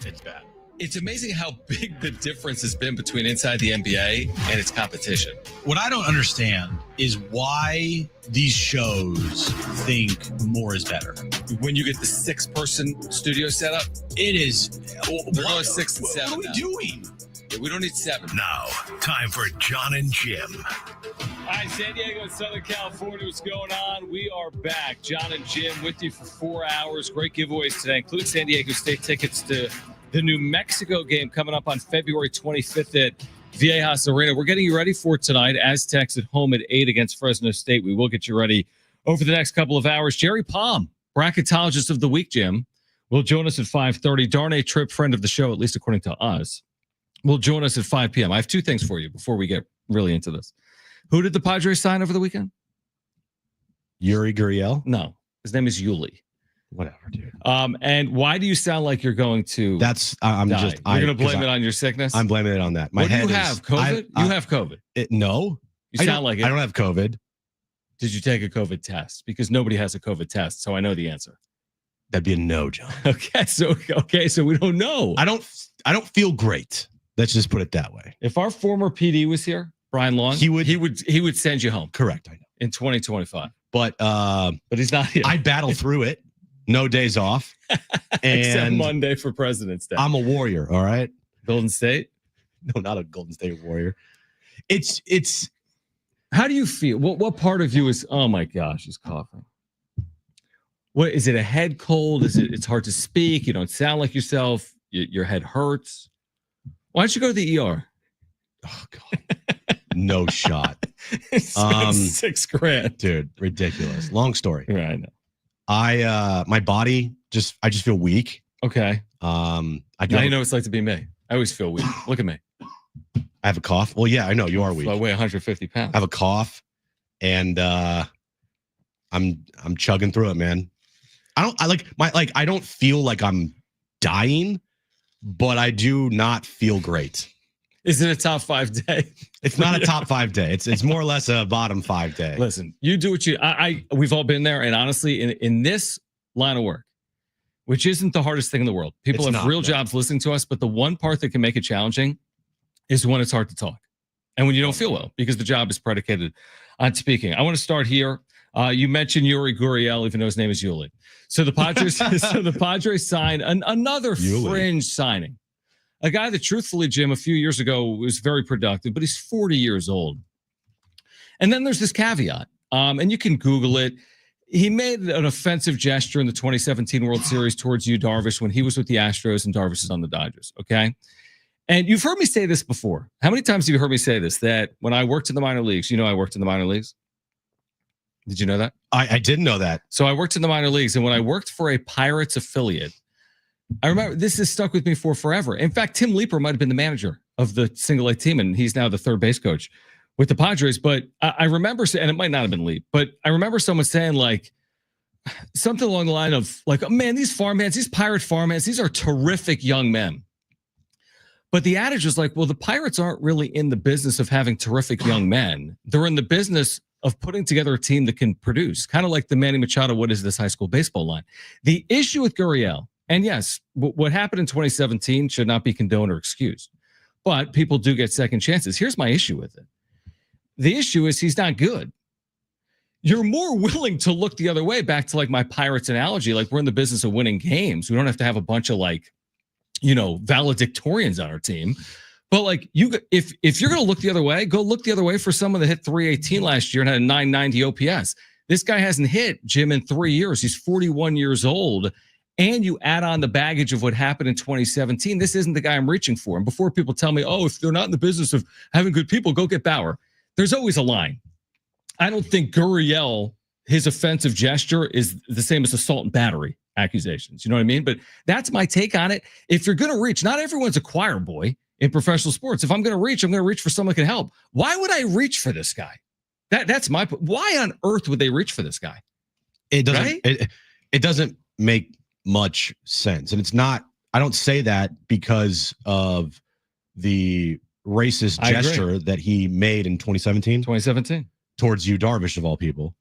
It's bad. It's amazing how big the difference has been between inside the NBA and its competition. What I don't understand is why these shows think more is better. When you get the 6-person studio setup, It is. they're going 6 and 7. What are we doing? Yeah, we don't need 7. Now, time for Jon and Jim. All right, San Diego and Southern California, what's going on? We are back. Jon and Jim with you for 4 hours. Great giveaways today, including San Diego State tickets to the New Mexico game coming up on February 25th at Viejas Arena. We're getting you ready for tonight. Aztecs at home at 8 against Fresno State. We will get you ready over the next couple of hours. Jerry Palm, bracketologist of the week, Jim, will join us at 5:30. Darnay Tripp, friend of the show, at least according to us, will join us at 5 p.m. I have 2 things for you before we get really into this. Who did the Padres sign over the weekend? Yuri Gurriel? No, his name is Yuli. Whatever, dude. And why do you sound like you're going to? I'm die? just. You're going to blame it on your sickness. I'm blaming it on that. My what do head you have? COVID? You have COVID. No. You sound like it. I don't have COVID. Did you take a COVID test? Because nobody has a COVID test, so I know the answer. That'd be a no, John. Okay, so we don't know. I don't feel great. Let's just put it that way. If our former PD was here, Brian Long, he would send you home. Correct. I know. In 2025. But he's not here. I battle through it. No days off. Except And Monday for President's Day. I'm a warrior, all right? Golden State? No, not a Golden State warrior. It's How do you feel? What part of you is, oh my gosh, he's coughing. What is it, a head cold? It's hard to speak, you don't sound like yourself, your head hurts. Why don't you go to the ER? Oh god. No shot. It's $6,000. Dude, ridiculous. Long story. Yeah, I know. My body I just feel weak. Okay. Now you know what it's like to be me. I always feel weak. Look at me. I have a cough. Well, yeah, I know you are weak. So I weigh 150 pounds. I have a cough, and I'm chugging through it, man. I don't feel like I'm dying, but I do not feel great. Is it a top 5 day? It's not a top 5 day. It's more or less a bottom 5 day. Listen, you do what you. We've all been there, and honestly, in this line of work, which isn't the hardest thing in the world, people have real jobs listening to us. But the one part that can make it challenging is when it's hard to talk, and when you don't feel well, because the job is predicated on speaking. I want to start here. You mentioned Yuri Gurriel, even though his name is Yuli. So the Padres signed another fringe signing. A guy that, truthfully, Jim, a few years ago was very productive, but he's 40 years old. And then there's this caveat, and you can Google it. He made an offensive gesture in the 2017 World Series towards Yu Darvish when he was with the Astros and Darvish is on the Dodgers, okay? And you've heard me say this before. How many times have you heard me say this, that when I worked in the minor leagues, I worked in the minor leagues? Did you know that? I didn't know that. So I worked in the minor leagues, and when I worked for a Pirates affiliate, I remember this has stuck with me for forever. In fact, Tim Leeper might have been the manager of the single A team, and he's now the third base coach with the Padres. But I remember, and it might not have been Leep, but I remember someone saying like something along the line of like, oh, man, these farmhands, these Pirate farmhands, these are terrific young men. But the adage was like, well, the Pirates aren't really in the business of having terrific young men. They're in the business of putting together a team that can produce, kind of like the Manny Machado, what is this high school baseball line? The issue with Gurriel, and yes, what happened in 2017 should not be condoned or excused, but people do get second chances. Here's my issue with it. The issue is he's not good. You're more willing to look the other way, back to like my Pirates analogy. Like, we're in the business of winning games. We don't have to have a bunch of valedictorians on our team. But like, if you're going to look the other way, go look the other way for someone that hit 318 last year and had a 990 OPS. This guy hasn't hit, Jim, in 3 years. He's 41 years old. And you add on the baggage of what happened in 2017. This isn't the guy I'm reaching for. And before people tell me, oh, if they're not in the business of having good people, go get Bauer. There's always a line. I don't think Gurriel, his offensive gesture is the same as assault and battery accusations. You know what I mean? But that's my take on it. If you're going to reach, not everyone's a choir boy in professional sports. If I'm going to reach for someone that can help. Why would I reach for this guy? That's my. Why on earth would they reach for this guy? It doesn't. Right? It doesn't make much sense, and it's not. I don't say that because of the racist gesture that he made in 2017 towards Yu Darvish, of all people.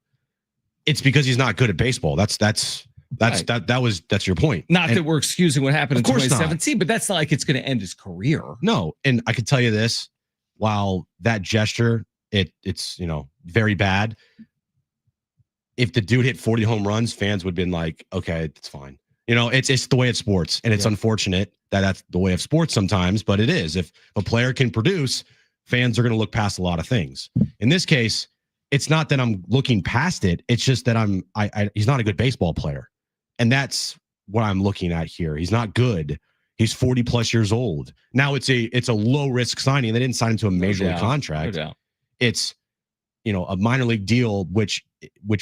It's because he's not good at baseball. That's That's your point. Not that we're excusing what happened in Of course 2017, but that's not like it's going to end his career. No, and I could tell you this: while that gesture, it's very bad. If the dude hit 40 home runs, fans would have been like, okay, it's fine. It's the way of sports, and it's unfortunate that that's the way of sports sometimes, but it is. If a player can produce, fans are going to look past a lot of things. In this case, it's not that I'm looking past it. It's just that he's not a good baseball player. And that's what I'm looking at here. He's not good. He's 40 plus years old. Now it's a low risk signing. They didn't sign him to a major league contract. It's, a minor league deal, which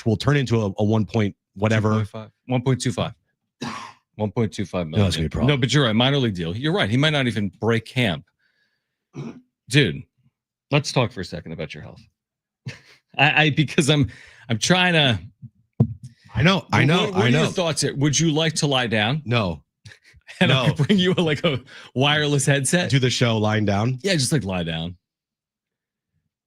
will turn into a 1 point whatever. 1.25. 1.25 million. No, that's gonna be a problem. No, but you're right. Minor league deal. You're right. He might not even break camp. Dude, let's talk for a second about your health. Because I'm trying to. I know. What are your thoughts here? Would you like to lie down? No. And I could bring you a wireless headset? Do the show lying down? Yeah, just lie down.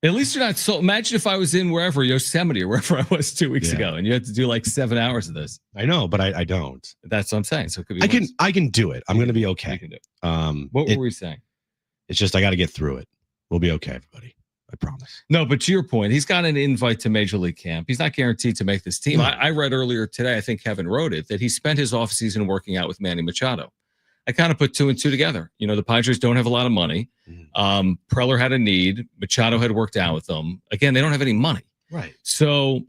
At least you're not so. Imagine if I was in wherever, Yosemite or wherever I was 2 weeks ago, and you had to do 7 hours of this. I know, but I don't. That's what I'm saying. So it could be. I can do it. I'm going to be okay. You can do it. What were we saying? It's just I got to get through it. We'll be okay, everybody. I promise. No, but to your point, he's got an invite to Major League Camp. He's not guaranteed to make this team. I read earlier today, I think Kevin wrote it, that he spent his offseason working out with Manny Machado. I kind of put 2 and 2 together. The Padres don't have a lot of money. Preller had a need. Machado had worked out with them. Again, they don't have any money. Right. So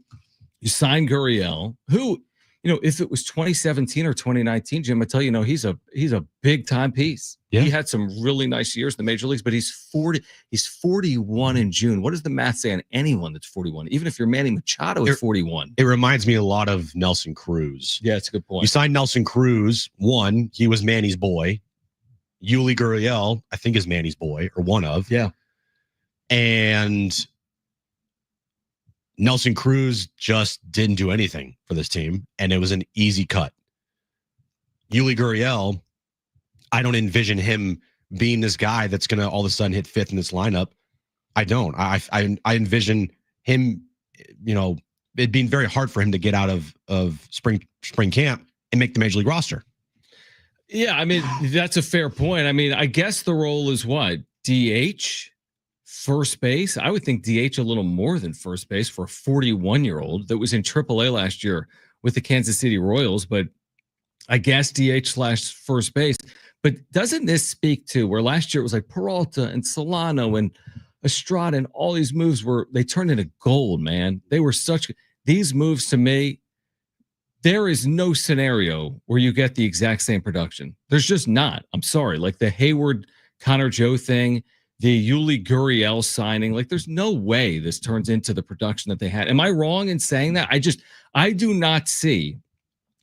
you sign Gurriel, who, if it was 2017 or 2019, Jim, I tell you, he's a big time piece. Yeah. He had some really nice years in the major leagues, but he's 40. He's 41 in June. What does the math say on anyone that's 41? Even if you're Manny Machado at 41. It reminds me a lot of Nelson Cruz. Yeah, it's a good point. You signed Nelson Cruz. One, he was Manny's boy. Yuli Gurriel, I think, is Manny's boy, or one of. Yeah. And Nelson Cruz just didn't do anything for this team, and it was an easy cut. Yuli Gurriel, I don't envision him being this guy that's going to all of a sudden hit fifth in this lineup. I don't. I envision him, it being very hard for him to get out of spring camp and make the major league roster. Yeah, that's a fair point. I guess the role is what? DH? First base? I would think DH a little more than first base for a 41-year-old that was in AAA last year with the Kansas City Royals, but I guess DH/first base. But doesn't this speak to where last year it was like Peralta and Solano and Estrada and all these moves they turned into gold, man. They were these moves to me, there is no scenario where you get the exact same production. There's just not. I'm sorry. Like the Hayward Connor Joe thing, the Yuli Gurriel signing, there's no way this turns into the production that they had. Am I wrong in saying that? I do not see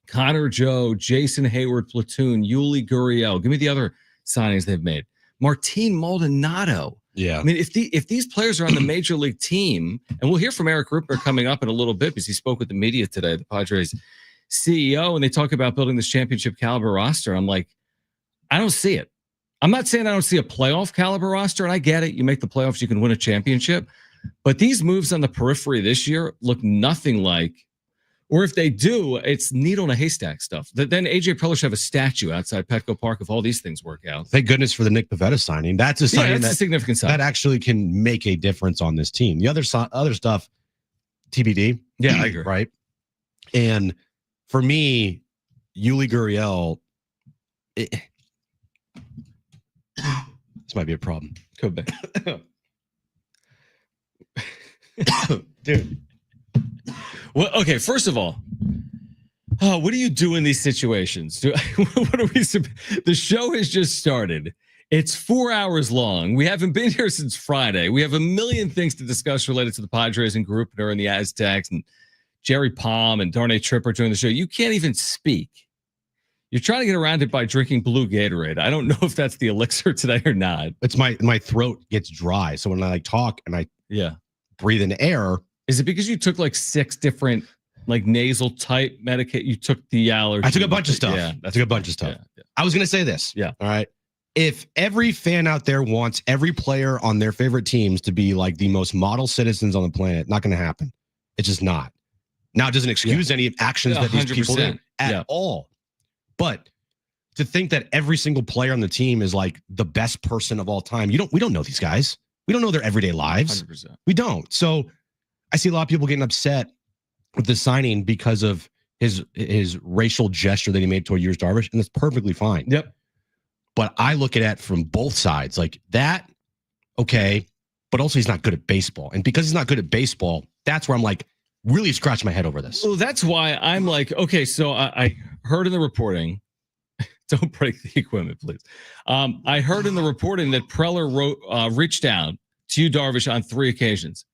Connor Joe, Jason Hayward platoon, Yuli Gurriel. Give me the other signings they've made. Martin Maldonado. Yeah. If these players are on the major league team, and we'll hear from Erik Greupner coming up in a little bit because he spoke with the media today, the Padres CEO, and they talk about building this championship caliber roster. I'm like, I don't see it. I'm not saying I don't see a playoff caliber roster, and I get it. You make the playoffs, you can win a championship. But these moves on the periphery this year look nothing like, or if they do, it's needle in a haystack stuff. Then AJ Preller should have a statue outside Petco Park if all these things work out. Thank goodness for the Nick Pivetta signing. That's a signing that's a significant sign. That actually can make a difference on this team. The other stuff, TBD. Yeah, I agree. Right. And for me, Yuli Gurriel, this might be a problem. Could be. Dude. Well, okay, first of all, what do you do in these situations? The show has just started. It's 4 hours long. We haven't been here since Friday. We have a million things to discuss related to the Padres and Greupner and the Aztecs and Jerry Palm and Darnay Tripper during the show. You can't even speak. You're trying to get around it by drinking blue Gatorade. I don't know if that's the elixir today or not. It's my throat gets dry. So when I talk and I breathe in air. Is it because you took 6 different nasal type medicate? You took the allergy. I took a bunch of stuff. Yeah, I took a bunch of stuff. Yeah. I was going to say this. Yeah. All right. If every fan out there wants every player on their favorite teams to be the most model citizens on the planet, not going to happen. It's just not. Now, it doesn't excuse any actions that these people do at all. But to think that every single player on the team is like the best person of all time, we don't know these guys. We don't know their everyday lives. 100%. We don't. So I see a lot of people getting upset with the signing because of his racial gesture that he made toward Yu Darvish, and that's perfectly fine. Yep. But I look at it from both sides, like that. Okay, but also he's not good at baseball, and because he's not good at baseball, that's where I'm like really scratch my head over this. Well, that's why I'm like, okay, so I heard in the reporting. Don't break the equipment, please. I heard in the reporting that Preller reached out to Yu Darvish on 3 occasions.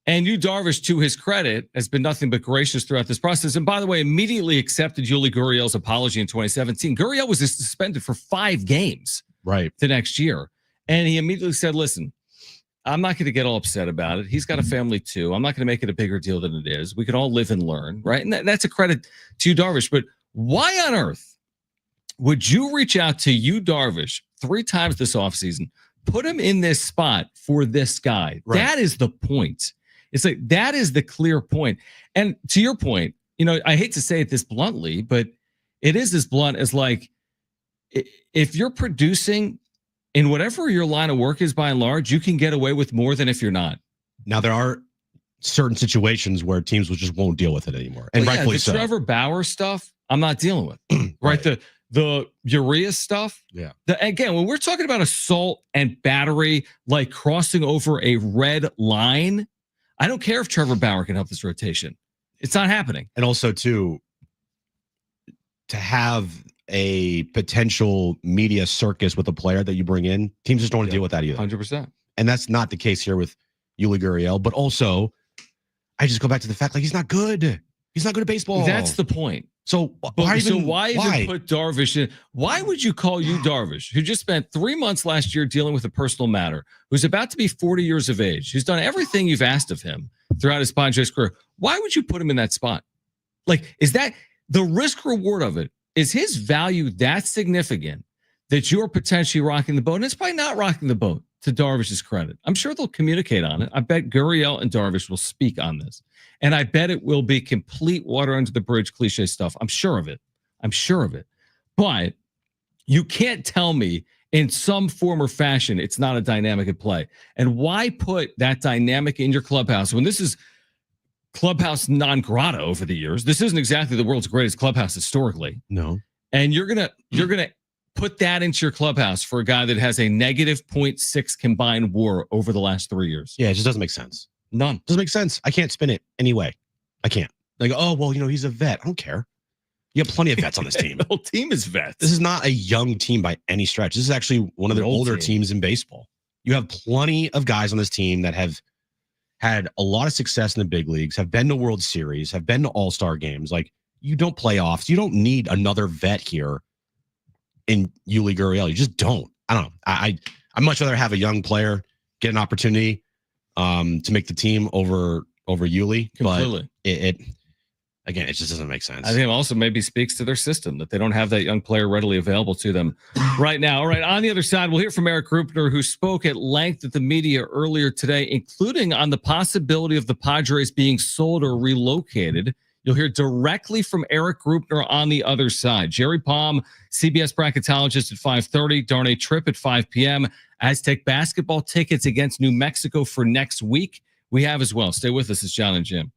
And Yu Darvish, to his credit, has been nothing but gracious throughout this process. And by the way, immediately accepted Yuli Gurriel's apology in 2017. Gurriel was suspended for 5 games the next year. And he immediately said, listen, I'm not going to get all upset about it. He's got a family too. I'm not going to make it a bigger deal than it is. We can all live and learn, right? And that's a credit to Yu Darvish. But why on earth would you reach out to Yu Darvish 3 times this offseason, put him in this spot for this guy? Right. That is the point. It's like that is the clear point. And to your point, I hate to say it this bluntly, but it is as blunt as like if you're producing in whatever your line of work is by and large, you can get away with more than if you're not. Now, there are certain situations where teams just won't deal with it anymore. And rightfully so. The Trevor Bauer stuff, I'm not dealing with. Right. The Urias stuff. Yeah. Again, when we're talking about assault and battery, like crossing over a red line, I don't care if Trevor Bauer can help this rotation. It's not happening. And also, too, to have a potential media circus with a player that you bring in, teams just don't want to deal with that either. 100%. And that's not the case here with Yuli Gurriel. But also, I just go back to the fact, like, he's not good. He's not good at baseball. That's the point. So why even put Darvish in? Why would you call Yu Darvish, who just spent 3 months last year dealing with a personal matter, who's about to be 40 years of age, who's done everything you've asked of him throughout his Padres career? Why would you put him in that spot? Like, is that the risk reward of it? Is his value that significant that you're potentially rocking the boat? And it's probably not rocking the boat, to Darvish's credit. I'm sure they'll communicate on it. I bet Gurriel and Darvish will speak on this. And I bet it will be complete water under the bridge cliche stuff. I'm sure of it. But you can't tell me in some form or fashion it's not a dynamic at play. And why put that dynamic in your clubhouse when this is clubhouse non grata over the years? This isn't exactly the world's greatest clubhouse historically. No. And you're gonna put that into your clubhouse for a guy that has a negative 0.6 combined WAR over the last 3 years. Yeah, it just doesn't make sense. None. Doesn't make sense. I can't spin it anyway. I can't. Like, oh, well, he's a vet. I don't care. You have plenty of vets on this team. The whole team is vets. This is not a young team by any stretch. This is actually one of the older teams in baseball. You have plenty of guys on this team that have had a lot of success in the big leagues, have been to World Series, have been to All-Star games. Like, you don't playoffs. You don't need another vet here in Yuli Gurriel. You just don't. I don't know. I'd much rather have a young player get an opportunity to make the team over Yuli. Completely. But it again, it just doesn't make sense. I think it also maybe speaks to their system that they don't have that young player readily available to them right now. All right, on the other side, we'll hear from Erik Greupner, who spoke at length at the media earlier today, including on the possibility of the Padres being sold or relocated. You'll hear directly from Erik Greupner on the other side. Jerry Palm, CBS bracketologist at 5:30. Darnay Tripp at 5 p.m. Aztec basketball tickets against New Mexico for next week. We have as well. Stay with us. It's Jon and Jim.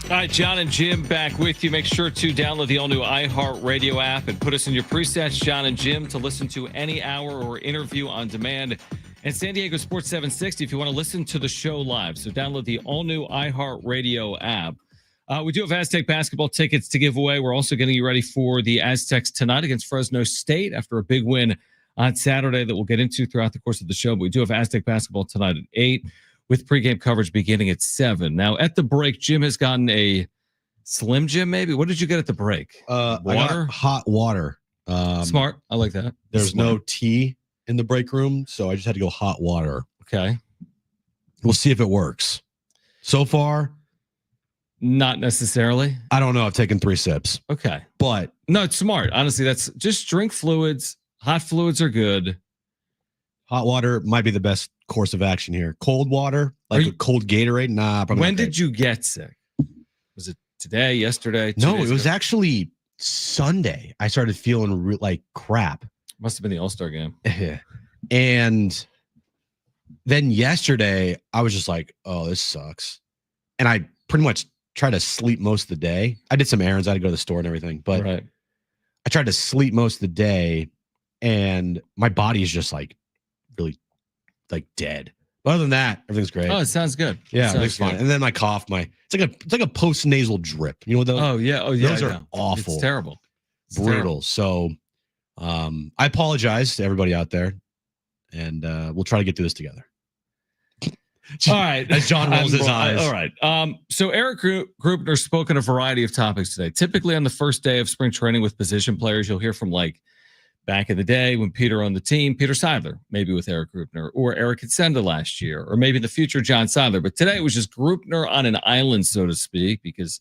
All right, Jon and Jim back with you. Make sure to download the all-new iHeartRadio app and put us in your presets, Jon and Jim, to listen to any hour or interview on demand. And San Diego Sports 760 if you want to listen to the show live. So download the all-new iHeartRadio app. We do have Aztec basketball tickets to give away. We're also getting you ready for the Aztecs tonight against Fresno State after a big win on Saturday that we'll get into throughout the course of the show. But we do have Aztec basketball tonight at 8. With pregame coverage beginning at 7. Now, at the break, Jim has gotten a Slim Jim, maybe? What did you get at the break? I got hot water. Smart. I like that. There's no tea in the break room, so I just had to go hot water. Okay. We'll see if it works. So far, not necessarily. I don't know. I've taken 3 sips. Okay. But no, it's smart. Honestly, that's just drink fluids. Hot fluids are good. Hot water might be the best course of action here. Cold water, like a cold Gatorade, nah. When did you get sick? Was it today, yesterday? No, it was actually Sunday. I started feeling like crap. Must have been the All-Star game. And then yesterday, I was just like, oh, this sucks. And I pretty much tried to sleep most of the day. I did some errands. I had to go to the store and everything. But I tried to sleep most of the day. And my body is just like really like dead. But other than that, everything's great. Oh, it sounds good. Yeah, everything's fine. And then my cough, it's like a post nasal drip. You know what those? Oh yeah, those are awful. It's terrible. It's brutal. Terrible. So, I apologize to everybody out there, and we'll try to get through this together. All right, as Jon rolls his eyes. All right. So Erik Greupner spoke on a variety of topics today. Typically on the first day of spring training with position players, you'll hear from like. Back in the day when Peter owned the team, Peter Seidler, maybe with Erik Greupner, or Eric Hatsenda last year, or maybe in the future, John Seidler. But today it was just Greupner on an island, so to speak, because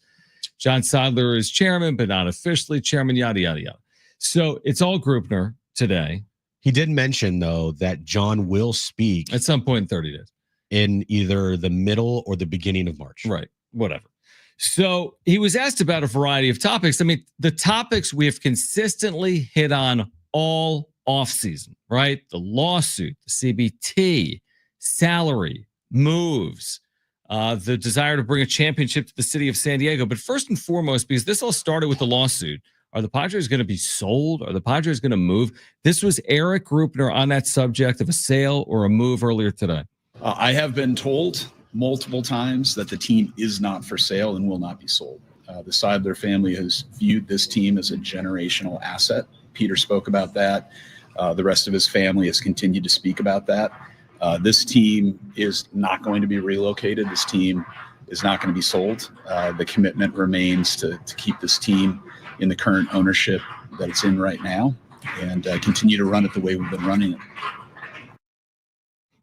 John Seidler is chairman, but not officially chairman, yada, yada, yada. So it's all Greupner today. He did mention, though, that John will speak at some point in 30 days in either the middle or the beginning of March. Right. Whatever. So he was asked about a variety of topics. I mean, the topics we have consistently hit on all offseason, right? The lawsuit, the CBT, salary, moves, the desire to bring a championship to the city of San Diego. But first and foremost, because this all started with the lawsuit, are the Padres going to be sold? Are the Padres going to move? This was Erik Greupner on that subject of a sale or a move earlier today. I have been told multiple times that the team is not for sale and will not be sold. The Seidler family has viewed this team as a generational asset. Peter spoke about that. The rest of his family has continued to speak about that. This team is not going to be relocated. This team is not going to be sold. The commitment remains to keep this team in the current ownership that it's in right now and continue to run it the way we've been running it.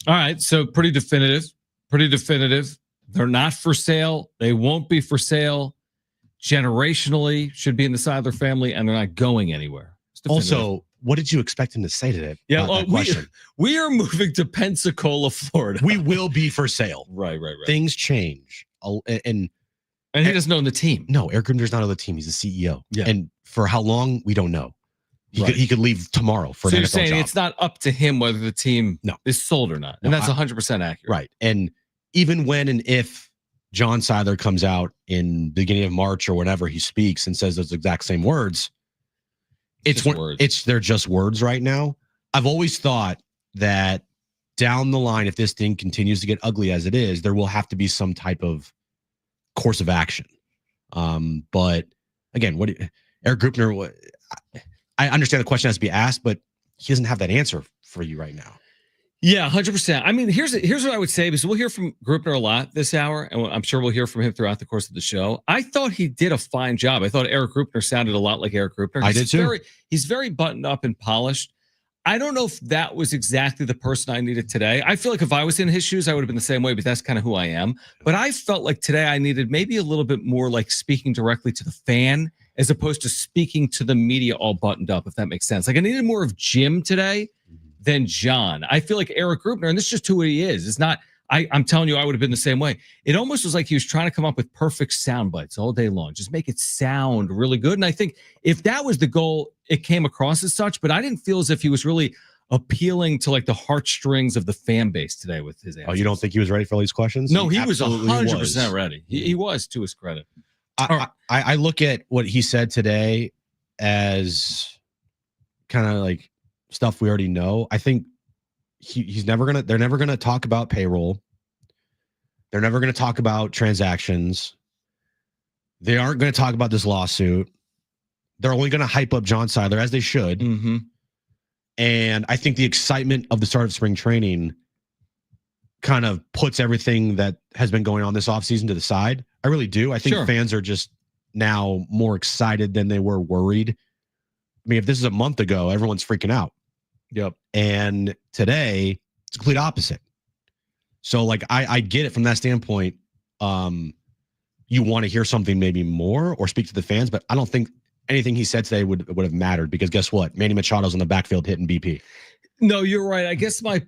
All right. So pretty definitive. They're not for sale. They won't be for sale. Generationally should be in the Seidler family, and they're not going anywhere. Also, what did you expect him to say today? Yeah, we are moving to Pensacola, Florida. We will be for sale. Right. Things change. And he doesn't own the team. No, Erik Greupner's not on the team. He's the CEO. Yeah. And for how long, we don't know. He could leave tomorrow for an NFL job. So you're saying it's not up to him whether the team is sold or not. And that's 100% accurate. Right. And even when and if John Seidler comes out in the beginning of March or whenever he speaks and says those exact same words, they're just words right now. I've always thought that down the line, if this thing continues to get ugly as it is, there will have to be some type of course of action. But again, Erik Greupner, I understand the question has to be asked, but he doesn't have that answer for you right now. Yeah, 100%. I mean, here's what I would say, because we'll hear from Greupner a lot this hour, and I'm sure we'll hear from him throughout the course of the show. I thought he did a fine job. I thought Erik Greupner sounded a lot like Erik Greupner. I did too. He's very buttoned up and polished. I don't know if that was exactly the person I needed today. I feel like if I was in his shoes, I would have been the same way, but that's kind of who I am. But I felt like today I needed maybe a little bit more like speaking directly to the fan as opposed to speaking to the media all buttoned up, if that makes sense. Like I needed more of Jim today than John. I feel like Erik Greupner, and this is just who he is. It's not, I'm telling you, I would have been the same way. It almost was like he was trying to come up with perfect sound bites all day long. Just make it sound really good. And I think if that was the goal, it came across as such, but I didn't feel as if he was really appealing to like the heartstrings of the fan base today with his answers. Oh, you don't think he was ready for all these questions? No, he was 100% ready. He was, to his credit. I look at what he said today as kind of like stuff we already know. I think they're never gonna talk about payroll. They're never gonna talk about transactions. They aren't gonna talk about this lawsuit. They're only gonna hype up John Seidler, as they should. Mm-hmm. And I think the excitement of the start of spring training kind of puts everything that has been going on this offseason to the side. I really do. I think fans are just now more excited than they were worried. I mean, if this is a month ago, everyone's freaking out. Yep. And today, it's the complete opposite. So, like, I get it from that standpoint. You want to hear something maybe more or speak to the fans, but I don't think anything he said today would have mattered because guess what? Manny Machado's in the backfield hitting BP. No, you're right. I guess I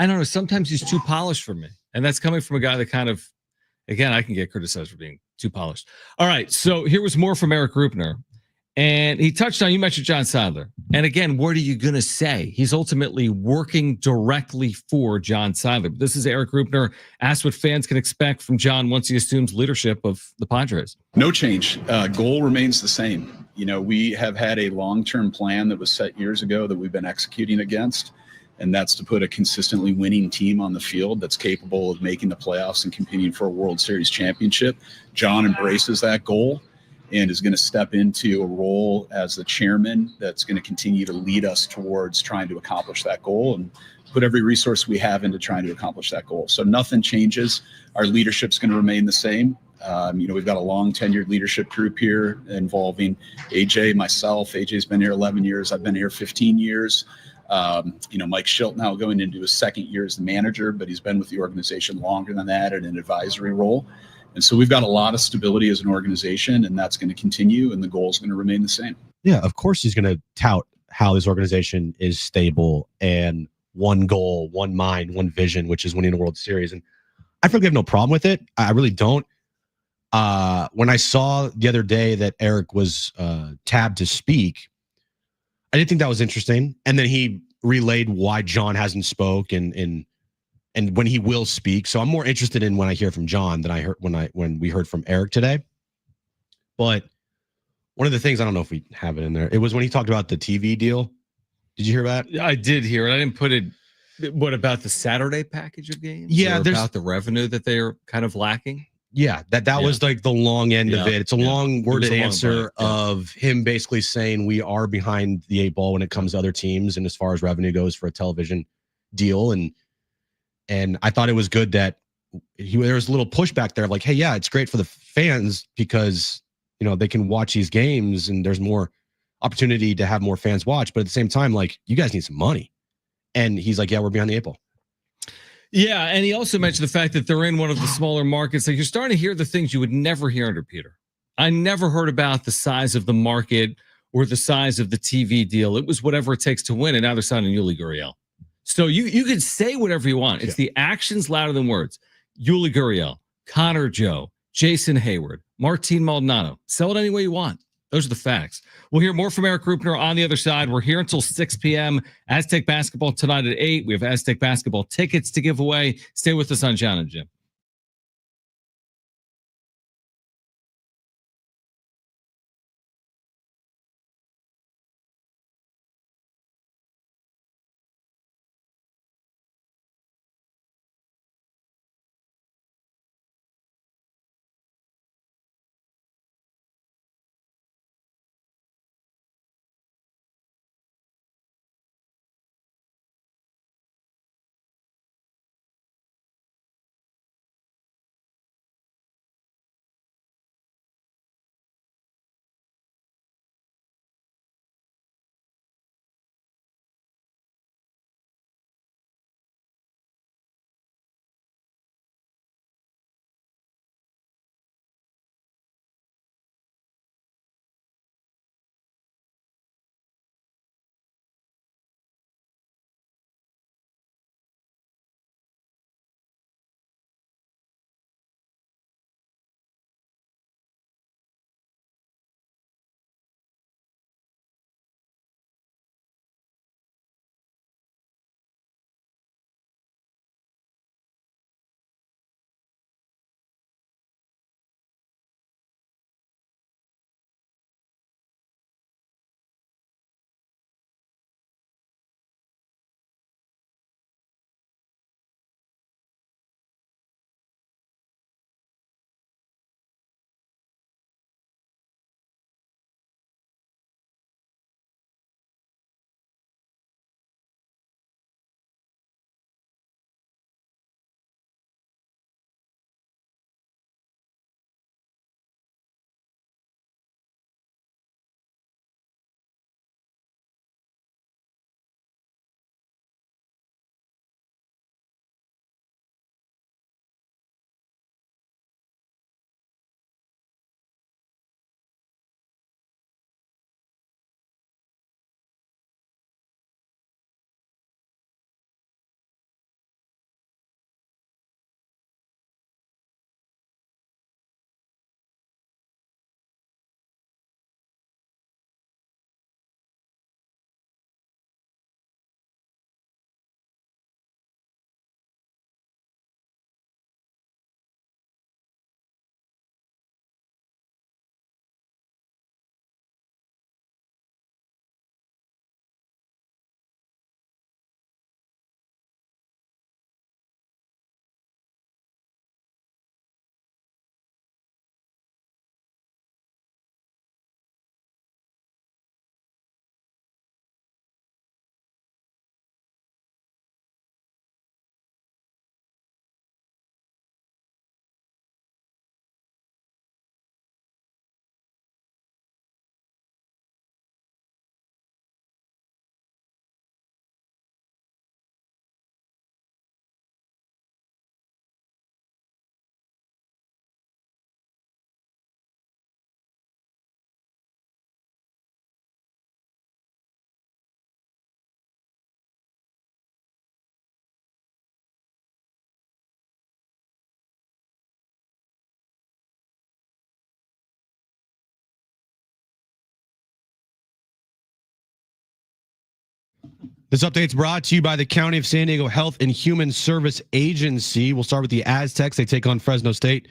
don't know. Sometimes he's too polished for me. And that's coming from a guy that kind of, again, I can get criticized for being too polished. All right. So here was more from Erik Greupner. And he touched on, you mentioned John Seidler. And again, what are you going to say? He's ultimately working directly for John Seidler. This is Erik Greupner asked what fans can expect from John once he assumes leadership of the Padres. No change. Goal remains the same. You know, we have had a long-term plan that was set years ago that we've been executing against. And that's to put a consistently winning team on the field that's capable of making the playoffs and competing for a World Series championship. John embraces that goal and is going to step into a role as the chairman that's going to continue to lead us towards trying to accomplish that goal and put every resource we have into trying to accomplish that goal. So nothing changes. Our leadership's going to remain the same. You know, we've got a long tenured leadership group here involving AJ, myself. AJ's been here 11 years. I've been here 15 years. You know, Mike Schilt now going into his second year as the manager, but he's been with the organization longer than that in an advisory role. And so we've got a lot of stability as an organization, and that's going to continue, and the goal is going to remain the same. Yeah, of course he's going to tout how this organization is stable and one goal, one mind, one vision, which is winning a World Series. And I frankly have no problem with it. I really don't. When I saw the other day that Erik was tabbed to speak, I did think that was interesting. And then he relayed why John hasn't spoke and when he will speak. So I'm more interested in when I hear from John than I heard when we heard from Erik today. But one of the things, I don't know if we have it in there, it was when he talked about the TV deal. Did you hear that? I did hear it. I didn't put it. What about the Saturday package of games? Yeah, there's about the revenue that they're kind of lacking. Yeah, that was like the long end of it. It's a long worded It was a long answer bite, of him basically saying we are behind the 8 ball when it comes to other teams and as far as revenue goes for a television deal. And I thought it was good that there was a little pushback there of like, hey, yeah, it's great for the fans because, you know, they can watch these games and there's more opportunity to have more fans watch. But at the same time, like, you guys need some money. And he's like, yeah, we're behind the 8 ball. Yeah, and he also mentioned the fact that they're in one of the smaller markets. Like, you're starting to hear the things you would never hear under Peter. I never heard about the size of the market or the size of the TV deal. It was whatever it takes to win, and now they're signing Yuli Gurriel. So you can say whatever you want. It's the actions louder than words. Yuli Gurriel, Connor Joe, Jason Hayward, Martin Maldonado. Sell it any way you want. Those are the facts. We'll hear more from Erik Greupner on the other side. We're here until 6 p.m. Aztec basketball tonight at 8. We have Aztec basketball tickets to give away. Stay with us on Jon and Jim. This update's brought to you by the County of San Diego Health and Human Service Agency. We'll start with the Aztecs. They take on Fresno State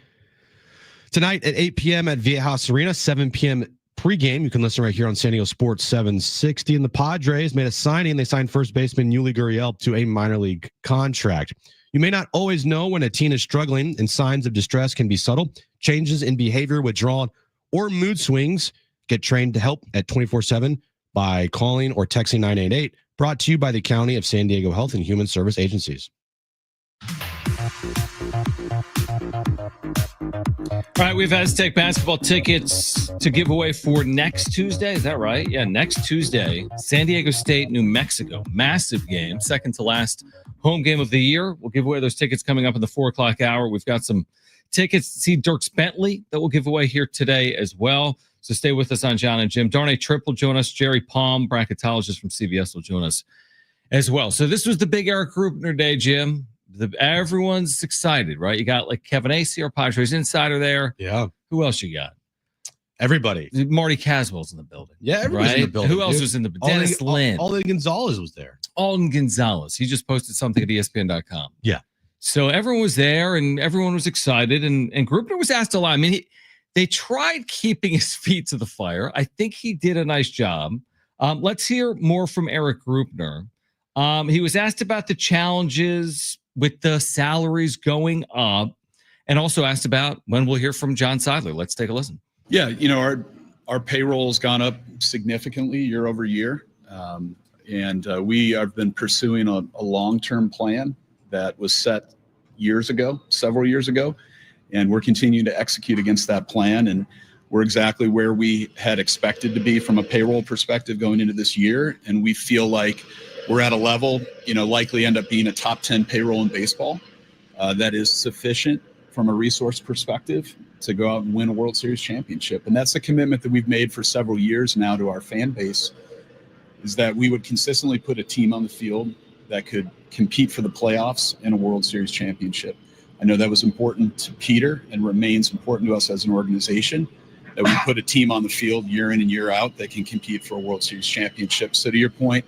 tonight at 8 p.m. at Viejas Arena, 7 p.m. pregame. You can listen right here on San Diego Sports 760. And the Padres made a signing. They signed first baseman Yuli Gurriel to a minor league contract. You may not always know when a team is struggling, and signs of distress can be subtle. Changes in behavior, withdrawal, or mood swings. Get trained to help at 24/7 by calling or texting 988. Brought to you by the County of San Diego Health and Human Service Agencies. All right, we have Aztec basketball tickets to give away for next Tuesday. Is that right? Yeah, next Tuesday, San Diego State, New Mexico. Massive game, second to last home game of the year. We'll give away those tickets coming up in the 4 o'clock hour. We've got some tickets to see Dirks Bentley that we'll give away here today as well. So stay with us on Jon and Jim. Darnay Tripp will join us. Jerry Palm, bracketologist from CBS, will join us as well. So this was the big Erik Greupner day, Jim. Everyone's excited, right? You got like Kevin Acee, our Padres insider there. Yeah. Who else you got? Everybody. Marty Caswell's in the building. Yeah, everybody's in the building. Who else was in the building? Dennis Lynn. Alden Gonzalez was there. Alden Gonzalez. He just posted something at ESPN.com. Yeah. So everyone was there and everyone was excited. And Greupner was asked a lot. I mean, they tried keeping his feet to the fire. I think he did a nice job. Let's hear more from Erik Greupner. He was asked about the challenges with the salaries going up, and also asked about when we'll hear from John Seidler. Let's take a listen. Yeah, our payroll has gone up significantly year over year, and we have been pursuing a long-term plan that was set several years ago, and we're continuing to execute against that plan, and we're exactly where we had expected to be from a payroll perspective going into this year, and we feel like we're at a level, likely end up being a top 10 payroll in baseball that is sufficient from a resource perspective to go out and win a World Series championship. And that's a commitment that we've made for several years now to our fan base, is that we would consistently put a team on the field that could compete for the playoffs and a World Series championship. I know that was important to Peter and remains important to us as an organization, that we put a team on the field year in and year out that can compete for a World Series championship. So to your point,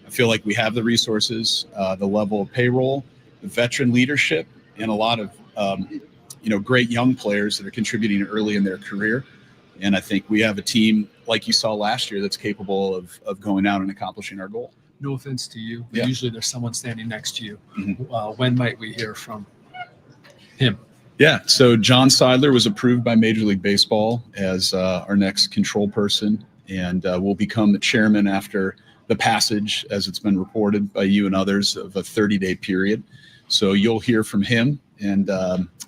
I feel like we have the resources, the level of payroll, the veteran leadership, and a lot of great young players that are contributing early in their career. And I think we have a team like you saw last year that's capable of going out and accomplishing our goal. No offense to you, but Yeah. usually there's someone standing next to you. Mhm. When might we hear from him? Yeah, so John Seidler was approved by Major League Baseball as our next control person, and will become the chairman after the passage, as it's been reported by you and others, of a 30-day period. So you'll hear from him and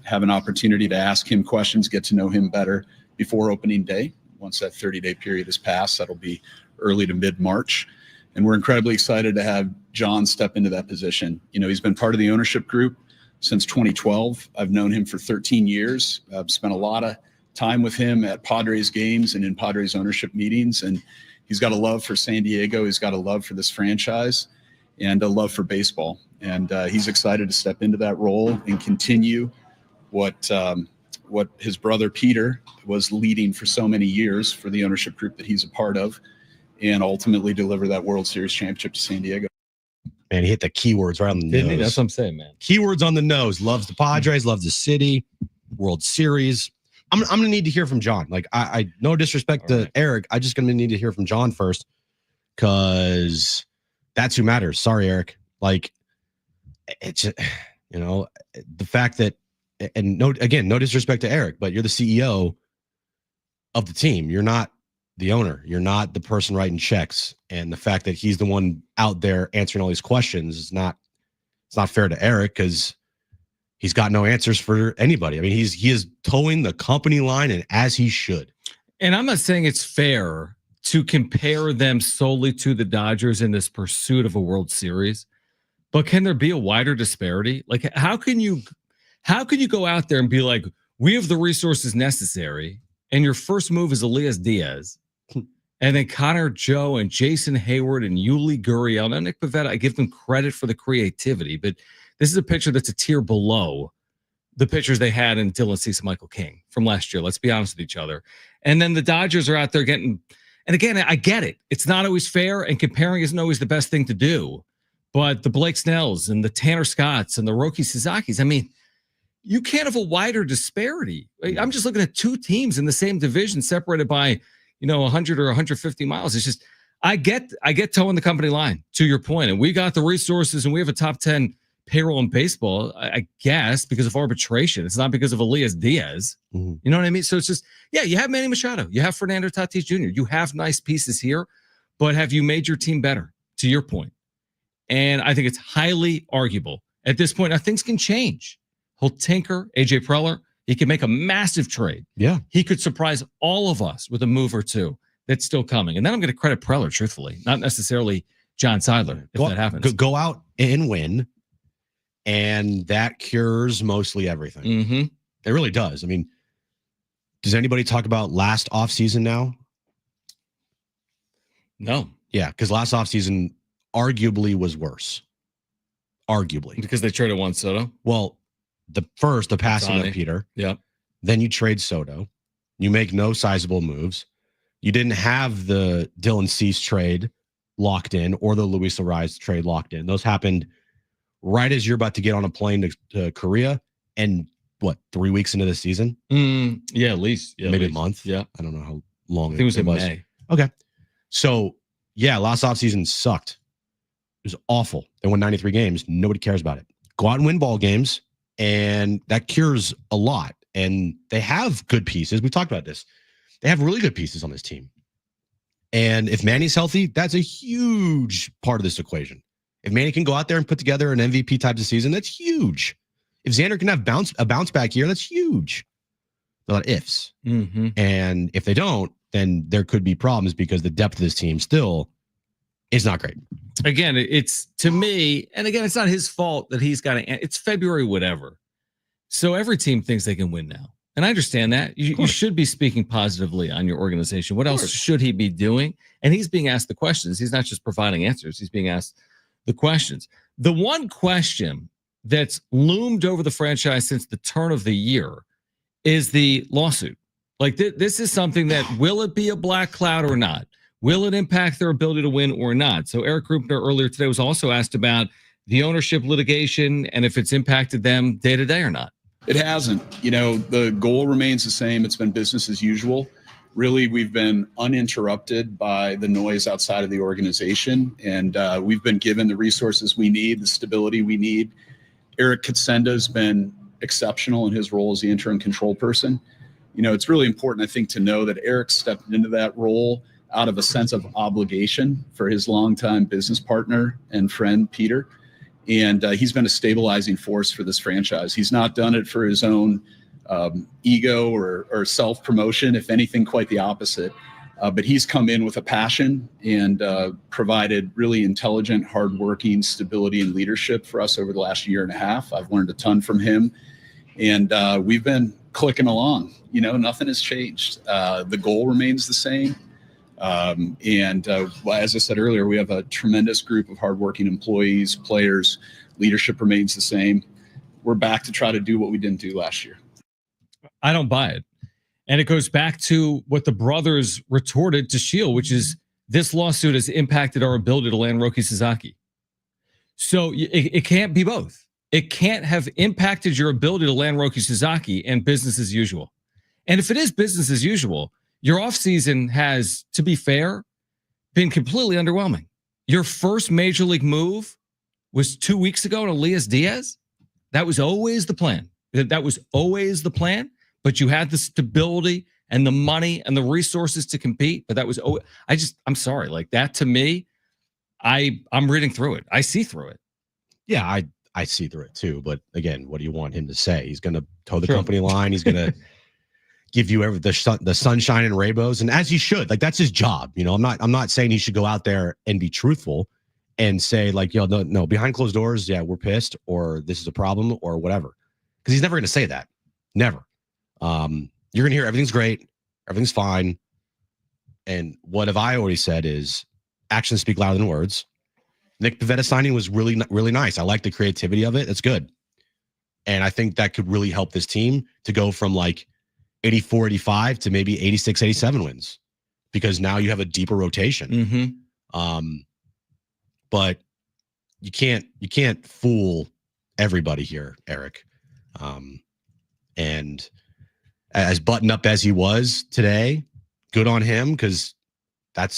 have an opportunity to ask him questions, get to know him better before opening day. Once that 30-day period is passed, that'll be early to mid-March. And we're incredibly excited to have John step into that position. He's been part of the ownership group since 2012. I've known him for 13 years. I've spent a lot of time with him at Padres games and in Padres ownership meetings. And he's got a love for San Diego. He's got a love for this franchise and a love for baseball. And he's excited to step into that role and continue what his brother Peter was leading for so many years for the ownership group that he's a part of, and ultimately deliver that World Series championship to San Diego. Man, he hit the keywords right on the Didn't he? nose. That's what I'm saying, man. Keywords on the nose. Loves the Padres, loves the city, World Series. I'm gonna need to hear from John. Like, I no disrespect to Erik, I just gonna need to hear from John first, because that's who matters. Sorry, Erik. Like, it's the fact that, and no disrespect to Erik, but you're the CEO of the team. You're not the owner. You're not the person writing checks. And the fact that he's the one out there answering all these questions it's not fair to Erik, because he's got no answers for anybody. I mean, he is towing the company line, and as he should. And I'm not saying it's fair to compare them solely to the Dodgers in this pursuit of a World Series, but can there be a wider disparity? Like, how can you go out there and be like, we have the resources necessary, and your first move is Elias Diaz, and then Connor Joe and Jason Hayward and Yuli Gurriel. Now, Nick Pivetta, I give them credit for the creativity, but this is a pitcher that's a tier below the pitchers they had in Dylan Cease and Michael King from last year. Let's be honest with each other. And then the Dodgers are out there getting, and again, I get it. It's not always fair, and comparing isn't always the best thing to do. But the Blake Snells and the Tanner Scotts and the Roki Sasakis, I mean, you can't have a wider disparity. I'm just looking at two teams in the same division separated by, 100 or 150 miles. It's just, I get towing the company line, to your point. And we got the resources and we have a top 10 payroll in baseball, I guess, because of arbitration. It's not because of Elias Diaz. Mm-hmm. You know what I mean? So it's just, you have Manny Machado. You have Fernando Tatis Jr. You have nice pieces here, but have you made your team better, to your point? And I think it's highly arguable. At this point, now things can change. He'll tinker, AJ Preller. He can make a massive trade. Yeah. He could surprise all of us with a move or two that's still coming. And then I'm going to credit Preller, truthfully, not necessarily John Seidler, if that happens. Go out and win, and that cures mostly everything. Mm-hmm. It really does. I mean, does anybody talk about last offseason now? No. Yeah, because last offseason arguably was worse. Arguably. Because they traded Juan Soto? Well, the passing of Peter. Yep. Then you trade Soto. You make no sizable moves. You didn't have the Dylan Cease trade locked in or the Luis Ariz trade locked in. Those happened right as you're about to get on a plane to Korea. And 3 weeks into the season? Yeah, at least. Yeah, maybe at least. a month. Yeah. I don't know how long I think it was in May. Okay. So, last offseason sucked. It was awful. They won 93 games. Nobody cares about it. Go out and win ball games, and that cures a lot. And they have good pieces. We talked about this. They have really good pieces on this team. And if Manny's healthy, that's a huge part of this equation. If Manny can go out there and put together an MVP type of season, that's huge. If Xander can have a bounce back year, that's huge. A lot of ifs. Mm-hmm. And if they don't, then there could be problems because the depth of this team still is not great. Again, it's to me, and again, it's not his fault that he's got to, it's February, whatever. So every team thinks they can win now. And I understand that. You should be speaking positively on your organization. What else should he be doing? And he's being asked the questions. He's not just providing answers. He's being asked the questions. The one question that's loomed over the franchise since the turn of the year is the lawsuit. Like this is something that, will it be a black cloud or not? Will it impact their ability to win or not? So Erik Greupner earlier today was also asked about the ownership litigation and if it's impacted them day to day or not. It hasn't. The goal remains the same. It's been business as usual. Really, we've been uninterrupted by the noise outside of the organization, and we've been given the resources we need, the stability we need. Eric Katsenda has been exceptional in his role as the interim control person. It's really important, I think, to know that Eric stepped into that role out of a sense of obligation for his longtime business partner and friend, Peter. And he's been a stabilizing force for this franchise. He's not done it for his own ego or self-promotion, if anything, quite the opposite. But he's come in with a passion and provided really intelligent, hardworking stability and leadership for us over the last year and a half. I've learned a ton from him. And we've been clicking along. Nothing has changed. The goal remains the same. As I said earlier, we have a tremendous group of hardworking employees, players. Leadership remains the same. We're back to try to do what we didn't do last year. I don't buy it. And it goes back to what the brothers retorted to Shield, which is this lawsuit has impacted our ability to land Roki Sasaki. So it can't be both. It can't have impacted your ability to land Roki Sasaki and business as usual. And if it is business as usual, your offseason has, to be fair, been completely underwhelming. Your first major league move was 2 weeks ago in Elias Diaz. That was always the plan. That was always the plan, but you had the stability and the money and the resources to compete. But that was, I'm sorry, like that to me, I'm reading through it. I see through it. Yeah, I see through it too. But again, what do you want him to say? He's going to toe the company line. He's going to give you the sunshine and rainbows, and as he should. Like that's his job. I'm not saying he should go out there and be truthful and say like, no, behind closed doors, yeah, we're pissed, or this is a problem, or whatever. Because he's never going to say that. Never. You're going to hear everything's great, everything's fine, and what have I already said is actions speak louder than words. Nick Pivetta signing was really, really nice. I like the creativity of it. It's good, and I think that could really help this team to go from like 84, 85 to maybe 86, 87 wins, because now you have a deeper rotation. Mm-hmm. But you can't fool everybody here, Eric. And as buttoned up as he was today, good on him, because that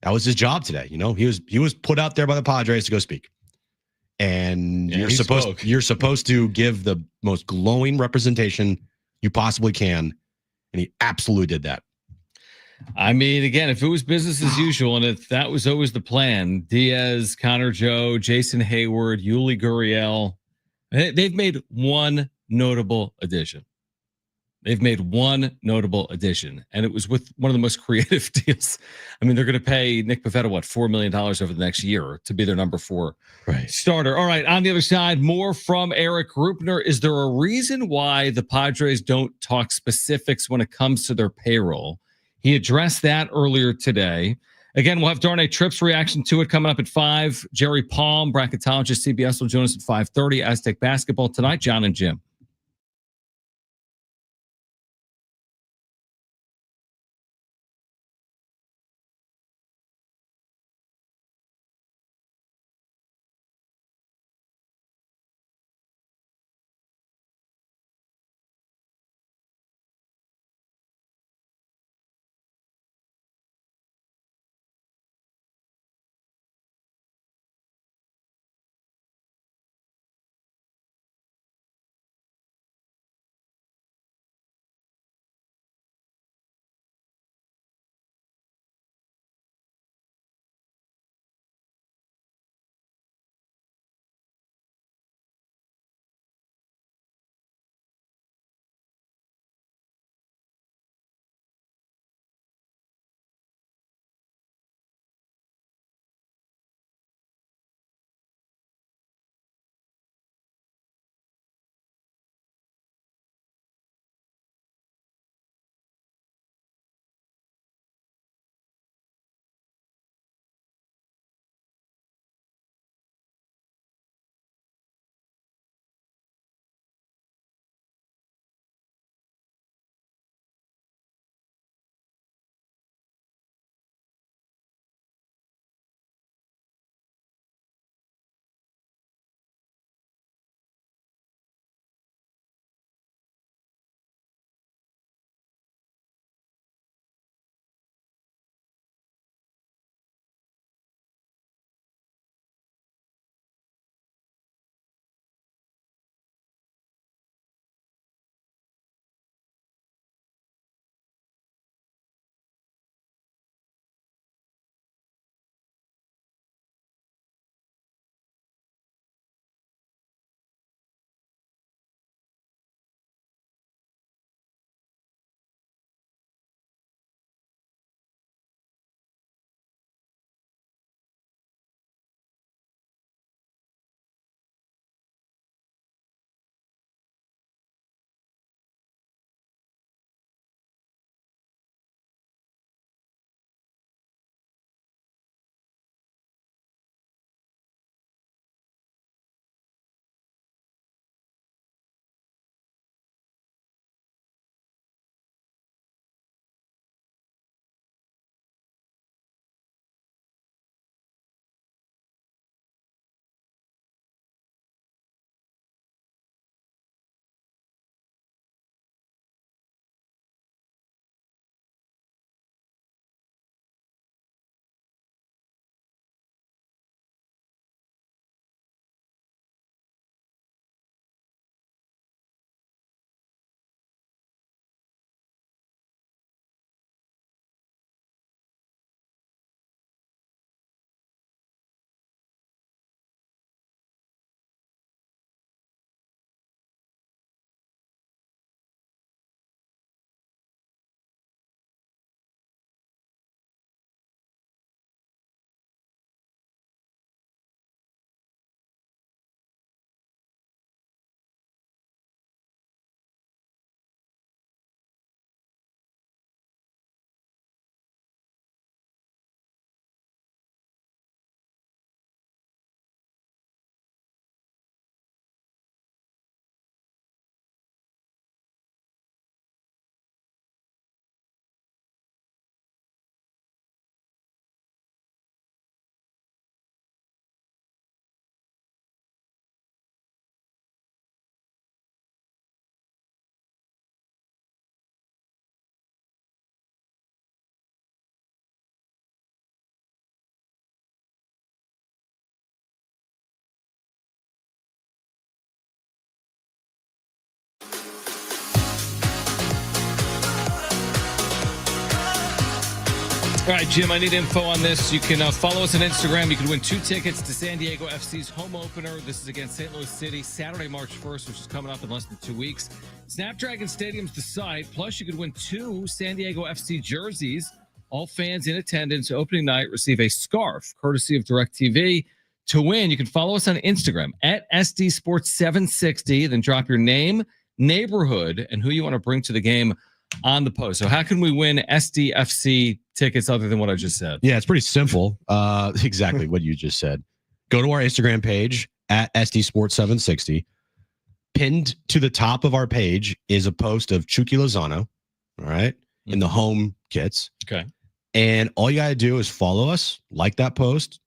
was his job today. You know, he was put out there by the Padres to go speak. And Yeah, you're supposed to give the most glowing representation you possibly can, and he absolutely did that. I mean, again, if it was business as usual, and if that was always the plan, Diaz, Connor Joe, Jason Hayward, Yuli Gurriel, they've made one notable addition. They've made one notable addition, and it was with one of the most creative deals. I mean, they're going to pay Nick Pivetta, $4 million over the next year to be their number 4 starter. All right, on the other side, more from Erik Greupner. Is there a reason why the Padres don't talk specifics when it comes to their payroll? He addressed that earlier today. Again, we'll have Darnay Tripp's reaction to it coming up at 5. Jerry Palm, bracketologist, CBS, will join us at 5:30. Aztec basketball tonight, Jon and Jim. All right, Jim, I need info on this. You can follow us on Instagram. You can win 2 tickets to San Diego FC's home opener. This is against St. Louis City, Saturday, March 1st, which is coming up in less than 2 weeks. Snapdragon Stadium's the site. Plus, you could win 2 San Diego FC jerseys. All fans in attendance opening night receive a scarf, courtesy of DirecTV. To win, you can follow us on Instagram at SD Sports 760. Then drop your name, neighborhood, and who you want to bring to the game on the post. So how can we win SDFC tickets other than what I just said? Yeah, it's pretty simple. Exactly what you just said. Go to our Instagram page at SD Sports 760. Pinned to the top of our page is a post of Chucky Lozano, all right, in the home kits. Okay. And all you got to do is follow us, like that post,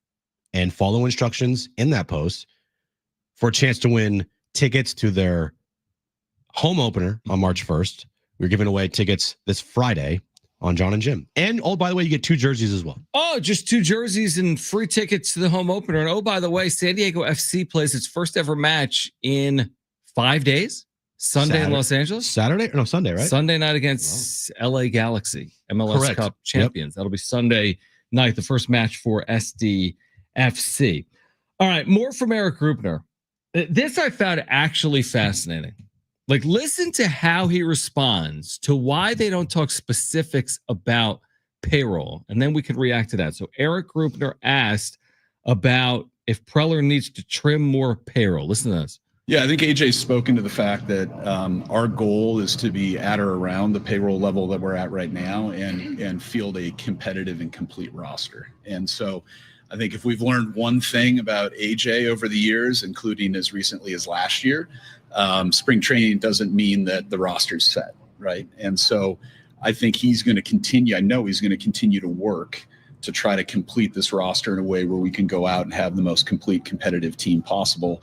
and follow instructions in that post for a chance to win tickets to their home opener on March 1st. We're giving away tickets this Friday on Jon and Jim. And, oh, by the way, you get 2 jerseys as well. Oh, just 2 jerseys and free tickets to the home opener. And, oh, by the way, San Diego FC plays its first ever match in 5 days. Sunday in Los Angeles. Saturday? No, Sunday, right? Sunday night against LA Galaxy, MLS Correct. Cup champions. Yep. That'll be Sunday night, the first match for SDFC. All right, more from Erik Greupner. This I found actually fascinating. Like, listen to how he responds to why they don't talk specifics about payroll, and then we can react to that. So Erik Greupner asked about if Preller needs to trim more payroll. Listen to this. Yeah, I think AJ's spoken to the fact that our goal is to be at or around the payroll level that we're at right now and field a competitive and complete roster. And so I think if we've learned one thing about AJ over the years, including as recently as last year, spring training doesn't mean that the roster's set, right? And so I think he's going to continue. I know he's going to continue to work to try to complete this roster in a way where we can go out and have the most complete competitive team possible.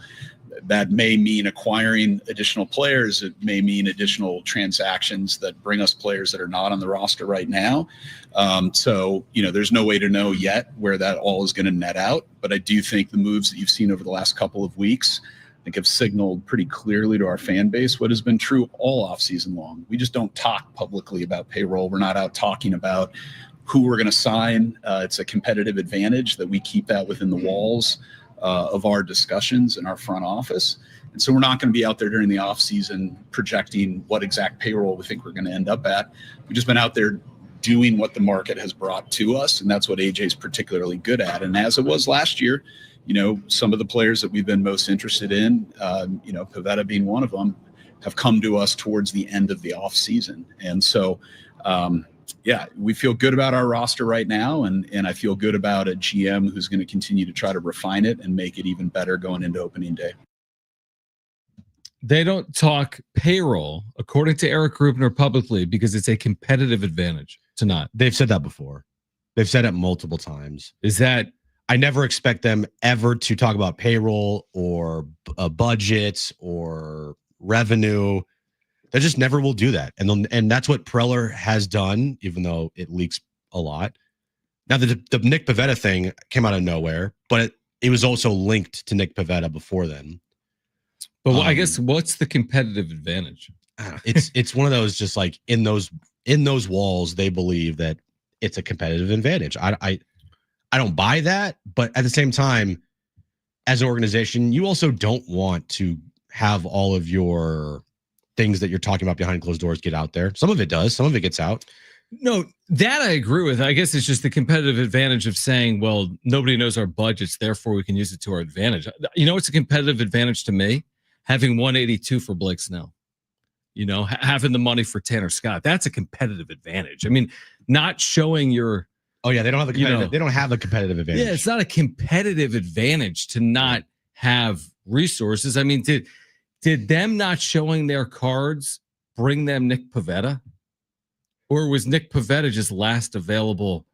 That may mean acquiring additional players. It may mean additional transactions that bring us players that are not on the roster right now. So, there's no way to know yet where that all is going to net out. But I do think the moves that you've seen over the last couple of weeks, I think, have signaled pretty clearly to our fan base what has been true all offseason long. We just don't talk publicly about payroll. We're not out talking about who we're going to sign. It's a competitive advantage that we keep that within the walls of our discussions in our front office. And so we're not going to be out there during the off season projecting what exact payroll we think we're going to end up at. We've just been out there doing what the market has brought to us. And that's what AJ's particularly good at. And as it was last year, some of the players that we've been most interested in, Pavetta being one of them, have come to us towards the end of the off season. And so, we feel good about our roster right now, and I feel good about a GM who's going to continue to try to refine it and make it even better going into opening day. They don't talk payroll, according to Erik Greupner, publicly because it's a competitive advantage to not. They've said that before. They've said it multiple times. Is that I never expect them ever to talk about payroll or budgets or revenue. They just never will do that. And that's what Preller has done, even though it leaks a lot. Now, the Nick Pavetta thing came out of nowhere, but it was also linked to Nick Pavetta before then. But I guess what's the competitive advantage? It's one of those, just like in those walls, they believe that it's a competitive advantage. I don't buy that, but at the same time, as an organization, you also don't want to have all of your things that you're talking about behind closed doors get out there. Some of it does. Some of it gets out. No, that I agree with. I guess it's just the competitive advantage of saying, well, nobody knows our budgets, therefore we can use it to our advantage. It's a competitive advantage to me, having 182 for Blake Snell. Having the money for Tanner Scott. That's a competitive advantage. I mean, not showing your... Oh, yeah, they don't have a competitive, they don't have a competitive advantage. Yeah, it's not a competitive advantage to not have resources. I mean, did them not showing their cards bring them Nick Pavetta? Or was Nick Pavetta just last available,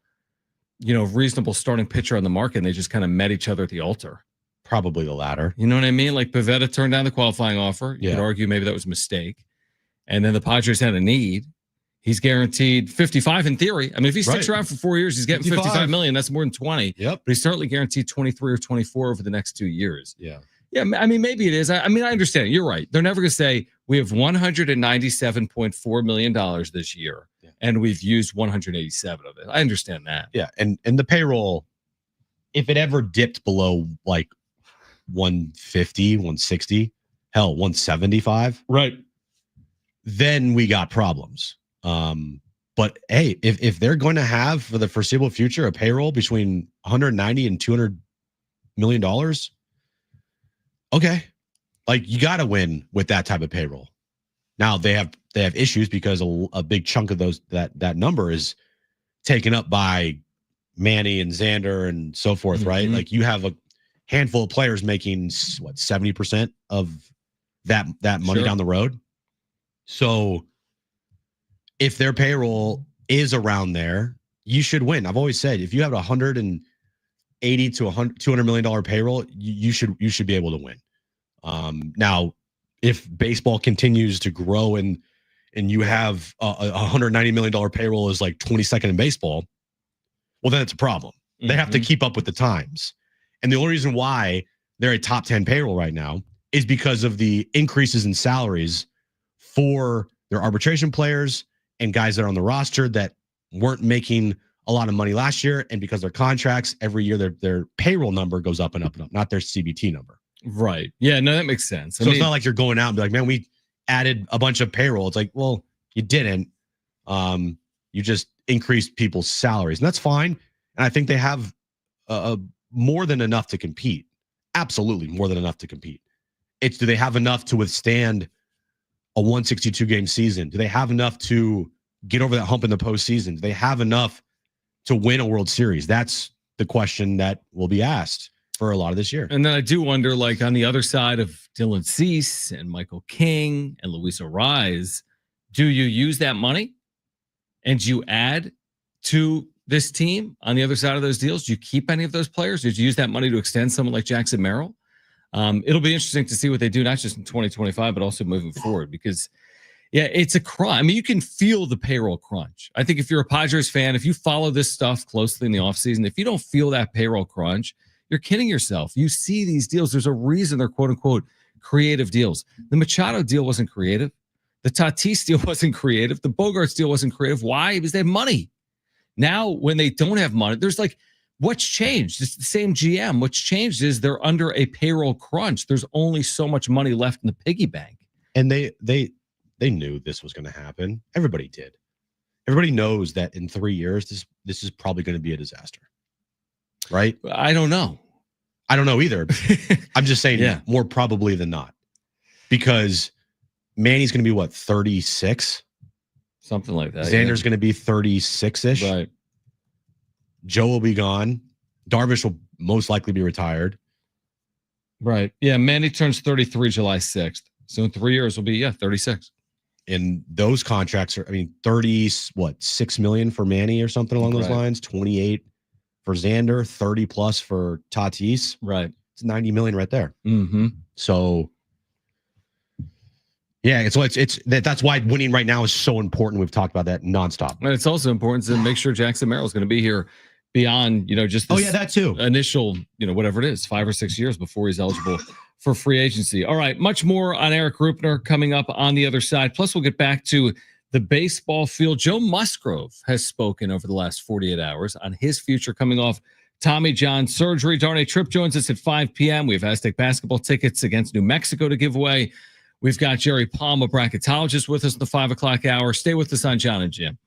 reasonable starting pitcher on the market and they just kind of met each other at the altar? Probably the latter. You know what I mean? Like Pavetta turned down the qualifying offer. You could argue maybe that was a mistake. And then the Padres had a need. He's guaranteed 55 in theory. I mean, if he sticks around for 4 years, he's getting 55 million. That's more than 20. Yep. But he's certainly guaranteed 23 or 24 over the next 2 years. Yeah. Yeah, I mean, maybe it is. I understand. You're right. They're never going to say we have $197.4 million this year. Yeah. and we've used 187 of it. I understand that. Yeah, and the payroll, if it ever dipped below like 150, 160, hell, 175, Right. then we got problems. But hey, if they're going to have for the foreseeable future a payroll between 190 and 200 million dollars, okay, like you got to win with that type of payroll. Now they have issues because a big chunk of that number is taken up by Manny and Xander and so forth, right? Like you have a handful of players making what 70% of that money down the road. So if their payroll is around there, you should win. I've always said if you have a 180 to $200 million payroll, you should be able to win. Now, if baseball continues to grow and you have a $190 million payroll is like 22nd in baseball, well, then it's a problem. They have to keep up with the times. And the only reason why they're a top 10 payroll right now is because of the increases in salaries for their arbitration players and guys that are on the roster that weren't making a lot of money last year. And because their contracts, every year their payroll number goes up and up and up, not their CBT number. Right. Yeah, no, that makes sense. So it's not like you're going out and be like, man, we added a bunch of payroll. It's like, well, you didn't. You just increased people's salaries. And that's fine. And I think they have more than enough to compete. Absolutely more than enough to compete. It's do they have enough to withstand a 162 game season? Do they have enough to get over that hump in the postseason? Do they have enough to win a World Series? That's the question that will be asked for a lot of this year. And then I do wonder, like on the other side of Dylan Cease and Michael King and Luis Ariz, do you use that money and do you add to this team on the other side of those deals? Do you keep any of those players? Did you use that money to extend someone like Jackson Merrill? It'll be interesting to see what they do, not just in 2025, but also moving forward, because yeah, it's a crunch. I mean, you can feel the payroll crunch. I think if you're a Padres fan, if you follow this stuff closely in the offseason, if you don't feel that payroll crunch, you're kidding yourself. You see these deals. There's a reason they're quote unquote creative deals. The Machado deal wasn't creative. The Tatis deal wasn't creative. The Bogarts deal wasn't creative. Why? Because they have money. Now, when they don't have money, there's like, what's changed? It's the same GM. What's changed is they're under a payroll crunch. There's only so much money left in the piggy bank. And they knew this was going to happen. Everybody did. Everybody knows that in 3 years, this is probably going to be a disaster. Right? I don't know. I don't know either. I'm just saying more probably than not. Because Manny's going to be what, 36? Something like that. Xander's going to be 36-ish. Right. Joe will be gone. Darvish will most likely be retired. Right. Yeah, Manny turns 33 July 6th. So in 3 years will be 36. And those contracts are, 6 million for Manny or something along those lines, 28 for Xander, 30 plus for Tatis. Right. It's 90 million right there. Mm-hmm. So yeah, it's that's why winning right now is so important. We've talked about that nonstop. And it's also important to make sure Jackson Merrill is going to be here beyond, just this that too. Initial, whatever it is, 5 or 6 years before he's eligible for free agency. All right, much more on Erik Greupner coming up on the other side. Plus, we'll get back to the baseball field. Joe Musgrove has spoken over the last 48 hours on his future coming off Tommy John surgery. Darnay Tripp joins us at 5 p.m. We have Aztec basketball tickets against New Mexico to give away. We've got Jerry Palm, a bracketologist, with us in the 5 o'clock hour. Stay with us on Jon and Jim.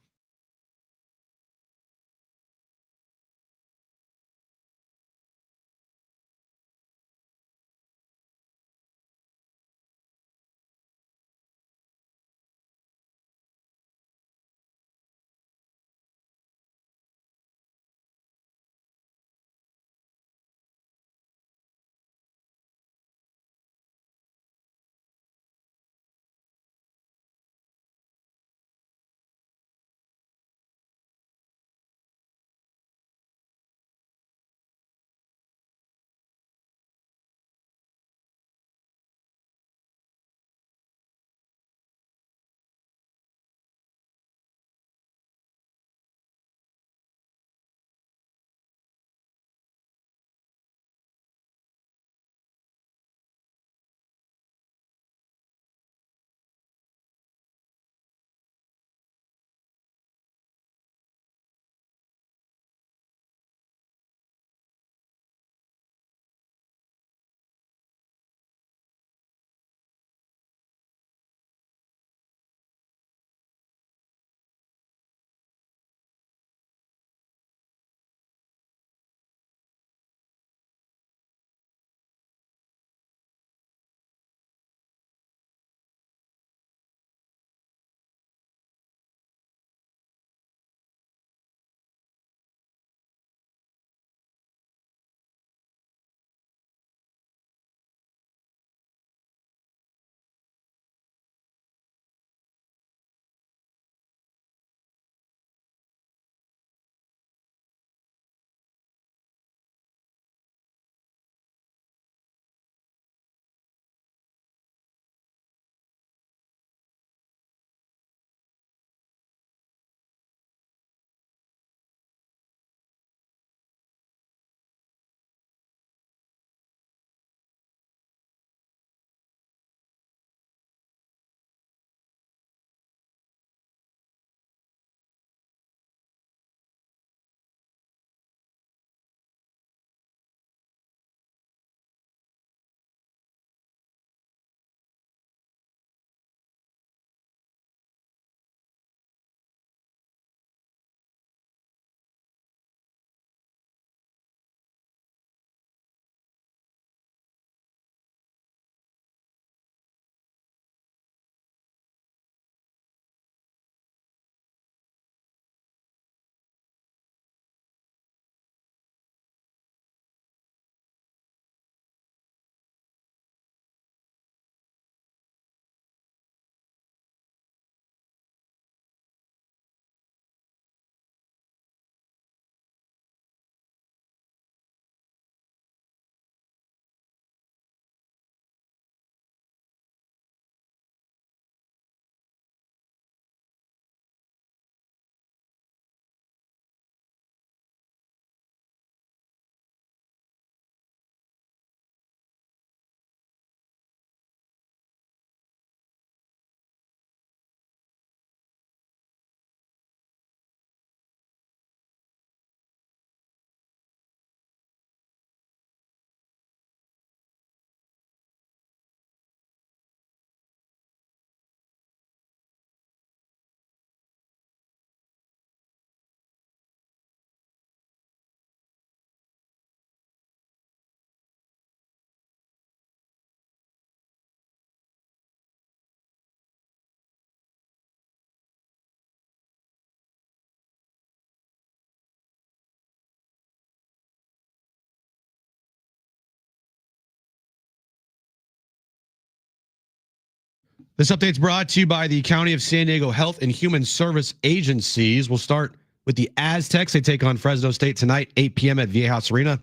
This update's brought to you by the County of San Diego Health and Human Service Agencies. We'll start with the Aztecs. They take on Fresno State tonight, 8 p.m. at Viejas Arena.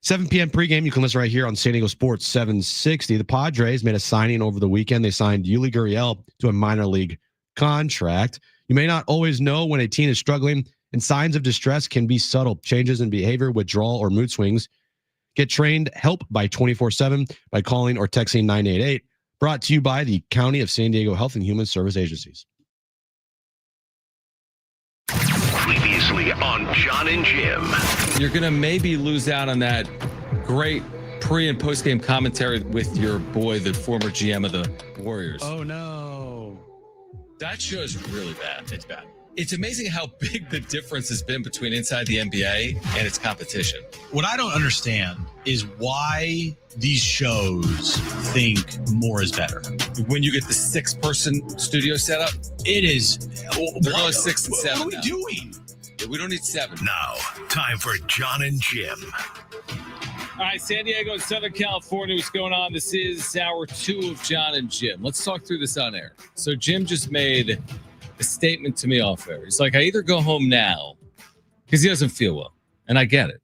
7 p.m. pregame. You can listen right here on San Diego Sports 760. The Padres made a signing over the weekend. They signed Yuli Gurriel to a minor league contract. You may not always know when a team is struggling, and signs of distress can be subtle. Changes in behavior, withdrawal, or mood swings. Get trained help by 24/7 by calling or texting 988. Brought to you by the County of San Diego Health and Human Service Agencies. Previously on Jon and Jim. You're going to maybe lose out on that great pre- and post-game commentary with your boy, the former GM of the Warriors. Oh, no. That show is really bad. It's bad. It's amazing how big the difference has been between inside the NBA and its competition. What I don't understand is why these shows think more is better. When you get the 6-person studio setup, It is. they're going 6 and 7. What are we now. doing? We don't need 7. Now, time for Jon and Jim. All right, San Diego and Southern California, what's going on? This is hour 2 of Jon and Jim. Let's talk through this on air. So Jim just made a statement to me off air. He's like, I either go home now because he doesn't feel well. And I get it.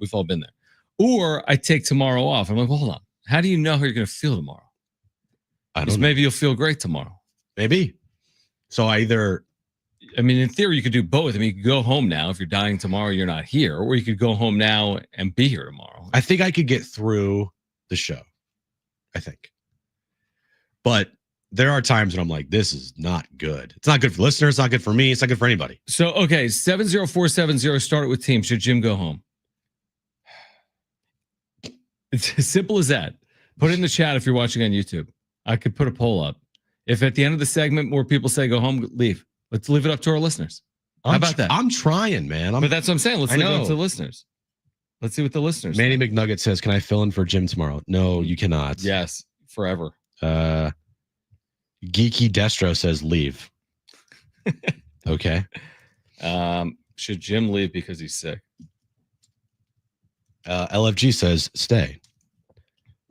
We've all been there. Or I take tomorrow off. I'm like, well, hold on. How do you know how you're going to feel tomorrow? Because maybe you'll feel great tomorrow. Maybe. So I mean, in theory, you could do both. I mean, you could go home now. If you're dying tomorrow, you're not here. Or you could go home now and be here tomorrow. I think I could get through the show. I think. But there are times when I'm like, this is not good. It's not good for listeners. It's not good for me. It's not good for anybody. So, okay, 70470, start it with team. Should Jim go home? It's as simple as that. Put it in the chat if you're watching on YouTube. I could put a poll up. If at the end of the segment more people say go home, leave. Let's leave it up to our listeners. How about that? I'm trying, man. But that's what I'm saying. Let's I leave it know. up to the listeners. Let's see what the listeners Manny think. McNugget says, can I fill in for Jim tomorrow? No, you cannot. Yes, forever. Geeky Destro says leave. Okay. Should Jim leave because he's sick? LFG says stay.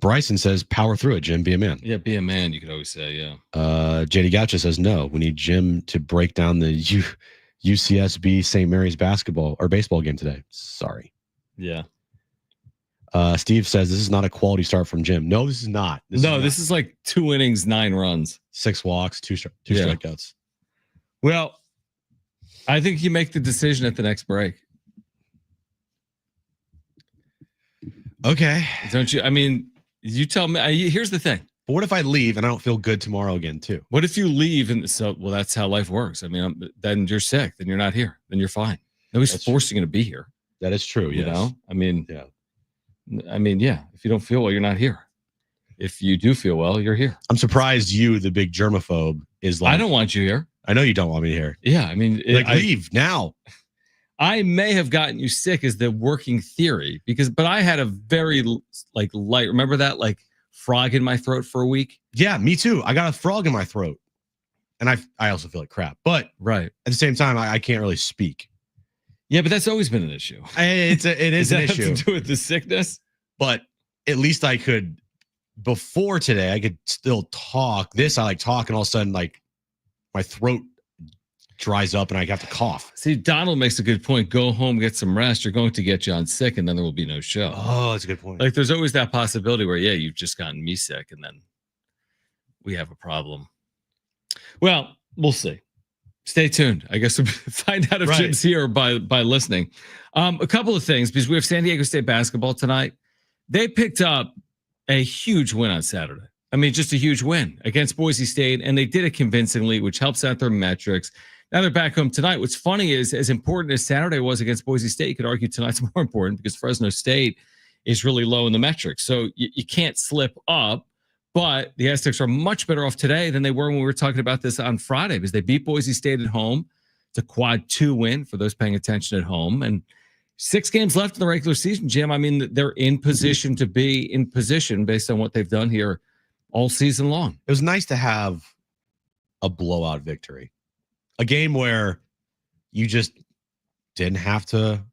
Bryson says power through it, Jim. Be a man. Yeah, be a man, you could always say, yeah. JD Goucha says no. We need Jim to break down the UCSB St. Mary's basketball or baseball game today. Sorry. Yeah. Steve says this is not a quality start from Jim. No, this is not. This is like 2 innings, 9 runs. 6 walks, two Yeah. strikeouts. Well, I think you make the decision at the next break. Okay. Don't you? I mean, you tell me. Here's the thing. But what if I leave and I don't feel good tomorrow again, too? What if you leave and that's how life works. I mean, then you're sick. Then you're not here. Then you're fine. Nobody's That's forcing you to be here. That is true. You Yes. know? I mean, Yeah. If you don't feel well, you're not here. If you do feel well, you're here. I'm surprised you, the big germaphobe, is like, I don't want you here. I know you don't want me here. Yeah. I mean, Leave now. I may have gotten you sick as the working theory but I had a very light, remember that frog in my throat for a week? Yeah, me too. I got a frog in my throat. And I also feel like crap. But Right. at the same time, I can't really speak. Yeah, but that's always been an issue. It is an Does that issue. have to do with the sickness? But at least I could, before today, I could still talk. I talk and all of a sudden, my throat dries up and I have to cough. See, Donald makes a good point. Go home, get some rest. You're going to get John sick, and then there will be no show. Oh, that's a good point. There's always that possibility where, you've just gotten me sick, and then we have a problem. Well, we'll see. Stay tuned. I guess we'll find out if Right. Jim's here by listening. A couple of things, because we have San Diego State basketball tonight. They picked up a huge win on Saturday. I mean, just a huge win against Boise State, and they did it convincingly, which helps out their metrics. Now they're back home tonight. What's funny is, as important as Saturday was against Boise State, you could argue tonight's more important because Fresno State is really low in the metrics. So you can't slip up, but the Aztecs are much better off today than they were when we were talking about this on Friday because they beat Boise State at home. It's a quad 2 win for those paying attention at home. And 6 games left in the regular season, Jim. I mean, they're in position to be in position based on what they've done here all season long. It was nice to have a blowout victory. A game where you just didn't have to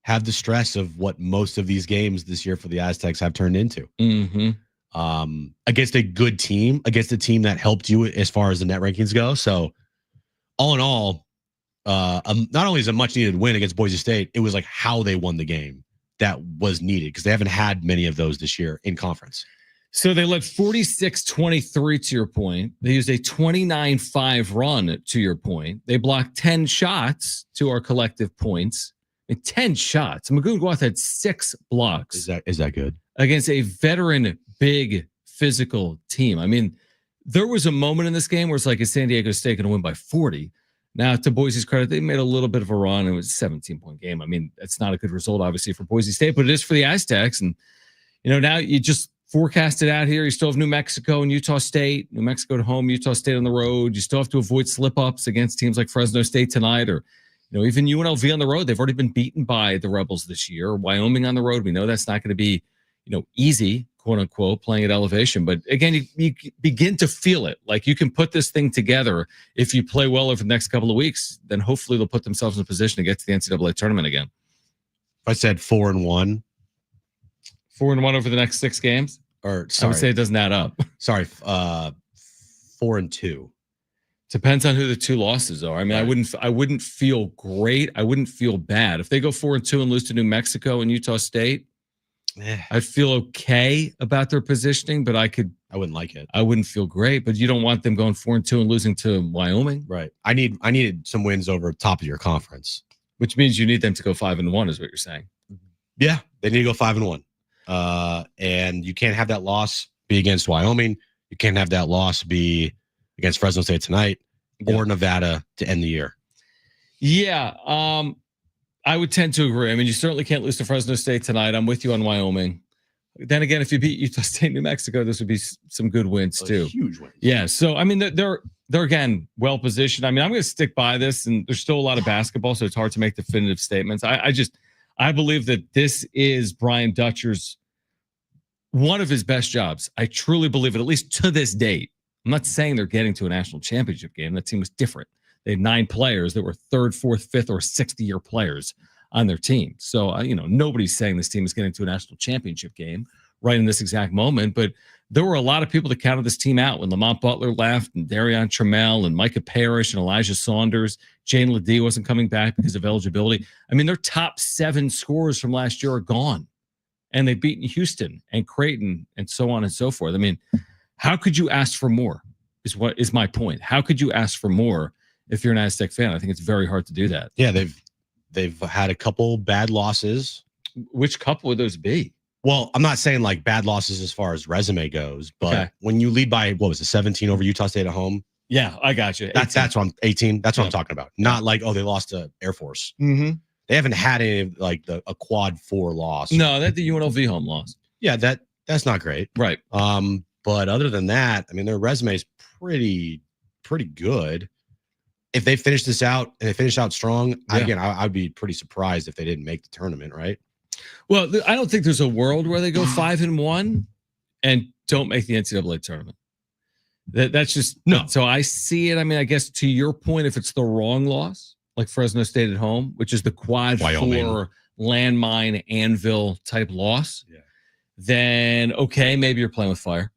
have the stress of what most of these games this year for the Aztecs have turned into. Mm-hmm. against a good team, against a team that helped you as far as the net rankings go. So all in all, not only is a much needed win against Boise State, it was like how they won the game that was needed because they haven't had many of those this year in conference. So they led 46-23 to your point. They used a 29-5 run to your point. They blocked 10 shots to our collective points. 10 shots. Magoo had 6 blocks. Is that good? Against a veteran, big, physical team. I mean, there was a moment in this game where it's like, is San Diego State going to win by 40? Now, to Boise's credit, they made a little bit of a run. It was a 17-point game. I mean, that's not a good result, obviously, for Boise State, but it is for the Aztecs. And, now you just forecast it out here. You still have New Mexico and Utah State. New Mexico at home, Utah State on the road. You still have to avoid slip-ups against teams like Fresno State tonight or, even UNLV on the road. They've already been beaten by the Rebels this year. Wyoming on the road. We know that's not going to be, easy, quote unquote, playing at elevation. But again, you begin to feel it. Like you can put this thing together. If you play well over the next couple of weeks, then hopefully they'll put themselves in a position to get to the NCAA tournament again. If I said 4-1. 4-1 over the next 6 games? Or I would say it doesn't add up. Sorry, 4-2. Depends on who the 2 losses are. I mean, right. I wouldn't feel great. I wouldn't feel bad. If they go 4-2 and lose to New Mexico and Utah State, I'd feel okay about their positioning, but I wouldn't like it. I wouldn't feel great, but you don't want them going 4-2 and losing to Wyoming. Right. I needed some wins over top of your conference. Which means you need them to go 5-1 is what you're saying. Yeah, they need to go 5-1. And you can't have that loss be against Wyoming. You can't have that loss be against Fresno State tonight or Nevada to end the year. Yeah, I would tend to agree. I mean, you certainly can't lose to Fresno State tonight. I'm with you on Wyoming. Then again, if you beat Utah State, New Mexico, this would be some good wins too. Huge wins. Yeah. So I mean, they're again well positioned. I mean, I'm going to stick by this, and there's still a lot of basketball, so it's hard to make definitive statements. I believe that this is Brian Dutcher's one of his best jobs. I truly believe it, at least to this date. I'm not saying they're getting to a national championship game. That team was different. They had 9 players that were 3rd, 4th, 5th, or 6th-year players on their team. So, nobody's saying this team is getting to a national championship game right in this exact moment. But there were a lot of people that counted this team out when Lamont Butler left and Darion Trammell and Micah Parrish and Elijah Saunders. Jane Ledee wasn't coming back because of eligibility. I mean, their top 7 scorers from last year are gone. And they've beaten Houston and Creighton and so on and so forth. I mean, how could you ask for more is my point. How could you ask for more if you're an Aztec fan? I think it's very hard to do that. Yeah, they've had a couple bad losses. Which couple would those be? Well, I'm not saying like bad losses as far as resume goes, but when you lead by, 17 over Utah State at home? Yeah, I got you. That's what I'm 18. That's what I'm talking about. Not like, they lost to Air Force. Mm-hmm. They haven't had any like a quad 4 loss. No, that's the UNLV home loss. Yeah, that's not great. Right. But other than that, I mean, their resume is pretty good. If they finish this out and they finish out strong, I'd be pretty surprised if they didn't make the tournament, right? Well, I don't think there's a world where they go 5-1 and don't make the NCAA tournament. That's just no. So I see it. I mean, I guess to your point, if it's the wrong loss, like Fresno State at home, which is the quad Wyoming. 4 landmine anvil type loss, then okay, maybe you're playing with fire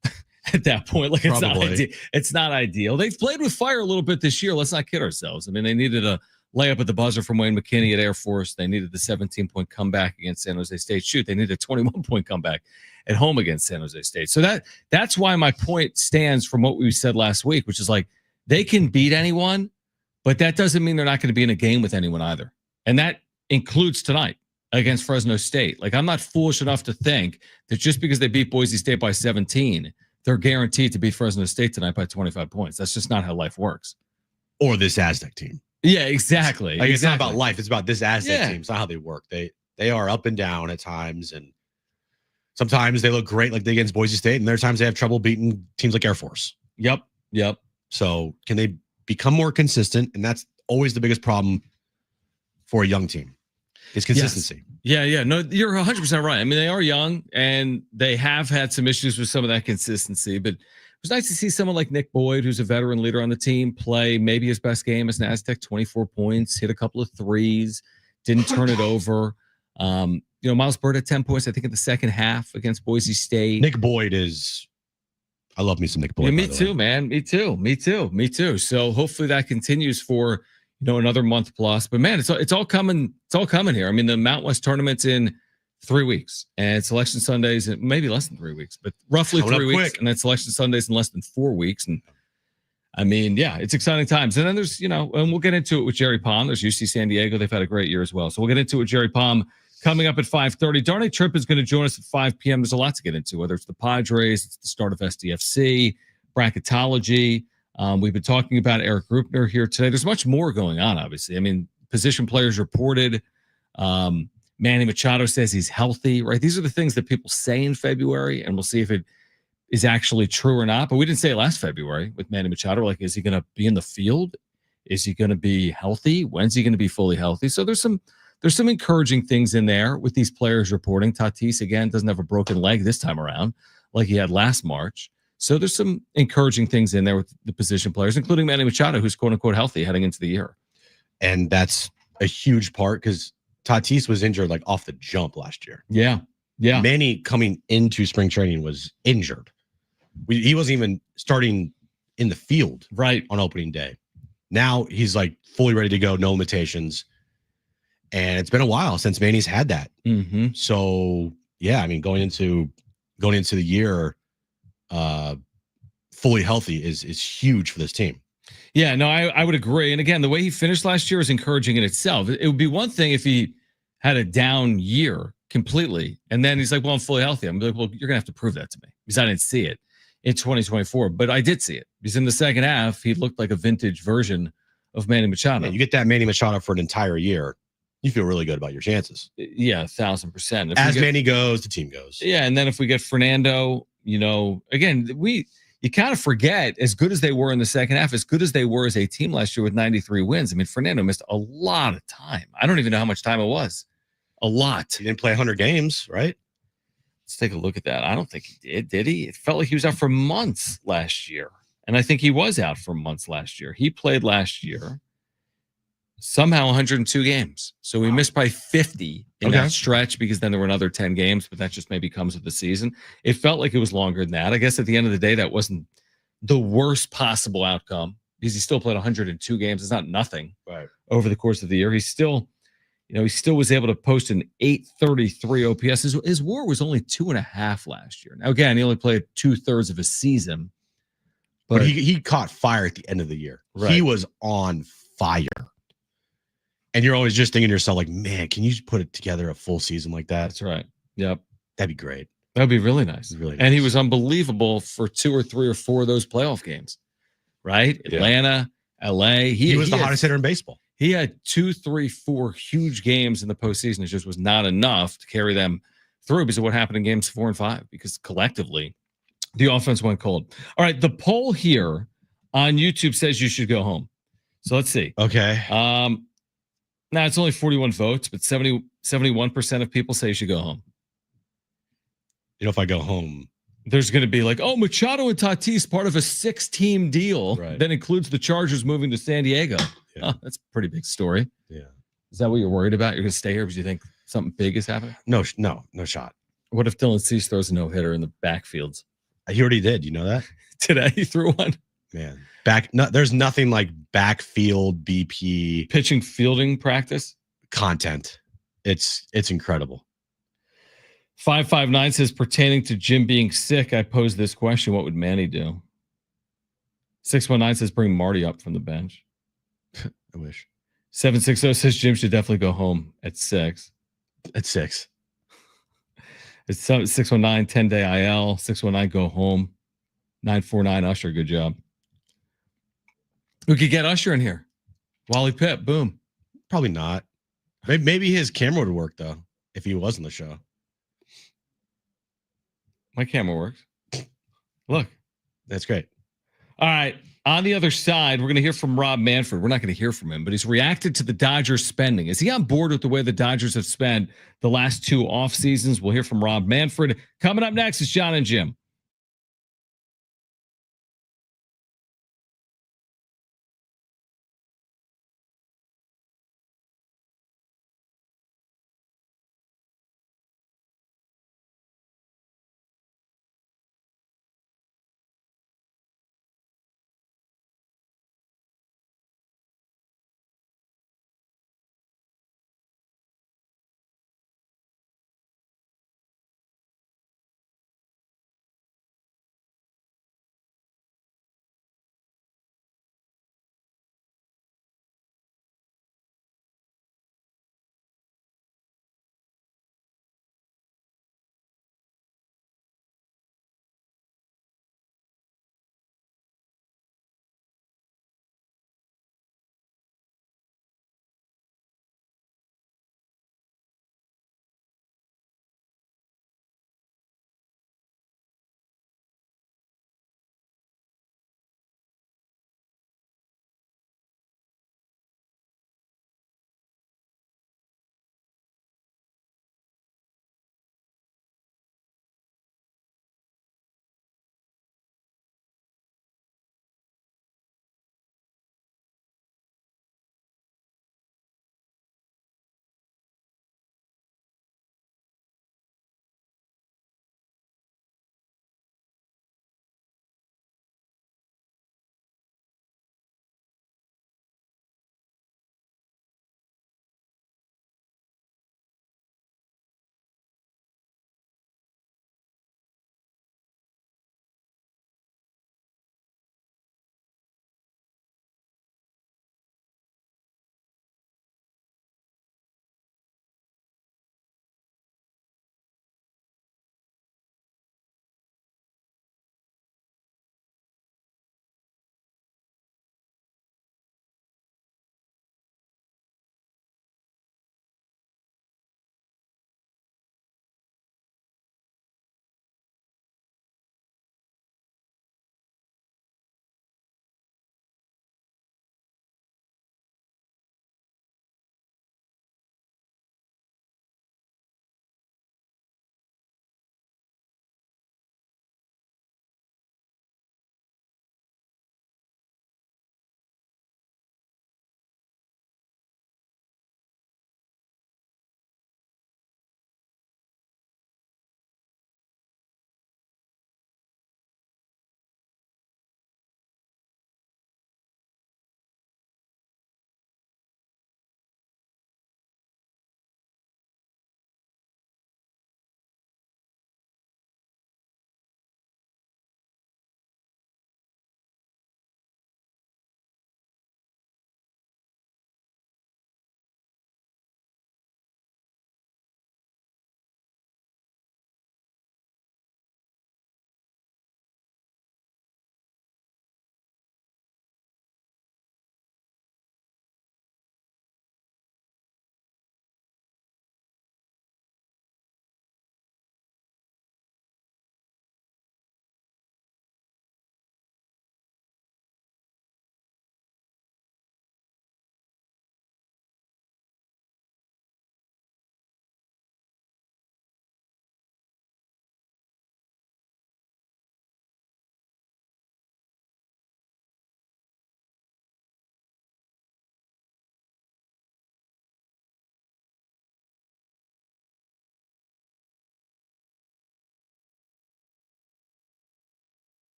at that point. Like it's not ideal. They've played with fire a little bit this year. Let's not kid ourselves. I mean, they needed a layup at the buzzer from Wayne McKinney at Air Force. They needed the 17-point comeback against San Jose State. Shoot, they needed a 21-point comeback at home against San Jose State. So that's why my point stands from what we said last week, which is like they can beat anyone, but that doesn't mean they're not going to be in a game with anyone either. And that includes tonight against Fresno State. Like, I'm not foolish enough to think that just because they beat Boise State by 17, they're guaranteed to beat Fresno State tonight by 25 points. That's just not how life works. Or this Aztec team. Yeah, exactly. Like, it's not about life. It's about this Aztec team. It's not how they work. They are up and down at times, and sometimes they look great like they against Boise State, and there are times they have trouble beating teams like Air Force. Yep. So can they become more consistent? And that's always the biggest problem for a young team. It's consistency. Yes. Yeah. No, you're 100% right. I mean, they are young and they have had some issues with some of that consistency, but it was nice to see someone like Nick Boyd, who's a veteran leader on the team, play maybe his best game as an Aztec, 24 points, hit a couple of threes, didn't turn it over. Miles Byrd had 10 points, I think, in the second half against Boise State. Nick Boyd is. I love me some Nick Boyd. Yeah, me too, man. Me too. So hopefully that continues for another month plus. But man, it's all coming. It's all coming here. I mean, the Mountain West tournament's in 3 weeks, and Selection Sundays in maybe less than 3 weeks, but roughly 3 weeks, quick. And then Selection Sundays in less than 4 weeks. And I mean, yeah, it's exciting times. And then there's and we'll get into it with Jerry Palm. There's UC San Diego. They've had a great year as well. So we'll get into it with Jerry Palm coming up at 5:30. Darnay Tripp is going to join us at 5 p.m. There's a lot to get into, whether it's the Padres, it's the start of SDFC, bracketology. We've been talking about Erik Greupner here today. There's much more going on, obviously. I mean, position players reported. Manny Machado says he's healthy, right? These are the things that people say in February, and we'll see if it is actually true or not. But we didn't say it last February with Manny Machado. Like, is he going to be in the field? Is he going to be healthy? When's he going to be fully healthy? So there's some encouraging things in there with these players reporting. Tatis, again, doesn't have a broken leg this time around like he had last March. So there's some encouraging things in there with the position players, including Manny Machado, who's quote-unquote healthy heading into the year. And that's a huge part because Tatis was injured like off the jump last year. Yeah. Manny coming into spring training was injured. He wasn't even starting in the field right on opening day. Now he's like fully ready to go, no limitations. And it's been a while since Manny's had that. Mm-hmm. So yeah, I mean, going into the year fully healthy is huge for this team. Yeah, no, I would agree. And again, the way he finished last year is encouraging in itself. It would be one thing if he had a down year completely, and then he's like, well, I'm fully healthy. I'm like, well, you're going to have to prove that to me because I didn't see it in 2024. But I did see it because in the second half, he looked like a vintage version of Manny Machado. Yeah, you get that Manny Machado for an entire year, you feel really good about your chances. Yeah, 1,000%. As Manny goes, the team goes. Yeah, and then if we get Fernando, again, you kind of forget, as good as they were in the second half, as good as they were as a team last year with 93 wins. I mean, Fernando missed a lot of time. I don't even know how much time it was. A lot. He didn't play 100 games, right? Let's take a look at that. I don't think he did he? It felt like he was out for months last year. And I think he was out for months last year. He played last year, somehow 102 games. So we missed by 50 in that stretch because then there were another 10 games, but that just maybe comes with the season. It felt like it was longer than that. I guess at the end of the day, that wasn't the worst possible outcome because he still played 102 games. It's not nothing over the course of the year. He still was able to post an 833 OPS. His WAR was only 2.5 last year. Now, again, he only played 2/3 of a season. But he caught fire at the end of the year. Right. He was on fire. And you're always just thinking to yourself, like, man, can you just put it together a full season like that? That's right. Yep. That'd be great. That'd be really nice. Really nice. And he was unbelievable for 2 or 3 or 4 of those playoff games, right? Yeah. Atlanta, LA. He was the hottest hitter in baseball. He had 2, 3, 4 huge games in the postseason. It just was not enough to carry them through because of what happened in games 4 and 5, because collectively the offense went cold. All right. The poll here on YouTube says you should go home. So let's see. Okay. Now it's only 41 votes, but 71% of people say you should go home. If I go home, there's going to be like, oh, Machado and Tatis part of a 6-team deal that includes the Chargers moving to San Diego. Yeah. Oh, that's a pretty big story. Yeah. Is that what you're worried about? You're going to stay here because you think something big is happening? No shot. What if Dylan Cease throws a no-hitter in the backfields? He already did. You know that? Today he threw one. Man. There's nothing like backfield BP pitching fielding practice content. It's incredible. 559 says, pertaining to Jim being sick, I posed this question: what would Manny do? 619 says, bring Marty up from the bench. I wish. 760 says Jim should definitely go home at 6. At 6. It's 619 10-day IL. 619 go home. 949 Usher, good job. We could get Usher in here. Wally Pipp, boom. Probably not. Maybe his camera would work though if he was on the show. My camera works. Look, that's great. All right. On the other side, we're going to hear from Rob Manfred. We're not going to hear from him, but he's reacted to the Dodgers spending. Is he on board with the way the Dodgers have spent the last 2 off seasons? We'll hear from Rob Manfred. Coming up next is Jon and Jim.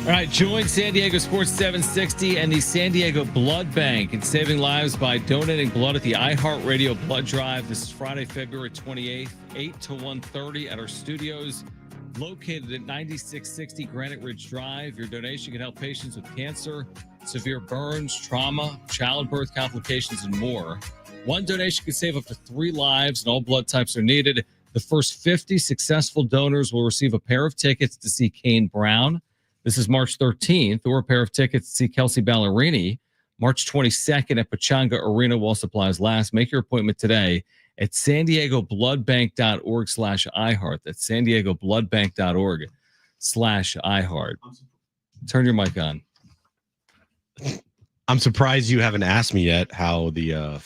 All right, join San Diego Sports 760 and the San Diego Blood Bank in saving lives by donating blood at the iHeartRadio Blood Drive. This is Friday, February 28th, 8 to 1:30 at our studios located at 9660 Granite Ridge Drive. Your donation can help patients with cancer, severe burns, trauma, childbirth complications, and more. One donation can save up to 3 lives, and all blood types are needed. The first 50 successful donors will receive a pair of tickets to see Kane Brown. This is March 13th, or a pair of tickets to see Kelsey Ballerini. March 22nd at Pechanga Arena while supplies last. Make your appointment today at san diego bloodbank.org/iHeart. That's san diego bloodbank.org/iHeart. Turn your mic on. I'm surprised you haven't asked me yet how the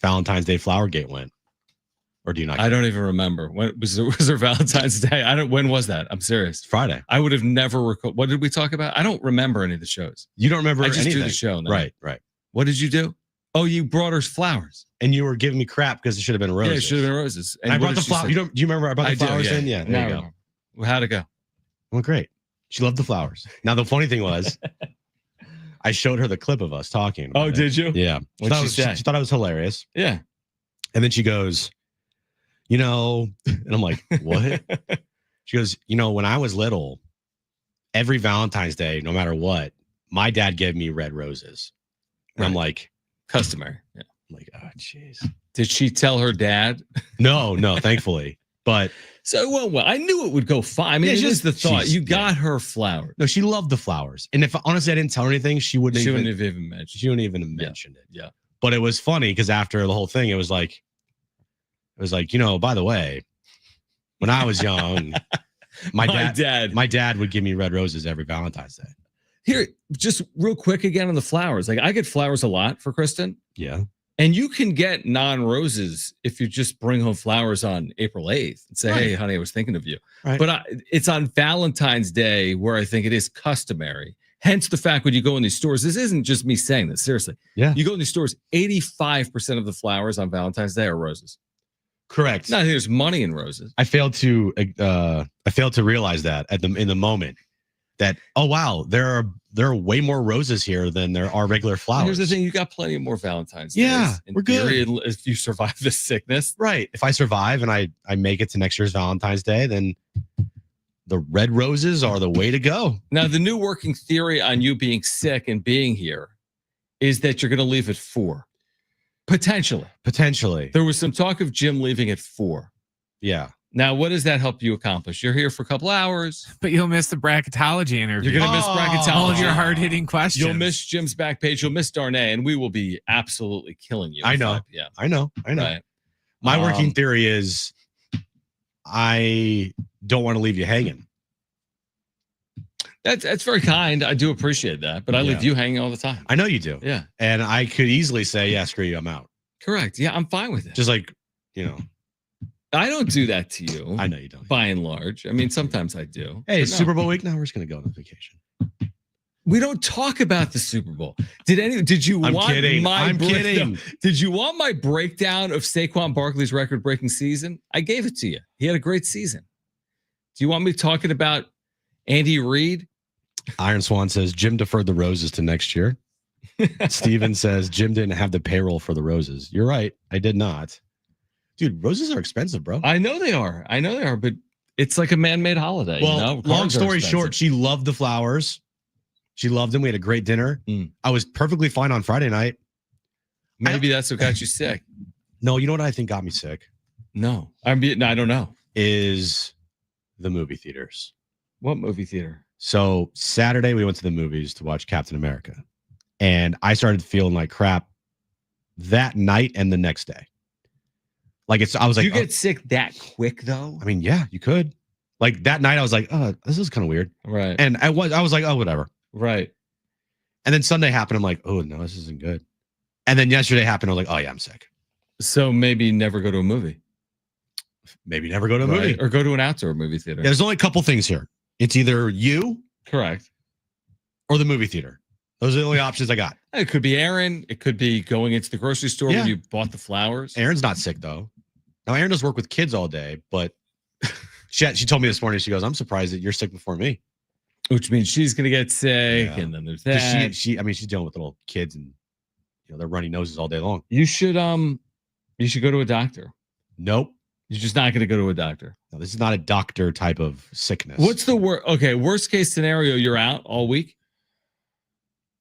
Valentine's Day Flower Gate went. Or do you not? I don't even remember. When was there Valentine's Day? When was that? I'm serious. Friday. I would have never what did we talk about? I don't remember any of the shows. You don't remember I just anything. do the show now. Right. What did you do? Oh, you brought her flowers. And you were giving me crap because it should have been roses. Yeah, it should have been roses. And I brought the flowers. Do you remember I brought the flowers in? Yeah, there you go. Well, how'd it go? Well, great. She loved the flowers. Now, the funny thing was, I showed her the clip of us talking. Oh, did you? Yeah. What'd she say? She thought it was hilarious. Yeah. And then she goes, and I'm like, what? She goes, when I was little, every Valentine's Day, no matter what, my dad gave me red roses. And I'm like, customary. Yeah. I'm like, oh, jeez. Did she tell her dad? No, thankfully. But so, well, I knew it would go fine. I mean, it's just the thought. You got her flowers. No, she loved the flowers. And if honestly I didn't tell her anything, she wouldn't have even mentioned it. Yeah. But it was funny because after the whole thing, it was like, by the way, when I was young, my dad would give me red roses every Valentine's Day. Here, just real quick again on the flowers. Like, I get flowers a lot for Kristen. Yeah. And you can get non-roses if you just bring home flowers on April 8th and say, hey, honey, I was thinking of you. Right. But it's on Valentine's Day where I think it is customary. Hence the fact when you go in these stores, this isn't just me saying this, seriously. Yeah. You go in these stores, 85% of the flowers on Valentine's Day are roses. Correct. No, I think there's money in roses. I failed to realize that in the moment that, oh wow, there are way more roses here than there are regular flowers. Here's the thing, you got plenty more Valentine's Days. Yeah, we're good. If you survive this sickness. Right. If I survive and I make it to next year's Valentine's Day, then the red roses are the way to go. Now, the new working theory on you being sick and being here is that you're going to leave at 4. Potentially. There was some talk of Jim leaving at 4. Yeah. Now, what does that help you accomplish? You're here for a couple hours. But you'll miss the bracketology interview. You're going to miss bracketology. All of your hard-hitting questions. You'll miss Jim's back page. You'll miss Darnay, and we will be absolutely killing you. I know. Yeah. I know. Right. My working theory is I don't want to leave you hanging. That's very kind. I do appreciate that, but I leave you hanging all the time. I know you do. Yeah. And I could easily say, yeah, screw you, I'm out. Correct. Yeah, I'm fine with it. Just like, I don't do that to you. I know you don't. By and large. I mean, sometimes I do. Hey, it's Super Bowl week. Now we're just going to go on vacation. We don't talk about the Super Bowl. Did you I'm want kidding. my I'm breakdown? kidding. Did you want my breakdown of Saquon Barkley's record-breaking season? I gave it to you. He had a great season. Do you want me talking about Andy Reid? Iron Swan says Jim deferred the roses to next year. Steven says Jim didn't have the payroll for the roses. You're right. I did not. Dude, roses are expensive, bro. I know they are, but it's like a man-made holiday. Well, long story short, she loved the flowers. She loved them. We had a great dinner. I was perfectly fine on Friday night. Maybe that's what got you sick. No, you know what I think got me sick? No, I don't know. Is the movie theaters. What movie theater? So Saturday we went to the movies to watch Captain America. And I started feeling like crap that night and the next day. I was like, you get sick that quick though? I mean, yeah, you could. Like that night I was like, oh, this is kind of weird. Right. And I was like, oh, whatever. Right. And then Sunday happened. I'm like, oh no, this isn't good. And then yesterday happened. I was like, oh yeah, I'm sick. So maybe never go to a movie. Maybe never go to a movie. Or go to an outdoor movie theater. Yeah, there's only a couple things here. It's either you, correct, or the movie theater. Those are the only options I got. It could be Aaron. It could be going into the grocery store when you bought the flowers. Aaron's not sick though. Now Aaron does work with kids all day, but she told me this morning, she goes, I'm surprised that you're sick before me. Which means she's going to get sick, Yeah. and then there's 'Cause that. she's dealing with little kids and their runny noses all day long. You should go to a doctor. Nope. You're just not going to go to a doctor. No, this is not a doctor type of sickness. What's the worst case scenario? You're out all week.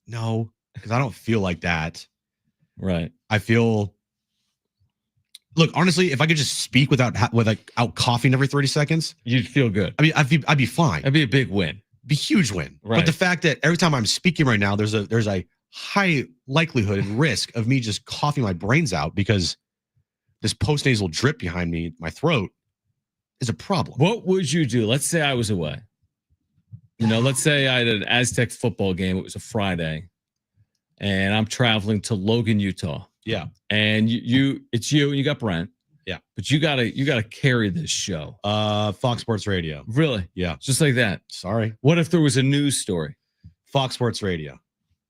No, because I don't feel like that. Right. I feel. Look, honestly, if I could just speak without coughing every 30 seconds, You'd feel good. I mean, I'd be fine. That'd be a big win. Be a huge win. Right. But the fact that every time I'm speaking right now, there's a high likelihood and risk of me just coughing my brains out because this postnasal drip behind me, my throat, is a problem. What would you do? Let's say I was away. Let's say I had an Aztec football game. It was a Friday, and I'm traveling to Logan, Utah. Yeah. And it's you and you got Brent. Yeah. But you gotta carry this show. Fox Sports Radio. Really? Yeah. Just like that. Sorry. What if there was a news story? Fox Sports Radio.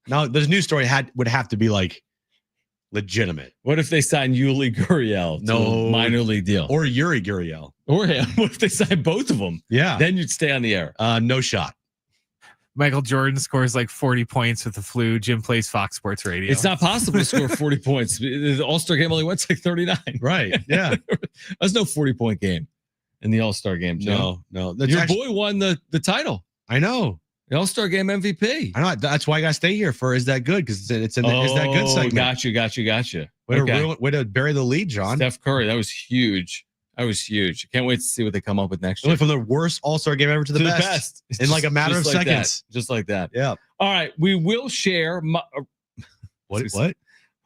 Now, this news story would have to be like legitimate. What if they signed Yuli Gurriel to a minor league deal? Or Yuri Gurriel. Or what if they signed both of them? Yeah. Then you'd stay on the air. No shot. Michael Jordan scores like 40 points with the flu. Jim plays Fox Sports Radio. It's not possible to score 40 points. The All-Star game only went like 39. Right. Yeah. There's no 40-point game in the All-Star game, Jim. No. Your boy won the title. I know. The All-Star game MVP. I know. That's why I got to stay here for Is That Good? Because it's in the Is That Good segment. Gotcha. Way to bury the lead, John. Steph Curry, that was huge. Can't wait to see what they come up with next year. Went from the worst All-Star game ever to the best. In like a matter of seconds. Just like that. Yeah. All right. We will share. What?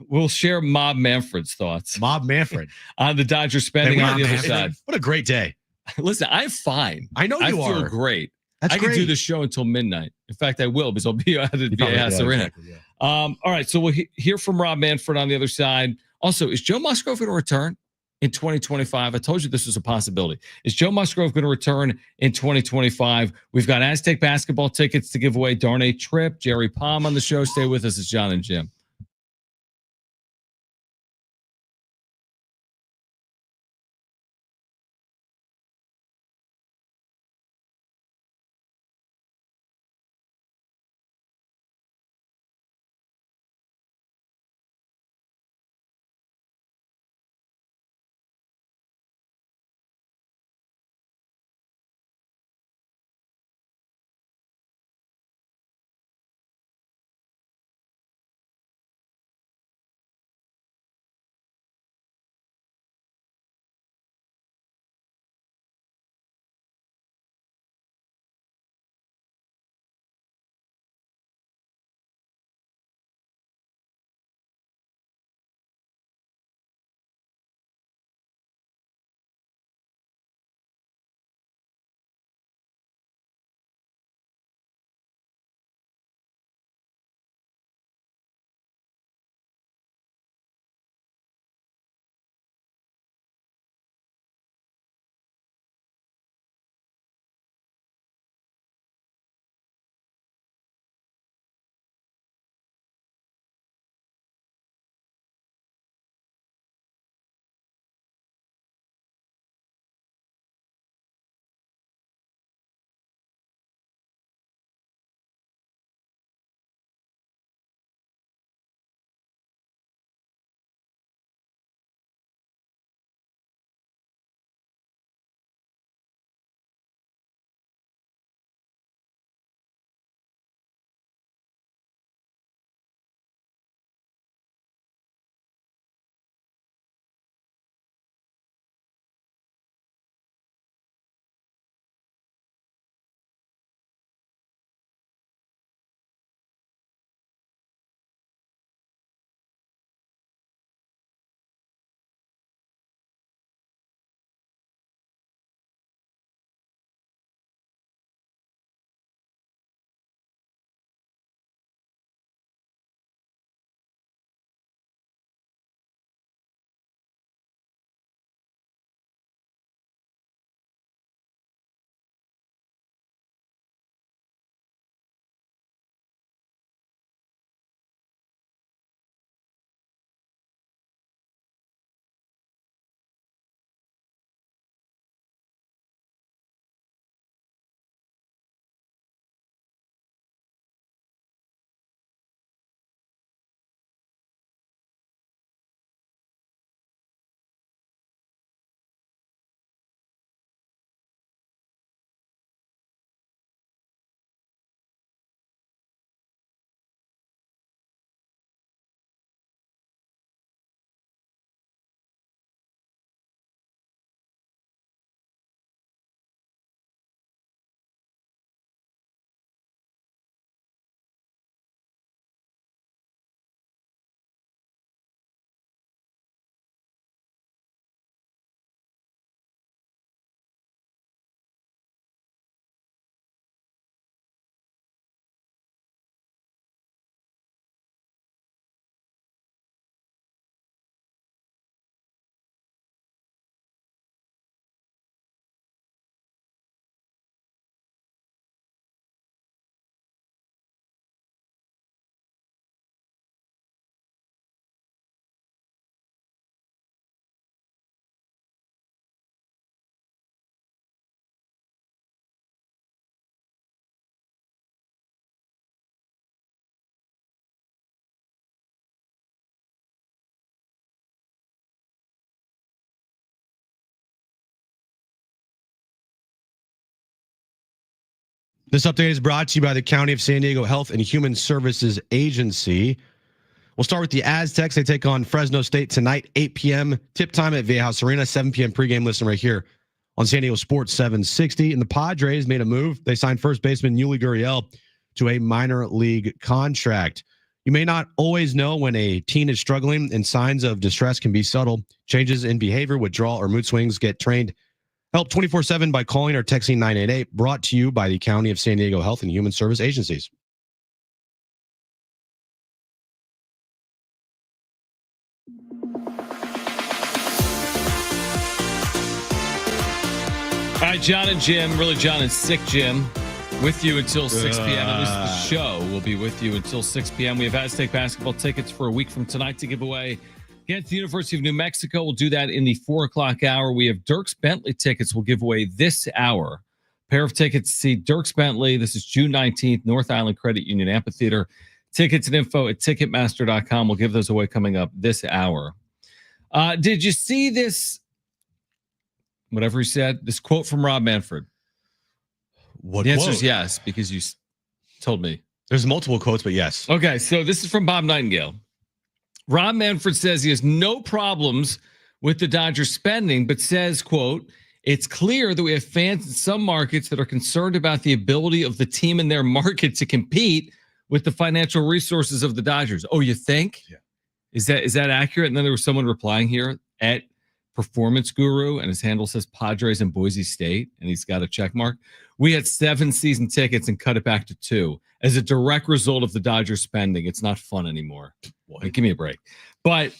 We'll share Mob Manfred's thoughts Mob Manfred. on the Dodgers spending on the other side. What a great day. Listen, I'm fine. I know you I are. feel great. That's I great. can do the show until midnight. In fact, I will because I'll be out at the BAS Arena. Exactly, yeah. All right. So we'll hear from Rob Manfred on the other side. Also, is Joe Musgrove going to return in 2025? I told you this was a possibility. Is Joe Musgrove going to return in 2025? We've got Aztec basketball tickets to give away. Darnay Tripp, Jerry Palm on the show. Stay with us. It's Jon and Jim. This update is brought to you by the County of San Diego Health and Human Services Agency. We'll start with the Aztecs. They take on Fresno State tonight, 8 p.m. Tip time at Viejas Arena, 7 p.m. pregame. Listen right here on San Diego Sports 760. And the Padres made a move. They signed first baseman Yuli Gurriel to a minor league contract. You may not always know when a teen is struggling, and signs of distress can be subtle. Changes in behavior, withdrawal, or mood swings get trained. Help 24/7 by calling or texting 988. Brought to you by the County of San Diego Health and Human Service Agencies. All right, Jon and Jim, really Jon and Sick Jim, with you until 6 p.m. At least the show will be with you until 6 p.m. We have Aztec basketball tickets for a week from tonight to give away against the University of New Mexico. We'll do that in the 4 o'clock hour. We have Dirks Bentley tickets we'll give away this hour. Pair of tickets to see Dirks Bentley. This is June 19th, North Island Credit Union Amphitheater. Tickets and info at Ticketmaster.com. We'll give those away coming up this hour. Did you see this? Whatever he said, this quote from Rob Manfred. What the answer quote? is yes, because you told me. There's multiple quotes, but yes. Okay, so this is from Bob Nightingale. Rob Manfred says he has no problems with the Dodgers spending, but says, quote, it's clear that we have fans in some markets that are concerned about the ability of the team in their market to compete with the financial resources of the Dodgers. Oh, you think? Yeah. Is that accurate? And then there was someone replying here at Performance Guru, and his handle says Padres and Boise State, and he's got a check mark. We had 7 season tickets and cut it back to 2 as a direct result of the Dodgers spending. It's not fun anymore. Like, give me a break. But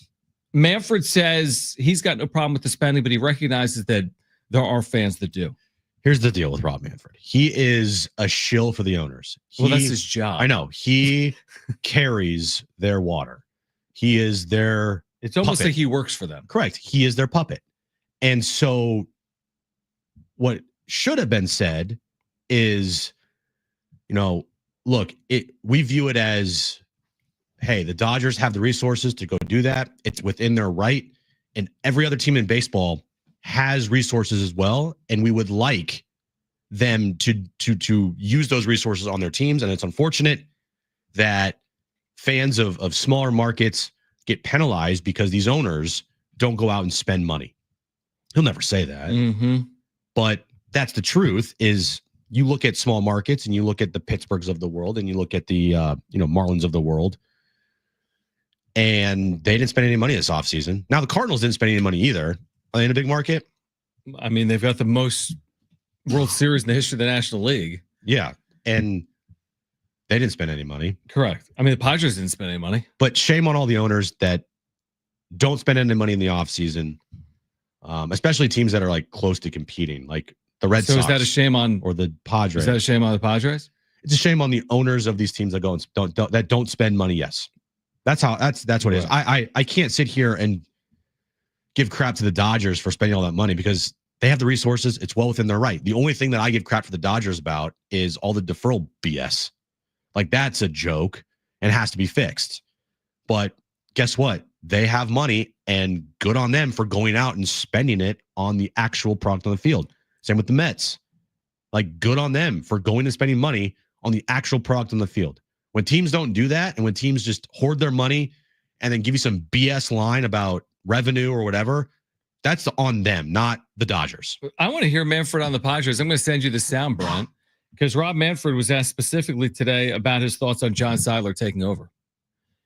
Manfred says he's got no problem with the spending, but he recognizes that there are fans that do. Here's the deal with Rob Manfred. He is a shill for the owners. Well, that's his job. I know. He carries their water. He is their It's almost puppet. like he works for them. Correct. He is their puppet. And so what should have been said is, look, we view it as, hey, the Dodgers have the resources to go do that. It's within their right. And every other team in baseball has resources as well. And we would like them to use those resources on their teams. And it's unfortunate that fans of smaller markets get penalized because these owners don't go out and spend money. He'll never say that. Mm-hmm. But that's the truth. Is you look at small markets and you look at the Pittsburghs of the world and you look at the Marlins of the world, and they didn't spend any money this offseason. Now the Cardinals didn't spend any money either. Are they in a big market? I mean, they've got the most World Series in the history of the National League. Yeah. And they didn't spend any money. Correct. I mean, the Padres didn't spend any money. But shame on all the owners that don't spend any money in the offseason, especially teams that are like close to competing, like the Red Sox. So is that a shame on or the Padres? Is that a shame on the Padres? It's a shame on the owners of these teams that go and don't spend money. Yes, that's what it is. I can't sit here and give crap to the Dodgers for spending all that money because they have the resources. It's well within their right. The only thing that I give crap for the Dodgers about is all the deferral BS. Like, that's a joke and has to be fixed. But guess what? They have money, and good on them for going out and spending it on the actual product on the field. Same with the Mets. Like, good on them for going and spending money on the actual product on the field. When teams don't do that, and when teams just hoard their money and then give you some BS line about revenue or whatever, that's on them, not the Dodgers. I want to hear Manfred on the Padres. I'm going to send you the sound, Brent, because Rob Manfred was asked specifically today about his thoughts on John Seiler taking over.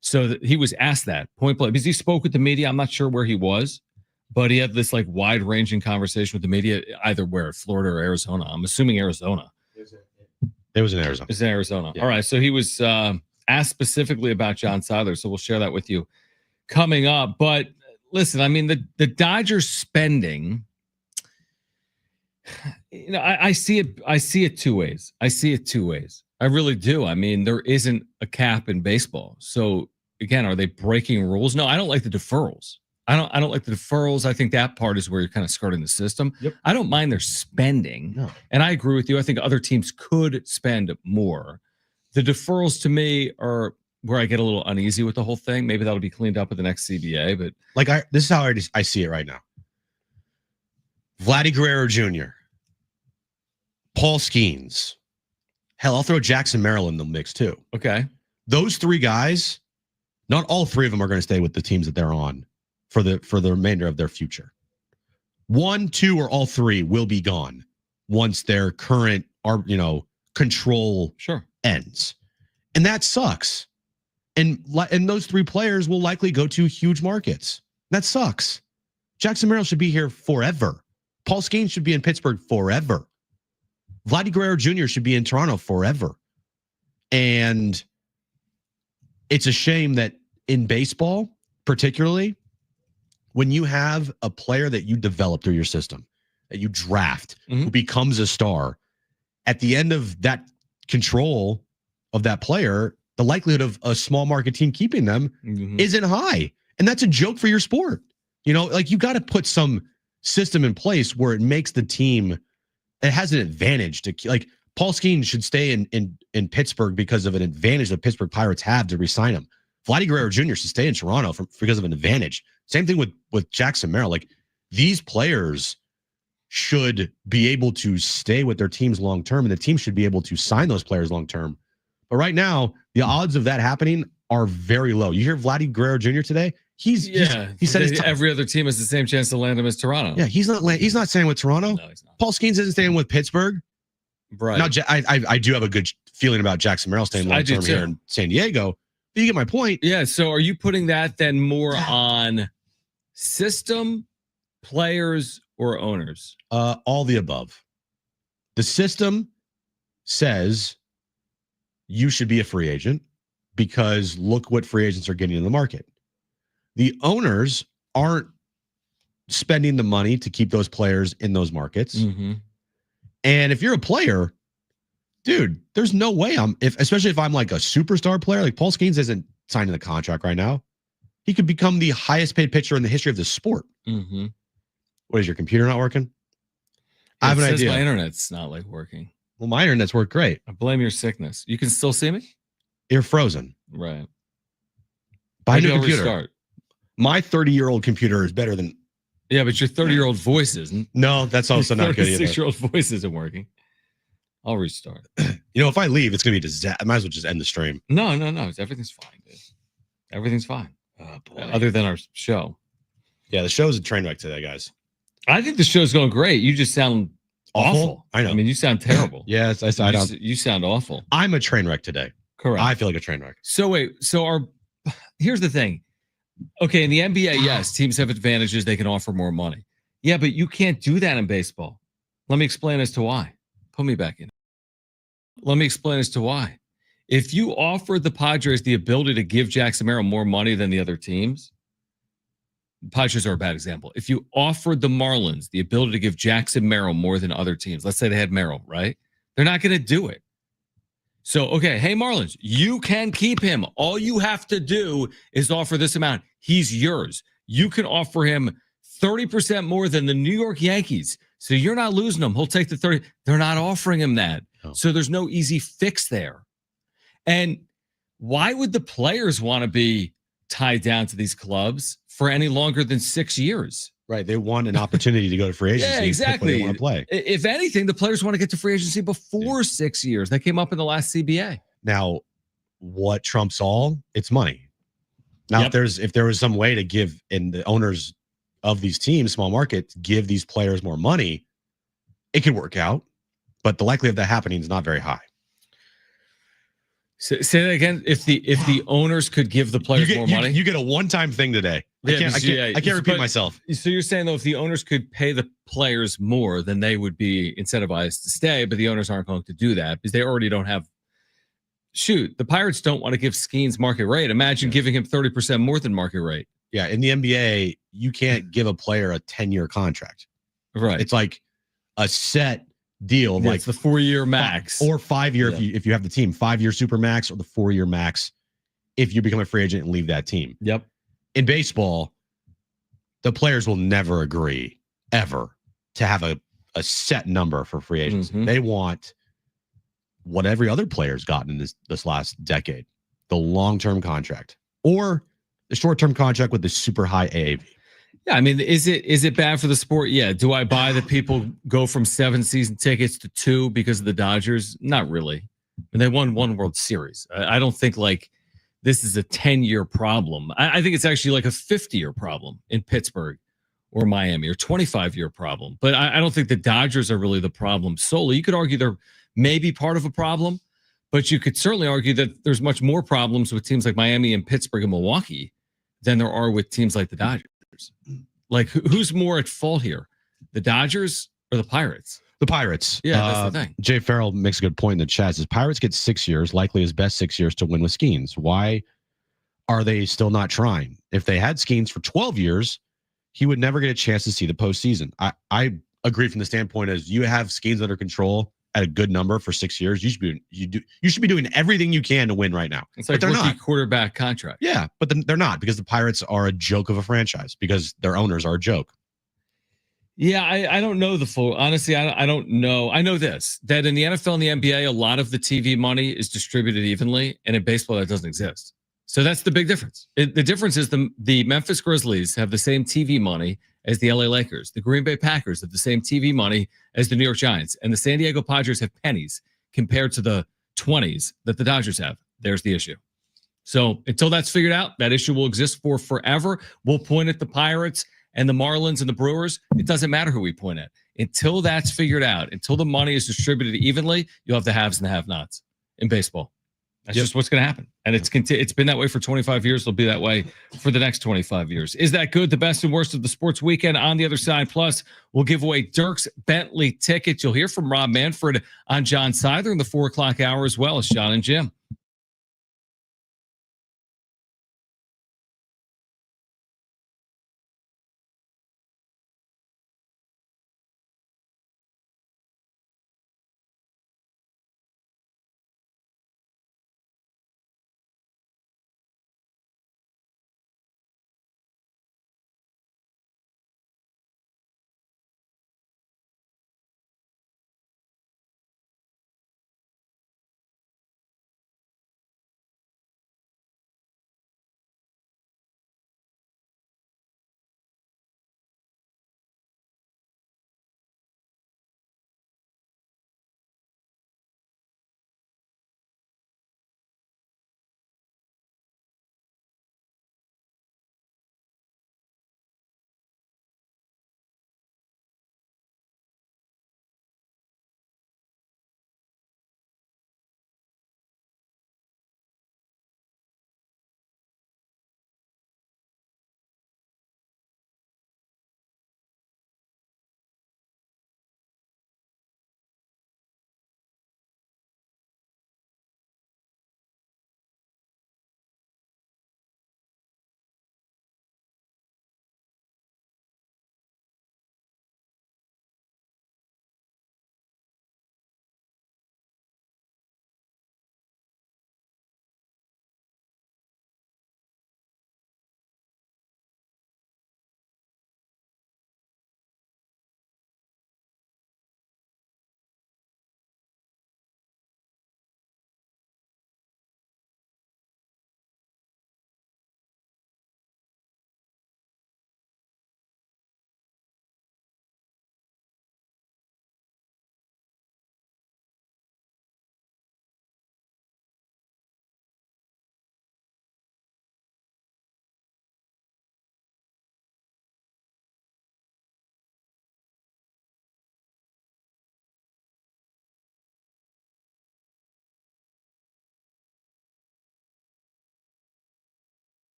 So he was asked that point blank because he spoke with the media. I'm not sure where he was, but he had this like wide ranging conversation with the media, either where, Florida or Arizona. I'm assuming Arizona. It was in Arizona. It's in Arizona. Yeah. All right. So he was asked specifically about John Seiler. So we'll share that with you coming up. But listen, I mean, the Dodgers spending, I see it two ways. I really do. I mean, there isn't a cap in baseball. So again, are they breaking rules? No, I don't like the deferrals. I don't like the deferrals. I think that part is where you're kind of skirting the system. Yep. I don't mind their spending. No. And I agree with you. I think other teams could spend more. The deferrals to me are where I get a little uneasy with the whole thing. Maybe that'll be cleaned up with the next CBA, but Like, this is how I see it right now. Vladdy Guerrero Jr., Paul Skeens, Hell, I'll throw Jackson Merrill in the mix too. Okay. Those three guys, not all three of them are going to stay with the teams that they're on for the remainder of their future. 1, 2, or all three will be gone once their current control ends. And that sucks. And those three players will likely go to huge markets. That sucks. Jackson Merrill should be here forever. Paul Skeens should be in Pittsburgh forever. Vladdy Guerrero Jr. should be in Toronto forever. And it's a shame that in baseball, particularly, when you have a player that you develop through your system, that you draft, who becomes a star, at the end of that control of that player, the likelihood of a small market team keeping them isn't high. And that's a joke for your sport. You got to put some system in place where it makes the team, it has an advantage to, Paul Skeens should stay in Pittsburgh because of an advantage the Pittsburgh Pirates have to re-sign him. Vladdy Guerrero Jr. should stay in Toronto because of an advantage. Same thing with Jackson Merrill. These players should be able to stay with their teams long term, and the team should be able to sign those players long term. But right now, the odds of that happening are very low. You hear Vladdy Guerrero Jr. today? He said every other team has the same chance to land him as Toronto. Yeah, he's not staying with Toronto. No, he's not. Paul Skeens isn't staying with Pittsburgh. Right. Now, I do have a good feeling about Jackson Merrill staying long term here in San Diego. But you get my point. Yeah. So are you putting that then more on system, players, or owners? All the above. The system says you should be a free agent because look what free agents are getting in the market. The owners aren't spending the money to keep those players in those markets. And if you're a player, dude, there's no way especially if I'm like a superstar player, like Paul Skeens isn't signing the contract right now. He could become the highest paid pitcher in the history of the sport. What is your computer not working? I have an idea. My internet's not working. Well, my internet's worked great. I blame your sickness. You can still see me? You're frozen. Right. Buy a new computer. Restart. My 30-year-old computer is better than. Yeah, but your 30-year-old voice isn't. No, that's also not good either. 36-year-old voice isn't working. I'll restart. If I leave, it's going to be I might as well just end the stream. No. Everything's fine, dude. Everything's fine. Oh, boy. Other than our show. Yeah, the show's a train wreck today, guys. I think the show's going great. You just sound awful. I know. I mean, you sound terrible. Yes, you sound awful. I'm a train wreck today. Correct. I feel like a train wreck. So wait, here's the thing. Okay, in the NBA, yes, teams have advantages. They can offer more money. Yeah, but you can't do that in baseball. Let me explain as to why. Put me back in. Let me explain as to why. If you offered the Padres the ability to give Jackson Merrill more money than the other teams, the Padres are a bad example. If you offered the Marlins the ability to give Jackson Merrill more than other teams, let's say they had Merrill, right? They're not going to do it. So, okay, hey, Marlins, you can keep him. All you have to do is offer this amount. He's yours. You can offer him 30% more than the New York Yankees. So you're not losing him. He'll take the 30. They're not offering him that. Oh. So there's no easy fix there. And why would the players want to be tied down to these clubs for any longer than 6 years? Right. They want an opportunity to go to free agency. Yeah, exactly. They want to play. If anything, the players want to get to free agency before 6 years. That came up in the last CBA. Now, what trumps all? It's money. Now, if there was some way to give, and the owners of these teams, small markets, give these players more money, it could work out. But the likelihood of that happening is not very high. Say that again. If the owners could give the players more money, you get a one-time thing today. I can't repeat myself. So you're saying though, if the owners could pay the players more, then they would be incentivized to stay. But the owners aren't going to do that because they already don't have. Shoot, the Pirates don't want to give Skeens market rate. Imagine giving him 30% more than market rate. Yeah, in the NBA, you can't give a player a 10-year contract. Right. It's like a set deal, like it's the 4-year max or 5-year if you have the team, 5-year super max or the 4-year max if you become a free agent and leave that team. Yep. In baseball, the players will never agree ever to have a set number for free agency. They want what every other player's gotten in this last decade, the long-term contract or the short-term contract with the super high AAV. Yeah, I mean, is it bad for the sport? Yeah. Do I buy that people go from 7 season tickets to 2 because of the Dodgers? Not really. And they won one World Series. I don't think like this is a 10-year problem. I think it's actually like a 50-year problem in Pittsburgh or Miami, or 25-year problem. But I don't think the Dodgers are really the problem solely. You could argue they're maybe part of a problem, but you could certainly argue that there's much more problems with teams like Miami and Pittsburgh and Milwaukee than there are with teams like the Dodgers. Like, who's more at fault here, the Dodgers or the Pirates? The Pirates. Yeah, that's the thing. Jay Farrell makes a good point in the chat. Says Pirates get 6 years, likely his best 6 years to win with Skeens. Why are they still not trying? If they had Skeens for 12 years, he would never get a chance to see the postseason. I agree from the standpoint as you have Skeens under control at a good number for 6 years. You should be doing everything you can to win right now. It's like but they're rookie not. quarterback contract. Yeah, but they're not, because the Pirates are a joke of a franchise because their owners are a joke. Yeah, I don't know the full. Honestly, I don't know. I know this, that in the NFL and the NBA, a lot of the TV money is distributed evenly, and in baseball, that doesn't exist. So that's the big difference. The difference is the Memphis Grizzlies have the same TV money as the LA Lakers. The Green Bay Packers have the same TV money as the New York Giants. And the San Diego Padres have pennies compared to the 20s that the Dodgers have. There's the issue. So until that's figured out, that issue will exist for forever. We'll point at the Pirates and the Marlins and the Brewers. It doesn't matter who we point at. Until that's figured out, until the money is distributed evenly, you'll have the haves and the have-nots in baseball. That's just what's going to happen. And it's been that way for 25 years. It'll be that way for the next 25 years. Is that good? The best and worst of the sports weekend on the other side. Plus, we'll give away Dirk's Bentley tickets. You'll hear from Rob Manfred on John Seither in the 4 o'clock hour, as well as Jon and Jim.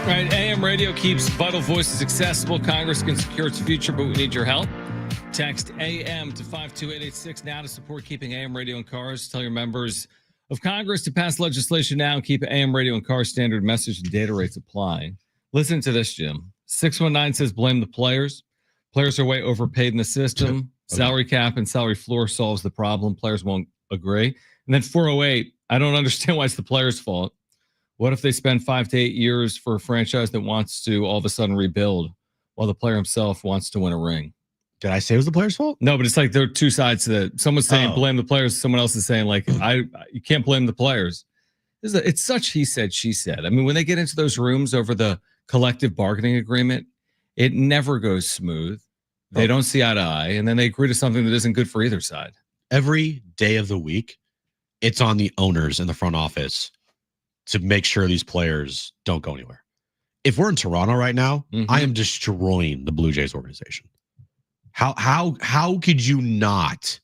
Right, AM radio keeps vital voices accessible. Congress can secure its future, but we need your help. Text AM to 52886 now to support keeping AM radio in cars. Tell your members of Congress to pass legislation now and keep AM radio in cars. Standard message and data rates apply. Listen to this, Jim. 619 says blame the players. Players are way overpaid in the system. Okay. Salary cap and salary floor solves the problem. Players won't agree. And then 408, I don't understand why it's the players' fault. What if they spend 5 to 8 years for a franchise that wants to all of a sudden rebuild while the player himself wants to win a ring? Did I say it was the player's fault? No, but it's like there are two sides to that. Someone's saying blame the players. Someone else is saying like you can't blame the players. It's such he said, she said. I mean, when they get into those rooms over the collective bargaining agreement, it never goes smooth. They don't see eye to eye, and then they agree to something that isn't good for either side. Every day of the week, it's on the owners in the front office to make sure these players don't go anywhere. If we're in Toronto right now, I am destroying the Blue Jays organization. How could you not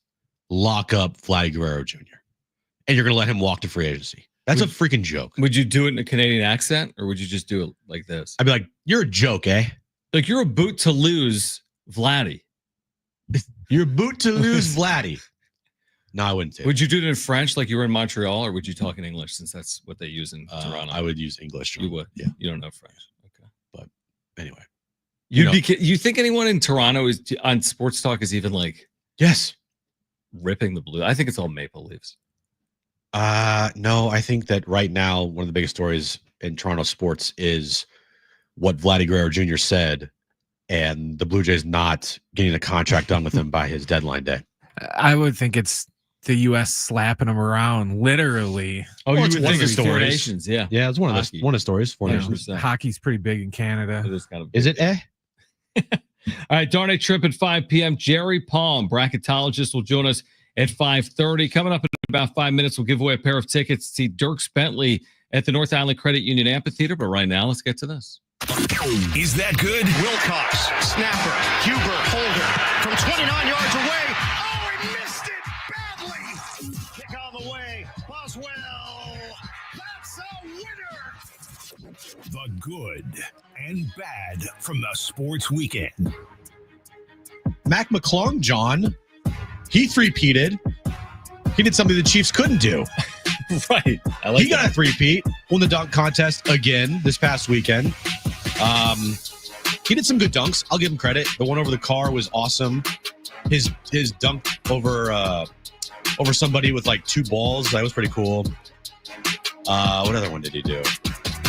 lock up Vladdy Guerrero Jr. and you're going to let him walk to free agency? That's a freaking joke. Would you do it in a Canadian accent, or would you just do it like this? I'd be like, you're a joke, eh? Like you're a boot to lose Vladdy. You're a boot to lose Vladdy. No, I wouldn't do it. Would you do it in French like you were in Montreal, or would you talk in English since that's what they use in Toronto? I would use English. You would? Yeah. You don't know French. Okay. But anyway. You think anyone in Toronto is on sports talk is even like ripping the blue? I think it's all Maple Leafs. No, I think that right now one of the biggest stories in Toronto sports is what Vladdy Guerrero Jr. said, and the Blue Jays not getting a contract done with him by his deadline day. I would think it's the U.S. slapping him around, literally. Oh, well, you would one of think the it's Four stories. Nations, yeah. Yeah, it's one of the stories. Four Nations. Hockey's pretty big in Canada. It is kind of Is it? All right, Darn It Trip at 5 p.m. Jerry Palm, bracketologist, will join us at 5:30. Coming up in about 5 minutes, we'll give away a pair of tickets to see Dierks Bentley at the North Island Credit Union Amphitheater. But right now, let's get to this. Is that good? Wilcox, snapper, Huber, holder from 29 yards away. Oh, he missed it badly. Kick on the way. Boswell. That's a winner. The good and bad from the sports weekend. Mac McClung, John, he three-peated. He did something the Chiefs couldn't do. Right. He got a three-peat, won the dunk contest again this past weekend. He did some good dunks. I'll give him credit. The one over the car was awesome. His dunk over somebody with like 2 balls, that was pretty cool. What other one did he do?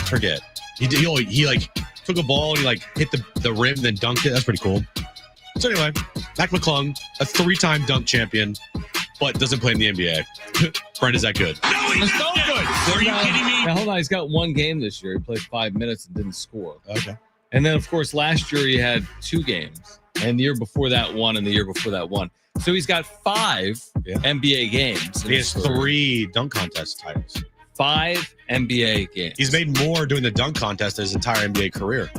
Forget. He like took a ball and he like hit the rim and then dunked it. That's pretty cool. So anyway, Mac McClung, a 3-time dunk champion, but doesn't play in the NBA. Brent, is that good? No, he's so good. Are you kidding me? Now, hold on. He's got 1 game this year. He played 5 minutes and didn't score. Okay. And then, of course, last year he had 2 games. And the year before that, 1. And the year before that, 1. So he's got 5 NBA games. He has 3 dunk contest titles. 5 NBA games. He's made more doing the dunk contest than his entire NBA career.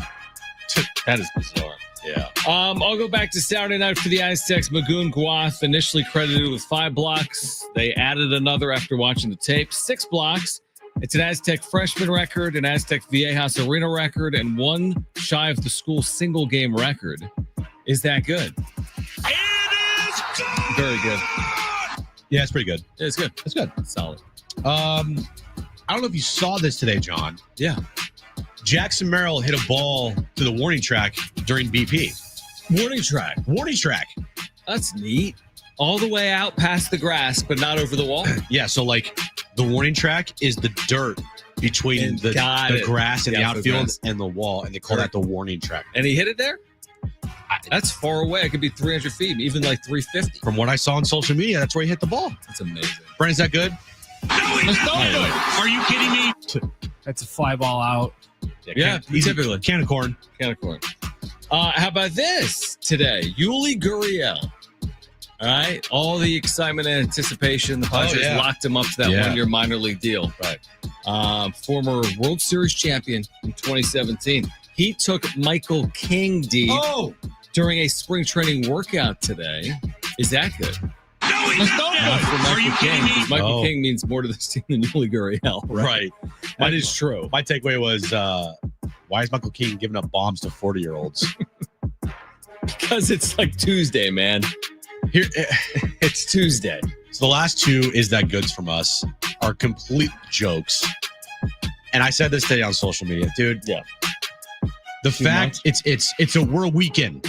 That is bizarre. Yeah. I'll go back to Saturday night for the Aztecs. Magoon Guath initially credited with 5 blocks. They added another after watching the tape. 6 blocks. It's an Aztec freshman record, an Aztec Viejas Arena record, and 1 shy of the school single game record. Is that good? It is good. Very good. Yeah, it's pretty good. Yeah, it's good. It's good. It's solid. I don't know if you saw this today, John. Yeah. Jackson Merrill hit a ball to the warning track during BP. Warning track. Warning track. That's neat. All the way out past the grass, but not over the wall. Yeah, so like the warning track is the dirt between the grass and the outfield and the wall, and they call that the warning track. And he hit it there? That's far away. It could be 300 feet, even like 350. From what I saw on social media, that's where he hit the ball. That's amazing. Brent, is that good? No, he's so good. Are you kidding me? That's a fly ball out. Yeah, typically. Can of corn. Can of corn. How about this today? Yuli Gurriel. All right. All the excitement and anticipation. The Padres locked him up to that 1-year minor league deal. Right. Former World Series champion in 2017. He took Michael King during a spring training workout today. Is that good? No, he's so good. For Are you Michael kidding King, me? because Michael King means more to this team than Yuli Gurriel. Right. That is true. My takeaway was Why is Michael Keaton giving up bombs to 40-year-olds? Because it's like Tuesday, man. Here, It's Tuesday. so the last two is that goods from us are complete jokes. And I said this today on social media, dude. Yeah. The Too fact it's a world weekend.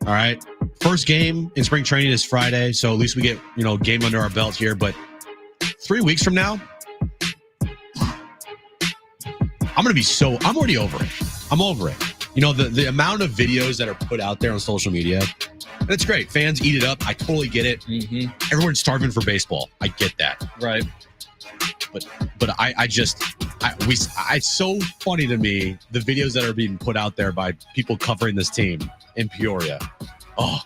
All right. First game in spring training is Friday, so at least we get, game under our belt here. But 3 weeks from now, I'm already over it. I'm over it. The amount of videos that are put out there on social media, that's great. Fans eat it up. I totally get it. Mm-hmm. Everyone's starving for baseball. I get that. Right. But it's so funny to me, the videos that are being put out there by people covering this team in Peoria. Oh,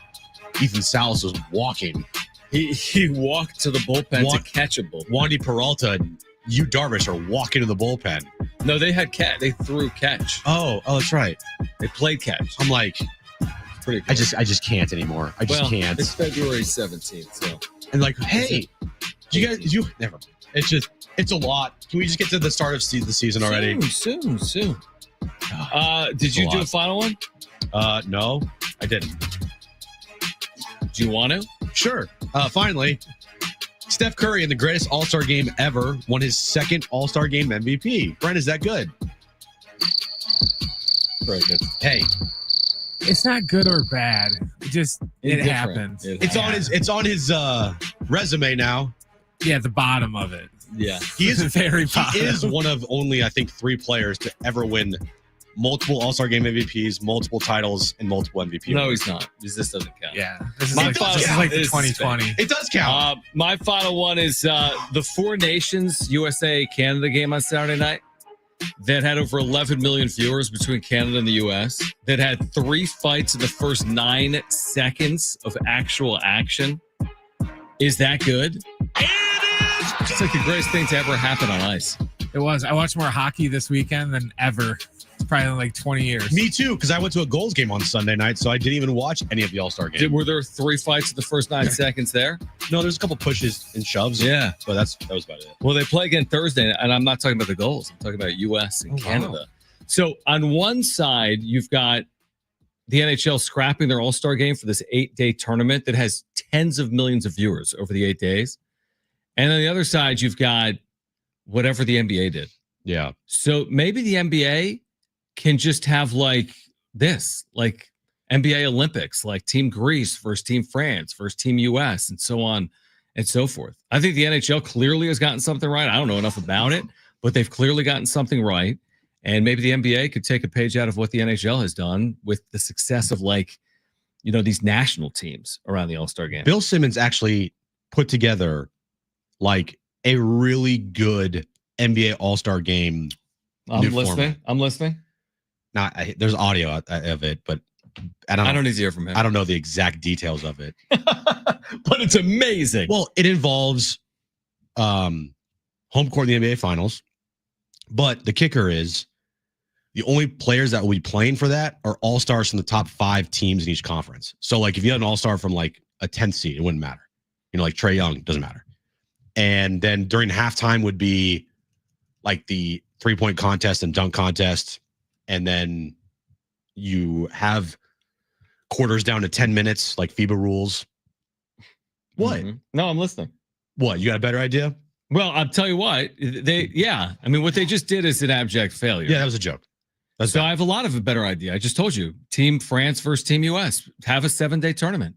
Ethan Salas was walking. He walked to the bullpen to catch a ball. Wandy Peralta and Yu Darvish are walking to the bullpen. No, they had They threw catch. Oh, that's right. They played catch. I'm like, Pretty cool. I just can't anymore. I just can't. It's February 17th, so. And like, hey, never. It's a lot. Can we just get to the start of the season already? Soon. Did you do a final one? No, I didn't. Do you want to? Sure. Finally, Steph Curry in the greatest All-Star game ever won his second All-Star game MVP. Brent, is that good? Very good. Hey, It's not good or bad. It happens. it's on his resume now. Yeah, the bottom of it. Yeah. He is very He bottom. is one of only, I think, 3 players to ever win multiple All-Star game MVPs, multiple titles, and multiple MVP. No, awards. he's not. This doesn't count. Yeah. This is My like, final- this is like the this is 2020. It does count. My final one is the Four Nations USA-Canada game on Saturday night that had over 11 million viewers between Canada and the U.S. that had 3 fights in the first 9 seconds of actual action. Is that good? It's like the greatest thing to ever happen on ice. It was. I watched more hockey this weekend than ever. It's probably in like 20 years. Me too, because I went to a Goals game on Sunday night, so I didn't even watch any of the All-Star games. Were there 3 fights in the first 9 seconds there? No, there's a couple pushes and shoves. Yeah. But that was about it. Well, they play again Thursday, and I'm not talking about the goals. I'm talking about U.S. and Canada. Wow. So on one side, you've got the NHL scrapping their All-Star game for this 8-day tournament that has tens of millions of viewers over the 8 days. And on the other side, you've got whatever the NBA did. Yeah. So maybe the NBA can just have like this, like NBA Olympics, like Team Greece versus Team France versus Team US, and so on and so forth. I think the NHL clearly has gotten something right. I don't know enough about it, but they've clearly gotten something right. And maybe the NBA could take a page out of what the NHL has done with the success of these national teams around the All-Star game. Bill Simmons actually put together like a really good NBA All-Star game. I'm listening. There's audio of it, but I don't need to hear from him. I don't know the exact details of it. But it's amazing. Well, it involves home court in the NBA Finals, but the kicker is the only players that will be playing for that are all-stars from the top 5 teams in each conference. So, like, if you had an all-star from like a 10th seed, it wouldn't matter. Like Trae Young, doesn't matter. And then during halftime would be like the 3-point contest and dunk contest. And then you have quarters down to 10 minutes, like FIBA rules. What? Mm-hmm. No, I'm listening. What? You got a better idea? Well, I'll tell you what. What they just did is an abject failure. Yeah, that was a joke. I have a lot of a better idea. I just told you. Team France versus Team US. Have a 7-day tournament.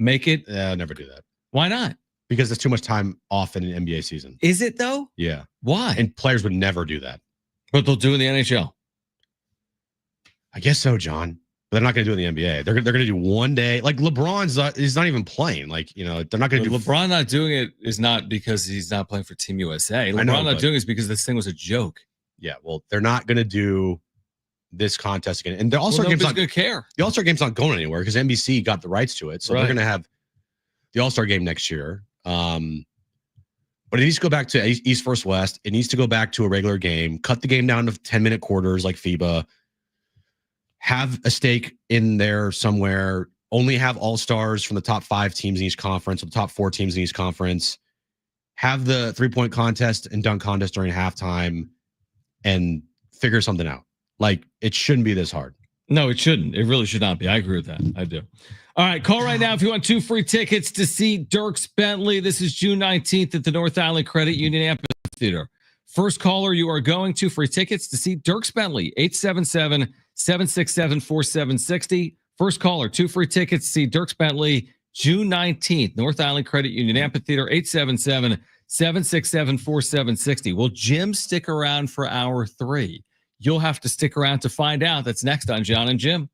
Make it. Never do that. Why not? Because there's too much time off in an NBA season. Is it though? Yeah. Why? And players would never do that. But they'll do in the NHL. I guess so, John. But they're not going to do it in the NBA. They're going to do one day. Like LeBron's not even playing. Like, they're not going to do. LeBron not doing it is not because he's not playing for Team USA. LeBron know, not doing it is because this thing was a joke. Yeah. Well, they're not going to do this contest again. And the All-Star game's not going to care. The All-Star game's not going anywhere because NBC got the rights to it. So they're going to have the All-Star game next year. But it needs to go back to East versus West. It needs to go back to a regular game. Cut the game down to 10-minute quarters like FIBA. Have a stake in there somewhere. Only have all-stars from the top 5 teams in each conference or the top 4 teams in each conference. Have the 3-point contest and dunk contest during halftime and figure something out. Like, it shouldn't be this hard. No, it shouldn't. It really should not be. I agree with that. I do. All right, call right now if you want 2 free tickets to see Dierks Bentley. This is June 19th at the North Island Credit Union Amphitheater. First caller, you are going to free tickets to see Dierks Bentley, 877-767-4760. First caller, 2 free tickets to see Dierks Bentley, June 19th, North Island Credit Union Amphitheater, 877-767-4760. Will Jim stick around for hour 3? You'll have to stick around to find out. That's next on Jon and Jim.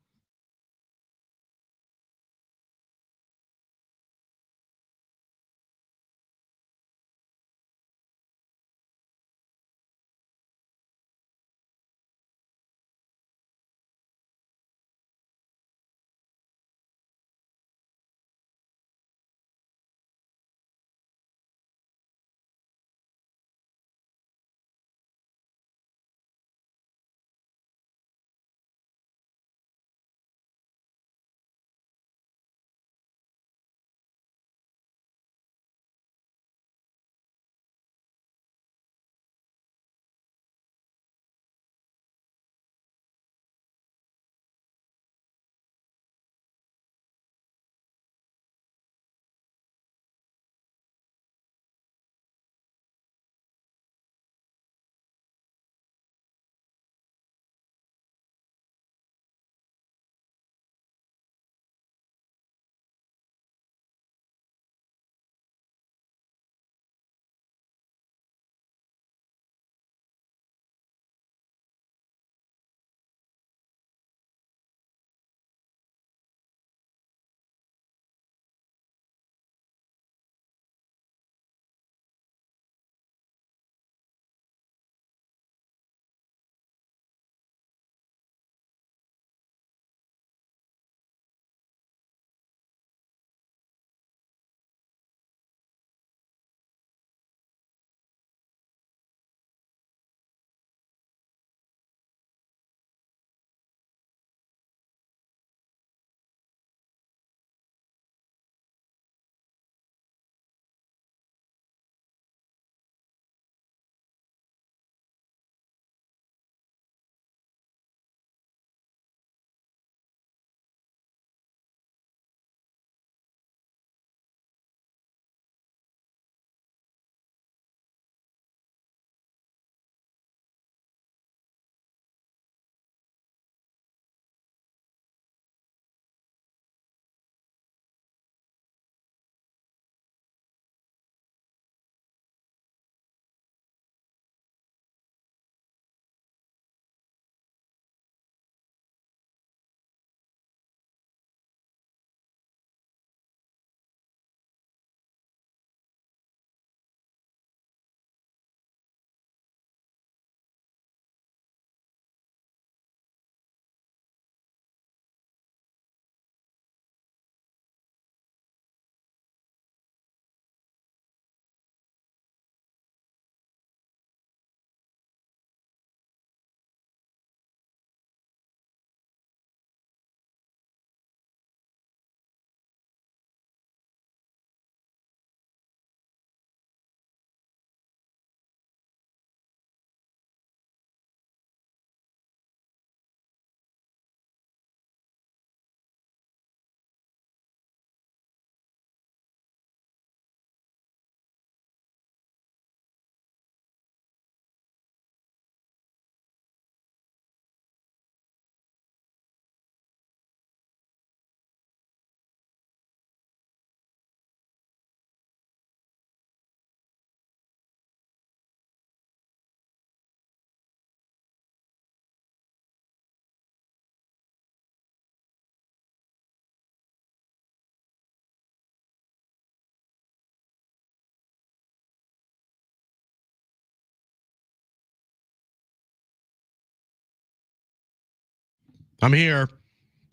I'm here.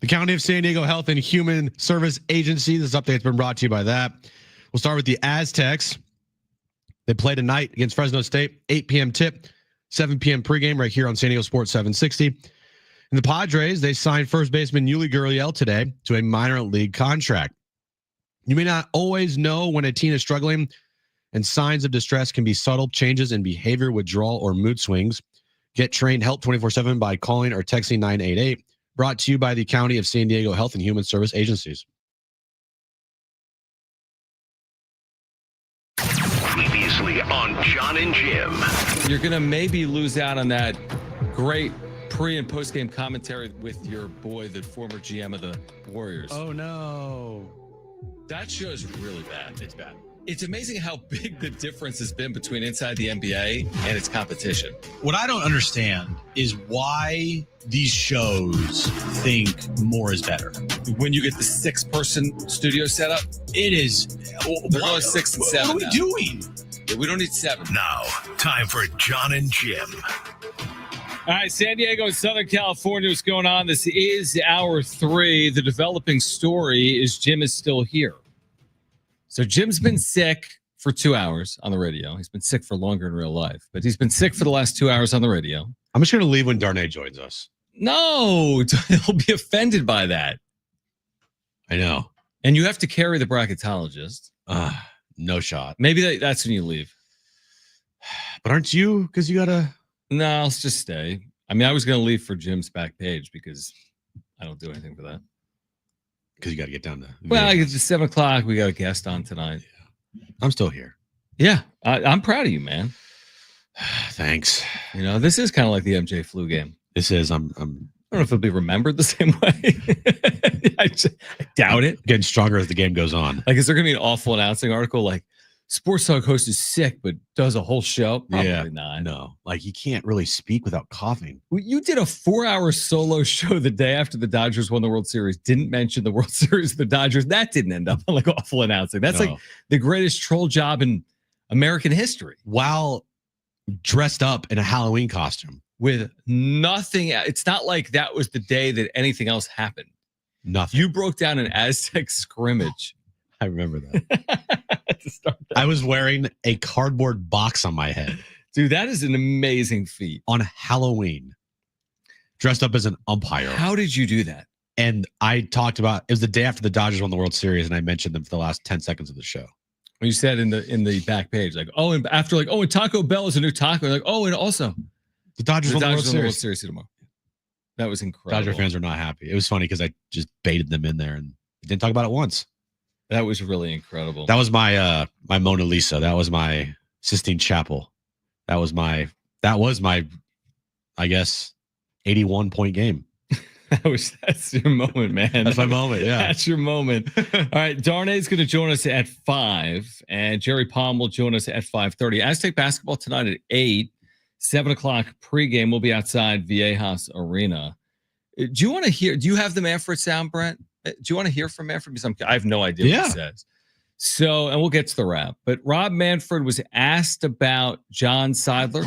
The County of San Diego Health and Human Service Agency. This update's been brought to you by that. We'll start with the Aztecs. They play tonight against Fresno State, 8 p.m. tip, 7 p.m. pregame right here on San Diego Sports 760. And the Padres, they signed first baseman Yuli Gurriel today to a minor league contract. You may not always know when a team is struggling, and signs of distress can be subtle changes in behavior, withdrawal, or mood swings. Get trained help 24/7 by calling or texting 988. Brought to you by the County of San Diego Health and Human Service Agencies. Previously on Jon and Jim. You're going to maybe lose out on that great pre- and post-game commentary with your boy, the former GM of the Warriors. Oh, no. That show is really bad. It's bad. It's amazing how big the difference has been between inside the NBA and its competition. What I don't understand is why these shows think more is better. When you get the 6-person studio setup, It is. they're going 6 and 7. What are we now. doing? We don't need 7. Now, time for Jon and Jim. All right, San Diego and Southern California, what's going on? This is hour 3. The developing story is Jim is still here. So Jim's been sick for 2 hours on the radio. He's been sick for longer in real life, but he's been sick for the last 2 hours on the radio. I'm just going to leave when Darnay joins us. No, he'll be offended by that. I know. And you have to carry the bracketologist. No shot. Maybe that's when you leave. But aren't you? Because you got to... No, I'll just stay. I mean, I was going to leave for Jim's back page because I don't do anything for that. Because you got to get down to... Well, it's just 7 o'clock. We got a guest on tonight. I'm still here. Yeah, I'm proud of you, man. Thanks. You know, this is kind of like the MJ flu game. This is... I don't know if it'll be remembered the same way. I doubt it. Getting stronger as the game goes on. Like, is there going to be an awful announcing article like, Sports Talk host is sick, but does a whole show? Probably not. No. Like, you can't really speak without coughing. Well, you did a 4-hour solo show the day after the Dodgers won the World Series. Didn't mention the World Series of the Dodgers. That didn't end up on like awful announcing. That's like the greatest troll job in American history. While dressed up in a Halloween costume. With nothing. It's not like that was the day that anything else happened. Nothing. You broke down an Aztec scrimmage. I remember that. To start that. I was wearing a cardboard box on my head. Dude, that is an amazing feat. On Halloween. Dressed up as an umpire. How did you do that? And I talked about, it was the day after the Dodgers won the World Series, and I mentioned them for the last 10 seconds of the show. You said in the back page, like, oh, and after like, oh, and Taco Bell is a new taco. Like, oh, and also the Dodgers won the World World Series tomorrow. That was incredible. Dodger fans are not happy. It was funny because I just baited them in there and didn't talk about it once. That was really incredible. That was my my Mona Lisa. That was my Sistine Chapel. That was my I guess 81-point game. That's your moment, man. That's my moment. Yeah. That's your moment. All right. Darnay's going to join us at 5, and Jerry Palm will join us at 5:30. Aztec basketball tonight at 8, 7 o'clock pregame. We'll be outside Viejas Arena. Do you want to hear? Do you have the Manfred sound, Brent? Do you want to hear from Manfred? Because I have no idea what he says. So, and we'll get to the wrap. But Rob Manfred was asked about John Seidler.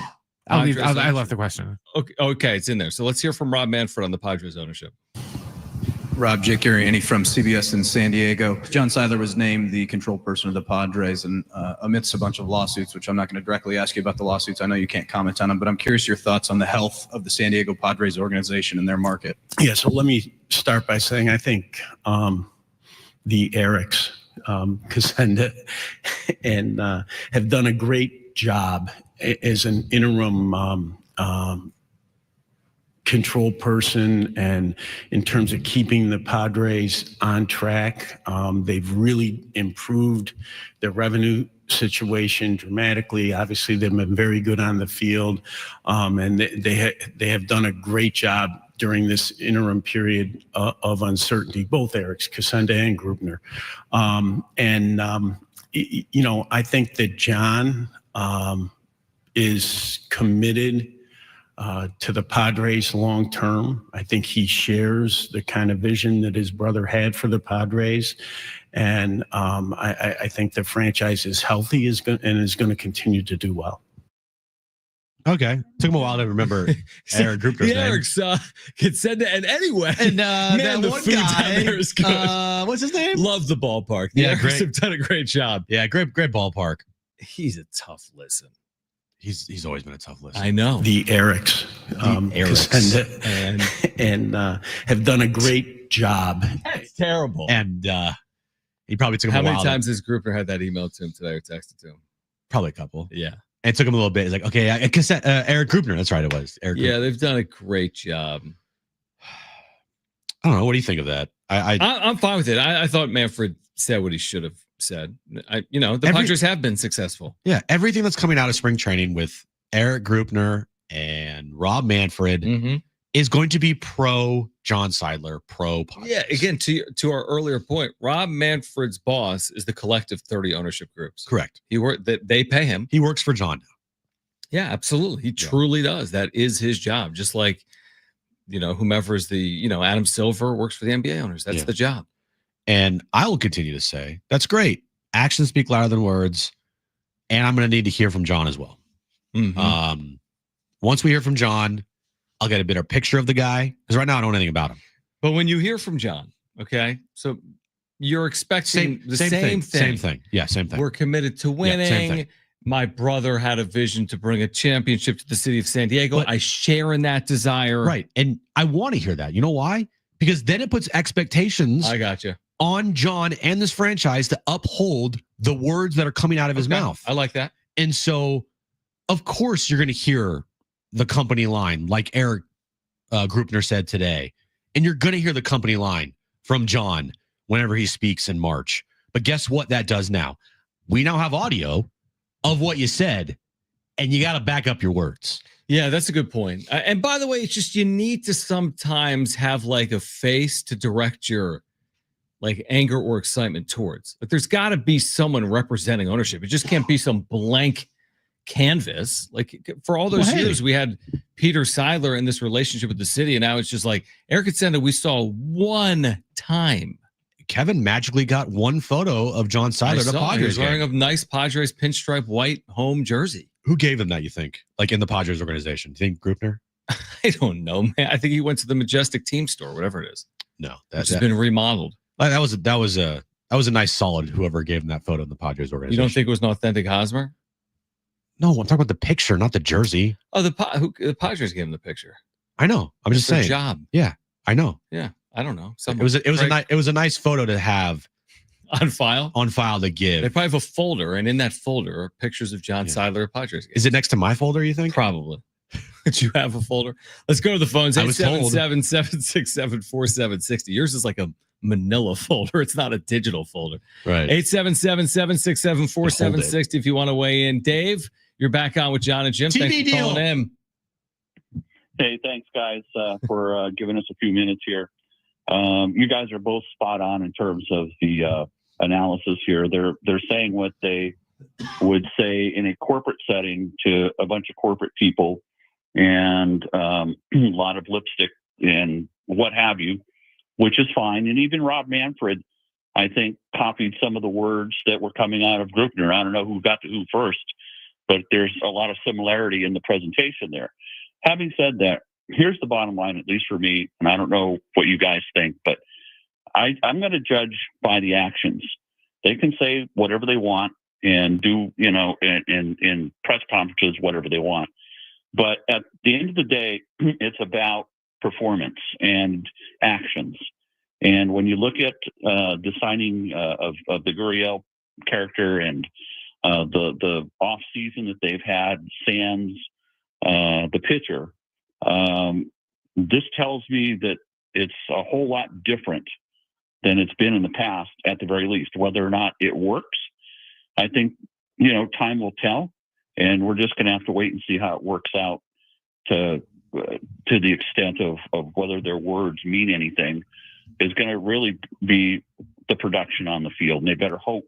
I left the question. Okay, it's in there. So let's hear from Rob Manfred on the Padres ownership. Rob Jicariani from CBS in San Diego. John Seidler was named the control person of the Padres, and amidst a bunch of lawsuits, which I'm not going to directly ask you about the lawsuits. I know you can't comment on them, but I'm curious your thoughts on the health of the San Diego Padres organization and their market. Yeah, so let me start by saying I think the Eriks, Casenda, and have done a great job as an interim control person, and in terms of keeping the Padres on track. They've really improved their revenue situation dramatically. Obviously, they've been very good on the field, and they have done a great job during this interim period of uncertainty, both Eriks, Casenda and Greupner. I think that John is committed to the Padres long term. I think he shares the kind of vision that his brother had for the Padres, and I think the franchise is healthy is going to continue to do well. Okay, took him a while to remember Erik Greupner's name. Eric's Casenda, and anyway, and man, that the one food guy, down there is good. What's his name? Love the ballpark. The Erics have done a great job. Yeah, great ballpark. He's a tough listen. He's always been a tough listen. I know. The Eriks, Casenda, and have done a great job. That's terrible. And he probably took him How a while. many times has Greupner had that email to him today or texted to him? Probably a couple. Yeah. And it took him a little bit. He's like, okay, Erik Greupner. That's right. It was Erik. Yeah, Greupner. they've done a great job. I don't know. What do you think of that? I'm fine with it. I thought Manfred said what he should have said. The Padres have been successful. Yeah, everything that's coming out of spring training with Erik Greupner and Rob Manfred is going to be pro John Seidler, pro Padres. Yeah, again, to our earlier point, Rob Manfred's boss is the collective 30 ownership groups. Correct. They pay him. He works for John now. Yeah, absolutely. He truly does. That is his job. Just like, whomever is the, Adam Silver works for the NBA owners. That's the job. And I will continue to say, that's great. Actions speak louder than words. And I'm going to need to hear from John as well. Once we hear from John, I'll get a better picture of the guy. Because right now I don't know anything about him. But when you hear from John, okay, so you're expecting the same thing. Same thing. Yeah, same thing. We're committed to winning. Yeah, same thing. My brother had a vision to bring a championship to the city of San Diego. I share in that desire. Right. And I want to hear that. You know why? Because then it puts expectations on John and this franchise to uphold the words that are coming out of his mouth. I like that. And so, of course, you're going to hear the company line like Erik Greupner said today. And you're going to hear the company line from John whenever he speaks in March. But guess what that does now? We now have audio of what you said, and you got to back up your words. Yeah, that's a good point. And by the way, it's just you need to sometimes have like a face to direct your like anger or excitement towards. But there's got to be someone representing ownership. It just can't be some blank canvas. Like for all those years, we had Peter Seidler in this relationship with the city, and now it's just like Erik had said that we saw one time. Kevin magically got one photo of John Seidler at a Padres. He was wearing a nice Padres pinstripe white home jersey. Who gave him that, you think? Like in the Padres organization? Do you think Greupner? I don't know, man. I think he went to the Majestic Team store, whatever it is. No, that's been remodeled. That was a nice solid. Whoever gave him that photo in the Padres organization. You don't think it was an authentic Hosmer? No, I'm talking about the picture, not the jersey. Oh, the Padres gave him the picture. I know. I'm just saying. Job. Yeah, I know. Yeah, I don't know. It was a nice photo to have on file to give. They probably have a folder, and in that folder are pictures of John Seidler at Padres games. Is it next to my folder, you think? Probably. Did you have a folder? Let's go to the phones. 877-767-4760. Yours is like a manila folder. It's not a digital folder. Right. 877-767-4760 if you want to weigh in. Dave, you're back on with Jon and Jim. TV Thanks for calling in. Hey, thanks, guys, for giving us a few minutes here. You guys are both spot on in terms of the analysis here. They're saying what they would say in a corporate setting to a bunch of corporate people, and a lot of lipstick and what have you, which is fine. And even Rob Manfred, I think, copied some of the words that were coming out of Greupner. I don't know who got to who first, but there's a lot of similarity in the presentation there. Having said that, here's the bottom line, at least for me, and I don't know what you guys think, but I'm going to judge by the actions. They can say whatever they want and do, in press conferences, whatever they want. But at the end of the day, it's about performance and actions. And when you look at the signing of the Gurriel character and the off season that they've had, sans the pitcher, this tells me that it's a whole lot different than it's been in the past, at the very least. Whether or not it works, I think, time will tell, and we're just going to have to wait and see how it works out to the extent of whether their words mean anything is going to really be the production on the field. And they better hope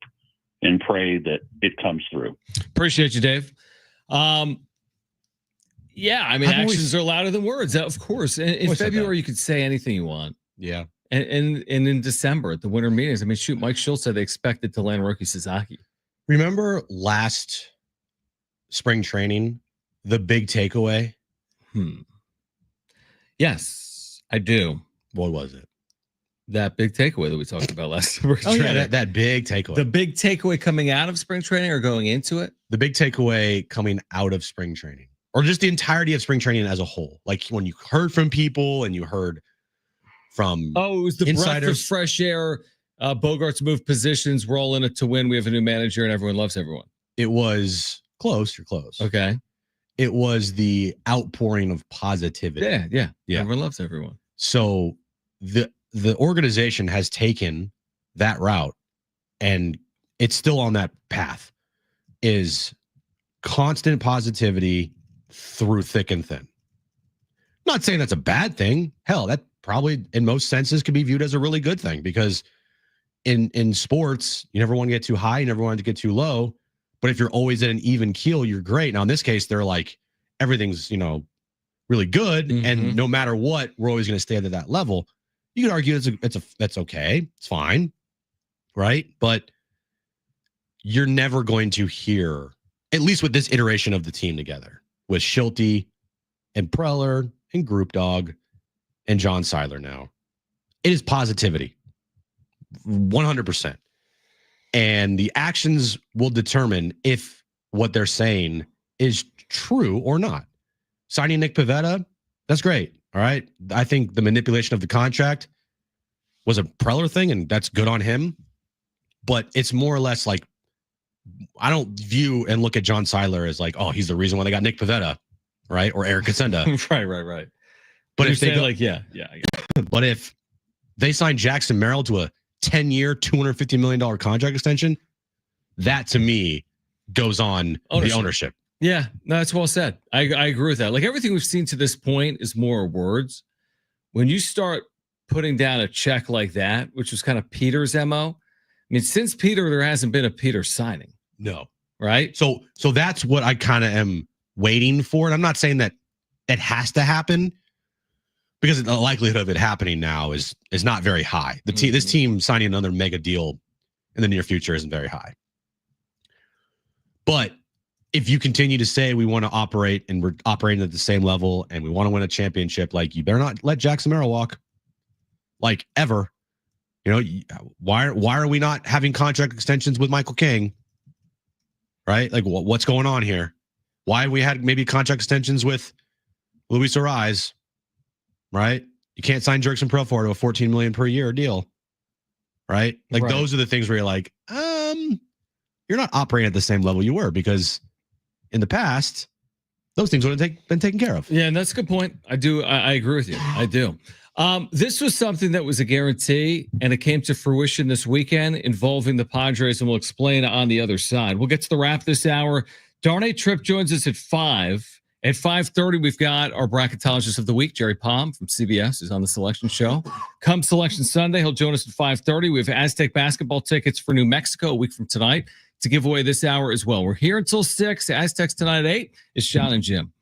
and pray that it comes through. Appreciate you, Dave. Yeah, I mean, actions are louder than words, of course. In February, you could say anything you want. Yeah. And in December at the winter meetings, I mean, shoot, Mike Schultz said they expected to land Roki Sasaki. Remember last spring training, the big takeaway? Yes, I do. What was it? That big takeaway that we talked about last spring training. Yeah, that big takeaway. The big takeaway coming out of spring training or going into it? The big takeaway coming out of spring training, or just the entirety of spring training as a whole. Like when you heard from people and you heard from it was the insiders. Breath of fresh air. Bogart's moved positions. We're all in it to win. We have a new manager and everyone loves everyone. It was close. You're close. Okay. It was the outpouring of positivity. Yeah. Everyone loves everyone. So the organization has taken that route, and it's still on that path. Is constant positivity through thick and thin. Not saying that's a bad thing. Hell, that probably in most senses could be viewed as a really good thing, because in sports, you never want to get too high, you never want to get too low. But if you're always at an even keel, you're great. Now in this case, they're like, everything's, really good, and no matter what, we're always going to stay at that level. You could argue that's okay, it's fine, right? But you're never going to hear, at least with this iteration of the team together, with Schulte and Preller and Group Dog and John Seiler now, it is positivity, 100%. And the actions will determine if what they're saying is true or not. Signing Nick Pivetta, that's great. All right. I think the manipulation of the contract was a Preller thing, and that's good on him. But it's more or less like, I don't view and look at John Seiler as like, oh, he's the reason why they got Nick Pivetta, right? Or Eric Kassenda. Right. But if they go, yeah. But if they sign Jackson Merrill to a 10-year, $250 million contract extension, that to me goes on the ownership. Yeah, no, that's well said. I agree with that. Like, everything we've seen to this point is more words. When you start putting down a check like that, which was kind of Peter's MO, I mean, since Peter, there hasn't been a Peter signing. No. Right? So that's what I kind of am waiting for. And I'm not saying that it has to happen, because the likelihood of it happening now is not very high. This team signing another mega deal in the near future isn't very high. But if you continue to say we want to operate, and we're operating at the same level, and we want to win a championship, like, you better not let Jackson Merrill walk, like, ever. Why are we not having contract extensions with Michael King? Right? Like, what's going on here? Why we had maybe contract extensions with Luis Ariz? Right? You can't sign Jerkson Profar to a $14 million per year deal. Right? Like, those are the things where you're like, you're not operating at the same level you were, because in the past, those things would have been taken care of. Yeah, and that's a good point. I agree with you. I do. This was something that was a guarantee, and it came to fruition this weekend involving the Padres, and we'll explain on the other side. We'll get to the wrap this hour. Darnay Tripp joins us at 5. At 5:30, we've got our bracketologist of the week, Jerry Palm from CBS, is on the Selection Show. Come Selection Sunday, he'll join us at 5:30. We have Aztec basketball tickets for New Mexico a week from tonight to give away this hour as well. We're here until 6. Aztecs tonight at 8. It's Jon and Jim.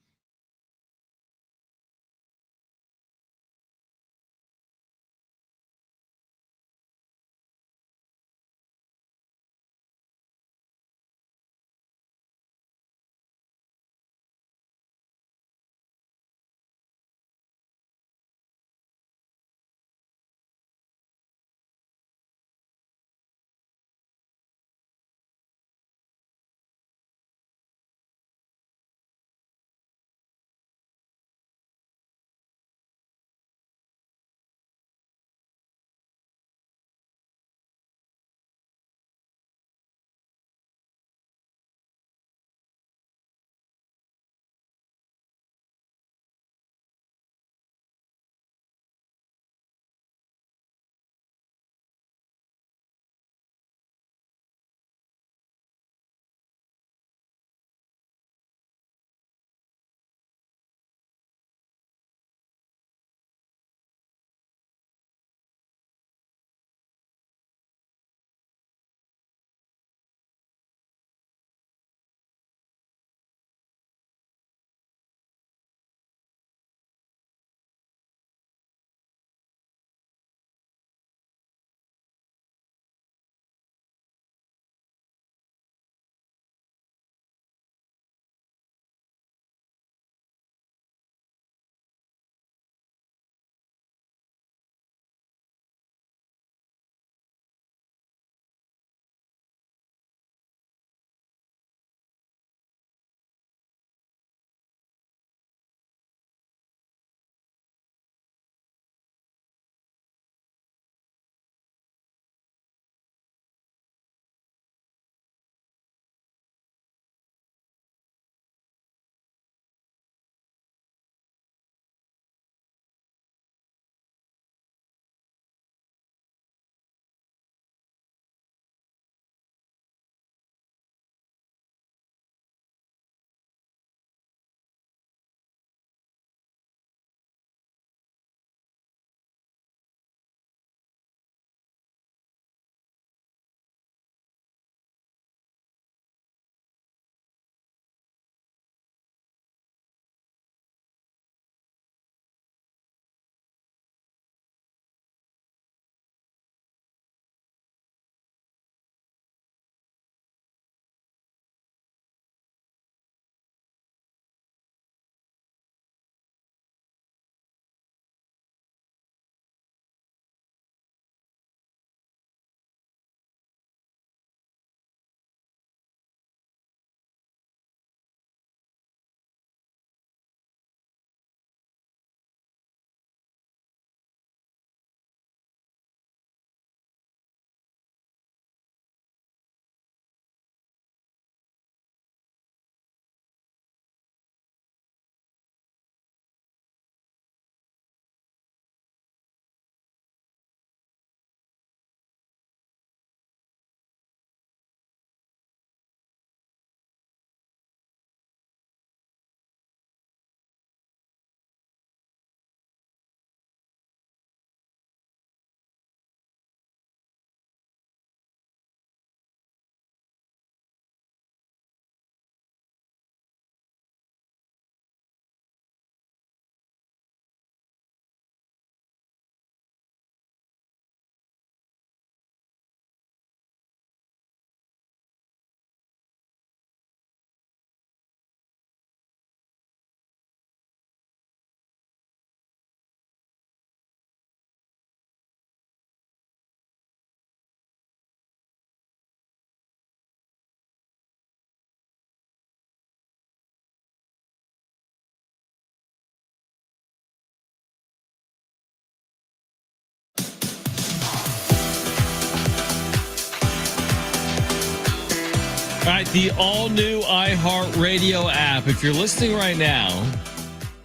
right, the all-new iHeartRadio app. If you're listening right now,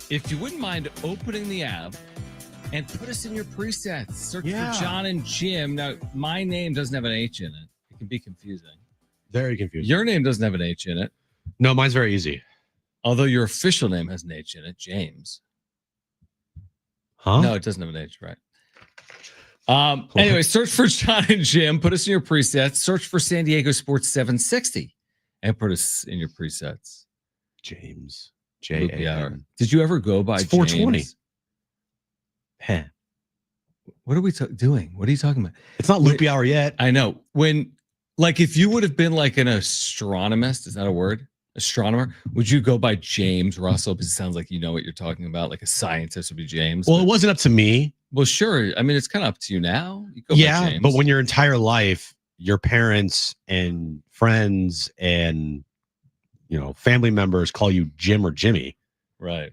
if you wouldn't mind opening the app and put us in your presets. Search for Jon and Jim. Now, my name doesn't have an H in it. It can be confusing. Very confusing. Your name doesn't have an H in it. No, mine's very easy. Although your official name has an H in it, James. Huh? No, it doesn't have an H, right? Anyway, search for Jon and Jim. Put us in your presets. Search for San Diego Sports 760 and put us in your presets. James. J-A-M. Did you ever go by It's 420. James? Heh. What are we doing? What are you talking about? It's not loopy hour yet. I know. If you would have been like an astronomist, is that a word? Astronomer, would you go by James Russell? Because it sounds like you know what you're talking about. Like a scientist would be James. Well, it wasn't up to me. Well, sure. I mean, it's kind of up to you now. You go by James. But when your entire life, your parents and friends and family members call you Jim or Jimmy, right?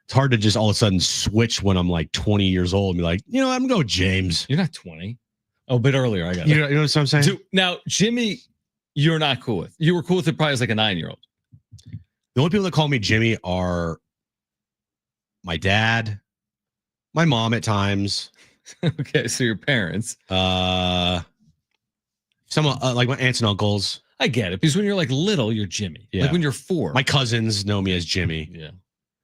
It's hard to just all of a sudden switch when I'm like 20 years old and be like, I'm going to go James. You're not 20. Oh, a bit earlier. I got you know what I'm saying? Now, Jimmy, you're not cool with. You were cool with it probably as like a 9-year-old. The only people that call me Jimmy are my dad, my mom at times. Okay, so your parents. Some like my aunts and uncles. I get it because when you're like little, you're Jimmy. Yeah. Like when you're 4. My cousins know me as Jimmy. Yeah.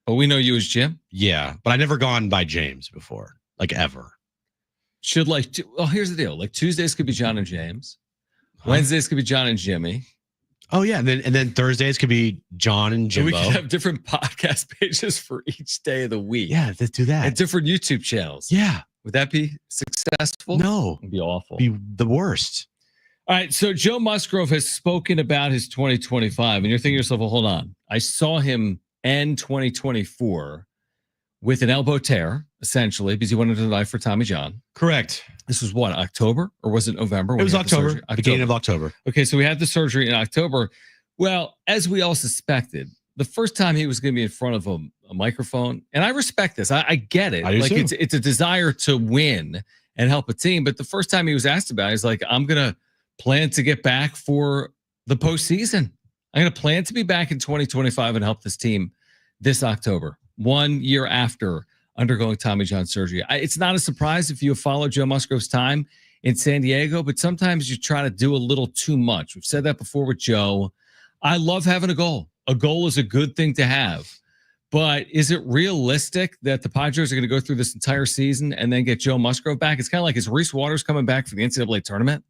But we know you as Jim? Yeah. But I've never gone by James before. Like ever. Here's the deal. Like Tuesdays could be Jon and James. Wednesdays could be Jon and Jimmy. Oh yeah, and then Thursdays could be Jon and Jimbo. And we could have different podcast pages for each day of the week. Yeah, let's do that. And different YouTube channels. Yeah. Would that be successful? No. It'd be awful. Be the worst. All right, so Joe Musgrove has spoken about his 2025, and you're thinking to yourself, well, hold on. I saw him end 2024 with an elbow tear, essentially, because he went into the knife for Tommy John. Correct. This was what, October or was it November? It was October. Beginning of October. Okay, so we had the surgery in October. Well, as we all suspected, the first time he was going to be in front of a microphone, and I respect this. I get it. I do too. It's a desire to win and help a team. But the first time he was asked about it, he's like, I'm going to plan to get back for the postseason. I'm going to plan to be back in 2025 and help this team this October, 1 year after undergoing Tommy John surgery. It's not a surprise if you have followed Joe Musgrove's time in San Diego, but sometimes you try to do a little too much. We've said that before with Joe. I love having a goal. A goal is a good thing to have. But is it realistic that the Padres are going to go through this entire season and then get Joe Musgrove back? It's kind of like, is Reese Waters coming back for the NCAA tournament?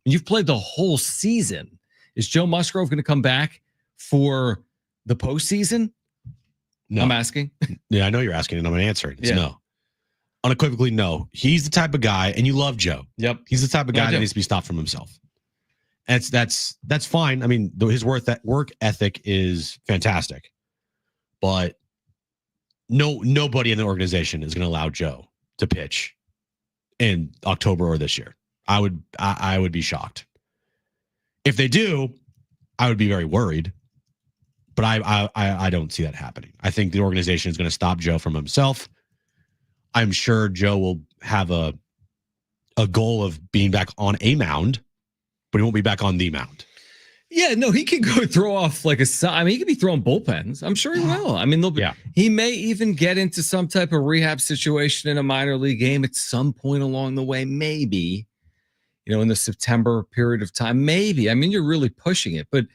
You've played the whole season. Is Joe Musgrove going to come back for the postseason? No. I'm asking. Yeah, I know you're asking, and I'm going to answer it. It's no. Unequivocally, no. He's the type of guy, and you love Joe. Yep. He's the type of guy that needs to be stopped from himself. And that's fine. I mean, his work ethic is fantastic. But nobody in the organization is going to allow Joe to pitch in October or this year. I would be shocked. If they do, I would be very worried. But I don't see that happening. I think the organization is going to stop Joe from himself. I'm sure Joe will have a goal of being back on a mound, but he won't be back on the mound. Yeah, no, he can go throw off like he could be throwing bullpens. I'm sure he will. I mean, he may even get into some type of rehab situation in a minor league game at some point along the way, maybe, in the September period of time, maybe. I mean, you're really pushing it, but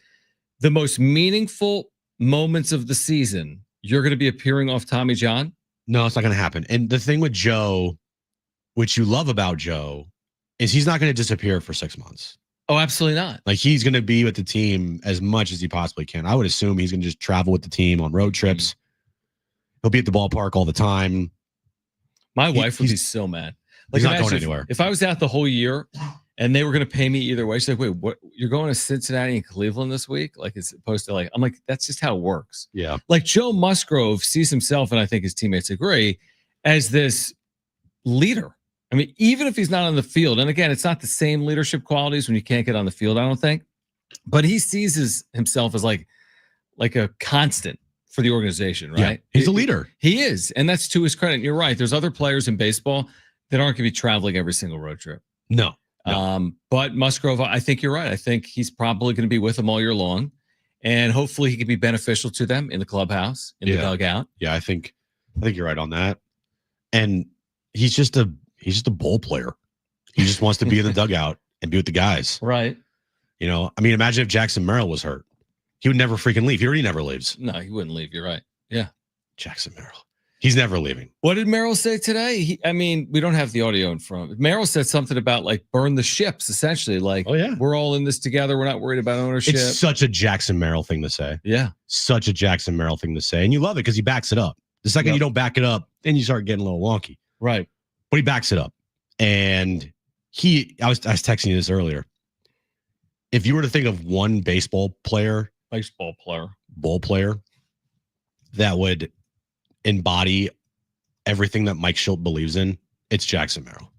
the most meaningful moments of the season, you're going to be appearing off Tommy John? No, it's not going to happen. And the thing with Joe, which you love about Joe, is he's not going to disappear for 6 months. Oh, absolutely not. Like, he's going to be with the team as much as he possibly can. I would assume he's going to just travel with the team on road trips. Mm-hmm. He'll be at the ballpark all the time. My wife would be so mad. Like, he's not going anywhere. If I was out the whole year and they were going to pay me either way, she's like, wait, what? You're going to Cincinnati and Cleveland this week? Like, as opposed to I'm like, that's just how it works. Yeah. Like, Joe Musgrove sees himself, and I think his teammates agree, as this leader. I mean, even if he's not on the field, and again, it's not the same leadership qualities when you can't get on the field, I don't think, but he sees himself as like a constant for the organization, right? Yeah, he's a leader. He is, and that's to his credit. You're right. There's other players in baseball that aren't going to be traveling every single road trip. No. No. But Musgrove, I think you're right. I think he's probably going to be with them all year long, and hopefully he can be beneficial to them in the clubhouse, in the dugout. Yeah, I think you're right on that. And he's just a ball player. He just wants to be in the dugout and be with the guys. Right. You know, I mean, imagine if Jackson Merrill was hurt. He would never freaking leave. He already never leaves. No, he wouldn't leave. You're right. Yeah. Jackson Merrill. He's never leaving. What did Merrill say today? I mean, we don't have the audio in front of it. Merrill said something about like burn the ships, essentially. Like, oh, yeah, we're all in this together. We're not worried about ownership. It's such a Jackson Merrill thing to say. Yeah. Such a Jackson Merrill thing to say. And you love it because he backs it up. The second you don't back it up, then you start getting a little wonky. Right. But he backs it up. And I was texting you this earlier. If you were to think of one ball player that would embody everything that Mike Schilt believes in, it's Jackson Merrill.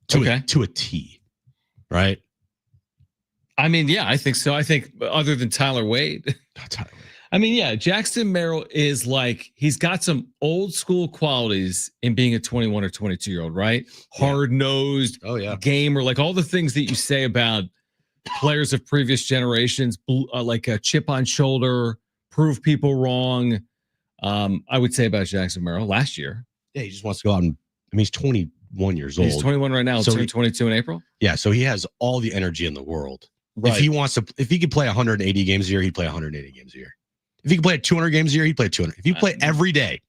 To a T, right? I mean, yeah, I think so. I think other than Tyler Wade. I mean, yeah, Jackson Merrill is like, he's got some old school qualities in being a 21 or 22-year-old, right? Hard-nosed, gamer, like all the things that you say about players of previous generations, like a chip on shoulder, prove people wrong. I would say about Jackson Merrill last year. Yeah, he just wants to go out and, I mean, he's 21 years old. He's 21 right now. So he's 22 in April. Yeah, so he has all the energy in the world. Right. If he could play 180 games a year, he'd play 180 games a year. If he could play 200 games a year, he'd play 200. If he play every day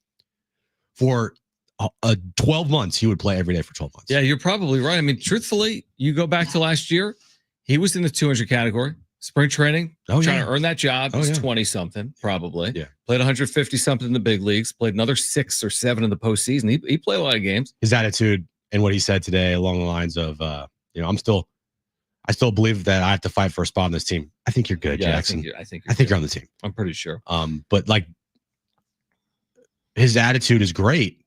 for 12 months, he would play every day for 12 months. Yeah, you're probably right. I mean, truthfully, you go back to last year, he was in the 200 category. Spring training, trying to earn that job. He's 20-something, probably. Yeah. Played 150-something in the big leagues. Played another 6 or 7 in the postseason. He played a lot of games. His attitude and what he said today along the lines of, I still believe that I have to fight for a spot on this team. I think you're good, Jackson. I think you're on the team. I'm pretty sure. But like, his attitude is great.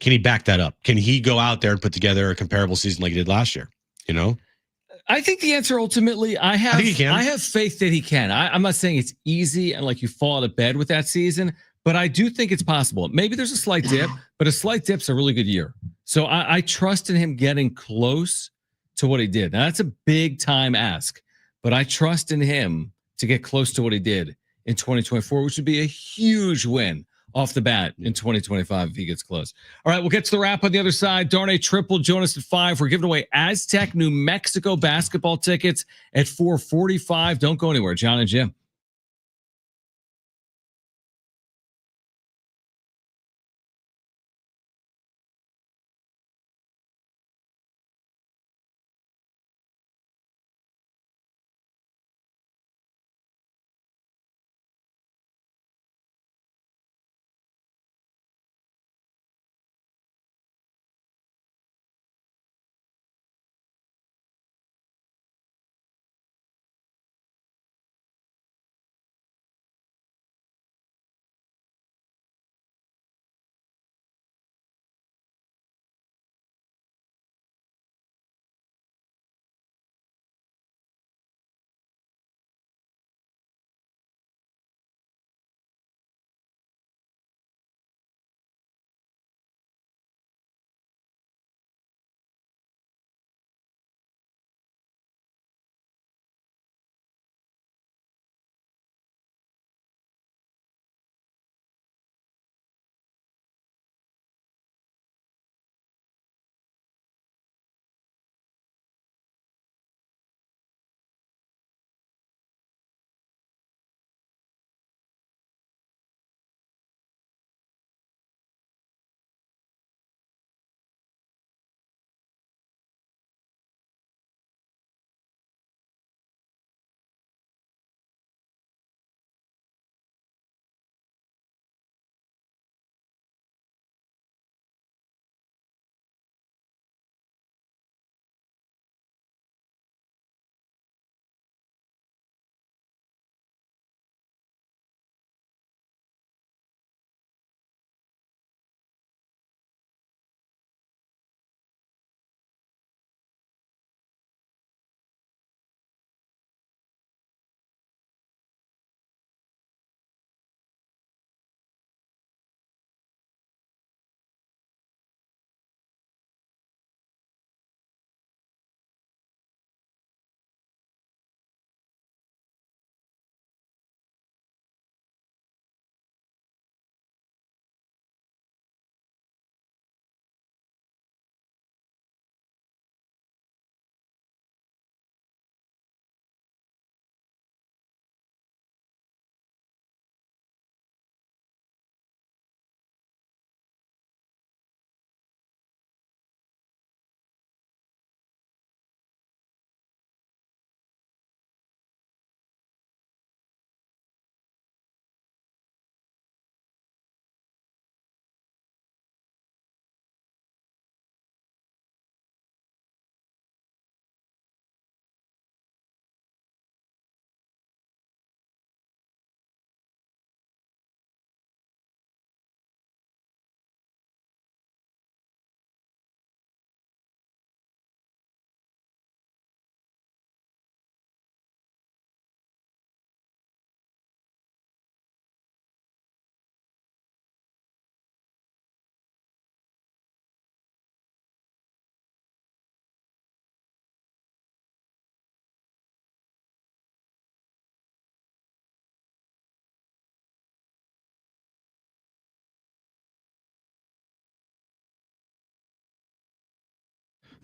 Can he back that up? Can he go out there and put together a comparable season like he did last year? You know? I think the answer ultimately, I think he can. I have faith that he can. I'm not saying it's easy and like you fall out of bed with that season, but I do think it's possible. Maybe there's a slight dip, but a slight dip's a really good year. So I trust in him getting close to what he did. Now that's a big time ask, but I trust in him to get close to what he did in 2024, which would be a huge win off the bat in 2025 if he gets close. All right, we'll get to the wrap on the other side. Darnay Triple, join us at 5. We're giving away Aztec, New Mexico basketball tickets at 4:45. Don't go anywhere. Jon and Jim.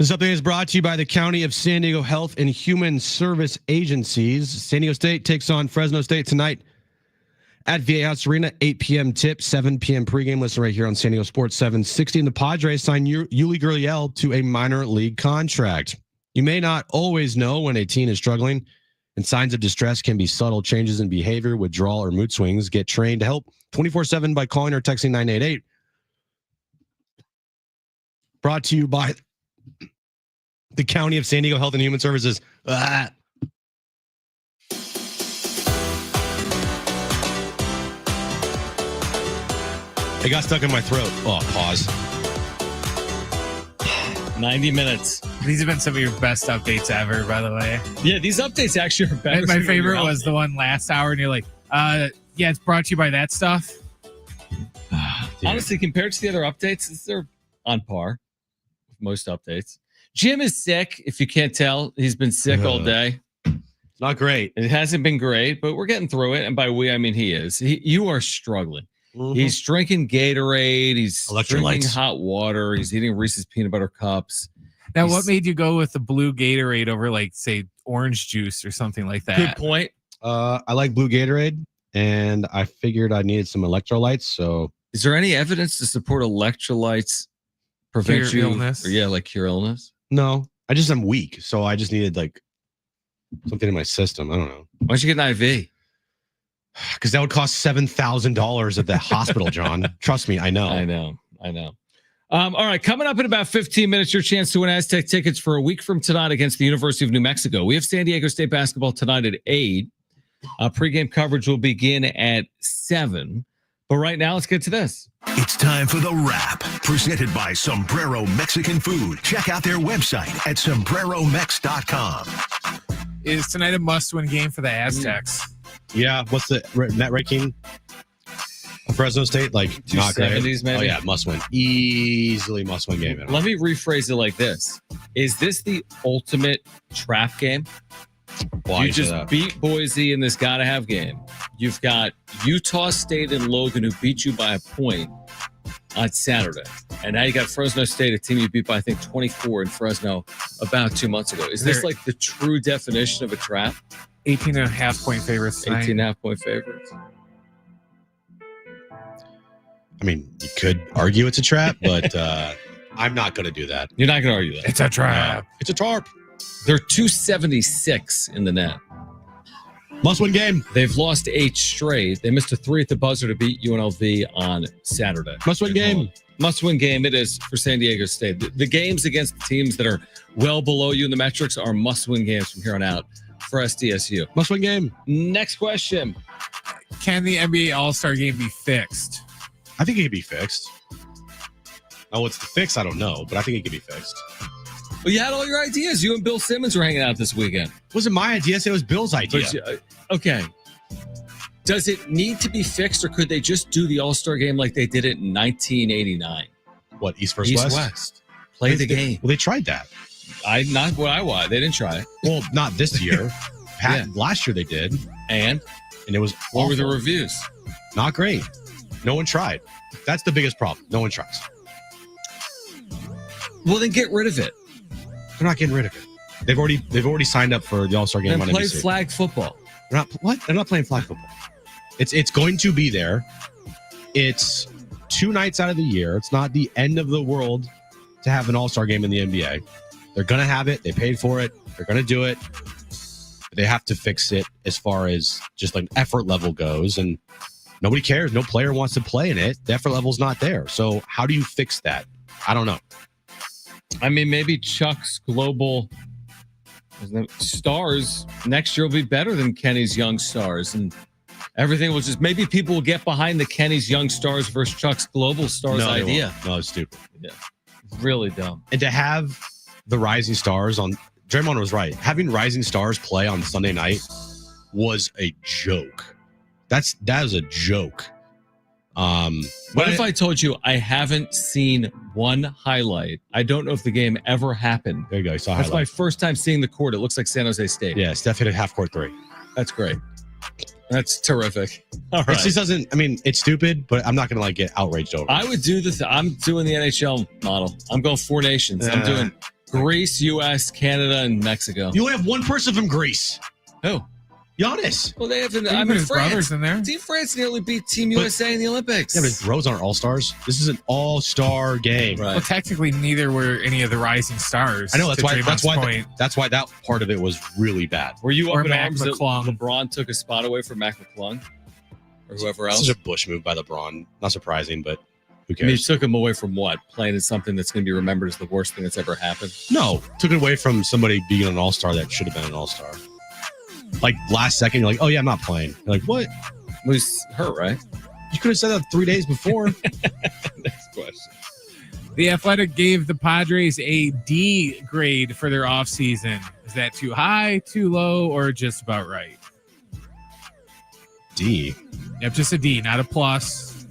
This update is brought to you by the County of San Diego Health and Human Service Agencies. San Diego State takes on Fresno State tonight at Viejas Arena, 8 p.m. tip, 7 p.m. pregame. Listen right here on San Diego Sports 760. And the Padres signed Yuli Gurriel to a minor league contract. You may not always know when a teen is struggling, and signs of distress can be subtle changes in behavior, withdrawal, or mood swings. Get trained to help 24/7 by calling or texting 988. Brought to you by the County of San Diego Health and Human Services. It got stuck in my throat. Oh, pause. 90 minutes. These have been some of your best updates ever, by the way. Yeah, these updates actually are better. My favorite was the one last hour, and you're like, yeah, it's brought to you by that stuff. Honestly, compared to the other updates, they're on par with most updates. Jim is sick, if you can't tell. He's been sick all day. It's not great. It hasn't been great, but we're getting through it. And by we, I mean he is. You are struggling. Mm-hmm. He's drinking Gatorade. He's drinking Electrolytes. hot water. He's eating Reese's peanut butter cups. Now, what made you go with the blue Gatorade over, like, say, orange juice or something like that? Good point. I like blue Gatorade, and I figured I needed some electrolytes. So, is there any evidence to support electrolytes prevent Cure illness? Like cure illness? no, I'm weak. So I just needed like something in my system. I don't know. Why don't you get an IV? Because that would cost $7,000 at the hospital, John. Trust me, I know. I know. All right, coming up in about 15 minutes, your chance to win Aztec tickets for a week from tonight against the University of New Mexico. We have San Diego State basketball tonight at 8. Pregame coverage will begin at 7. But right now, let's get to this. It's time for The Wrap, presented by Sombrero Mexican Food. Check out their website at sombreromex.com. Is tonight a must-win game for the Aztecs? Yeah. What's the net ranking? Fresno State, like, not great. 270s, maybe? Oh, yeah, must win. Easily must win game. Let me rephrase it like this. Is this the ultimate trap game? Why you just beat Boise in this gotta-have game. You've got Utah State and Logan who beat you by a point on Saturday. And now you got Fresno State, a team you beat by, I think, 24 in Fresno about 2 months ago. Is this like the true definition of a trap? 18.5-point favorites tonight. 18.5-point favorites. I mean, you could argue it's a trap, but I'm not going to do that. You're not going to argue that. It's a trap. It's a tarp. They're 276 in the net. Must-win game. They've lost 8 straight. They missed a 3 at the buzzer to beat UNLV on Saturday. Must-win game. Must-win game it is for San Diego State. The games against the teams that are well below you in the metrics are must-win games from here on out for SDSU. Must-win game. Next question. Can the NBA All-Star game be fixed? I think it could be fixed. Oh, what's the fix? I don't know, but I think it could be fixed. Well, you had all your ideas. You and Bill Simmons were hanging out this weekend. It wasn't my idea. It was Bill's idea. Okay. Does it need to be fixed, or could they just do the All-Star game like they did it in 1989? What, East versus West? West. Play the game. Well, they tried that. Not what I want. They didn't try it. Well, not this year. Last year they did. And it was what awful. were the reviews? Not great. No one tried. That's the biggest problem. No one tries. Well, then get rid of it. They're not getting rid of it. They've already signed up for the All-Star game then on play NBC. flag football. They're not playing flag football. It's going to be there. It's 2 nights out of the year. It's not the end of the world to have an All-Star game in the NBA. They're going to have it. They paid for it. They're going to do it. They have to fix it as far as just like effort level goes. And nobody cares. No player wants to play in it. The effort level's not there. So how do you fix that? I don't know. I mean, maybe Chuck's global stars next year will be better than Kenny's young stars. And everything will just, maybe people will get behind the Kenny's young stars versus Chuck's global stars idea. No, it's stupid. Yeah. Really dumb. And to have the rising stars on, Draymond was right. Having rising stars play on Sunday night was a joke. That is a joke. What if I told you I haven't seen one highlight? I don't know if the game ever happened. There you go. You saw That's highlight. my first time seeing the court. It looks like San Jose State. Yeah, Steph hit a half-court 3. That's great. That's terrific. All right. It just doesn't, I mean, it's stupid, but I'm not going to like get outraged over it. I would do I'm doing the NHL model. I'm going 4 nations. I'm doing Greece, U.S., Canada, and Mexico. You only have one person from Greece. Who? Giannis. Well, they have. Put his brothers in there. Team France nearly beat Team USA in the Olympics. Yeah, but those aren't all-stars. This is an all-star game. Right. Well, technically, neither were any of the rising stars. I know that's to why. Draymond's point. That's why that part of it was really bad. Were you Or up in Mac arms that McClung. LeBron took a spot away from Mac McClung or whoever else? This is a Bush move by LeBron. Not surprising, but who I mean, he cares? took him away from what? Playing in something that's going to be remembered as the worst thing that's ever happened. No, took it away from somebody being an all-star that should have been an all-star. Like last second, you're like, "Oh yeah, I'm not playing." You're like, "What?" Well, he's hurt, right? You could have said that 3 days before. Next question. The Athletic gave the Padres a D grade for their offseason. Is that too high, too low, or just about right? D. Yep, just a D, not a plus.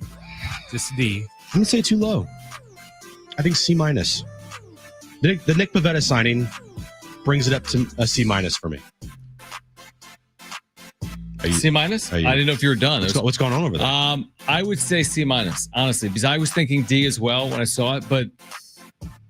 Just a D. I'm gonna say too low. I think C minus. The Nick Pivetta signing brings it up to a C minus for me. C minus? I didn't know if you were done. What's going on over there? I would say C minus, honestly, because I was thinking D as well when I saw it. But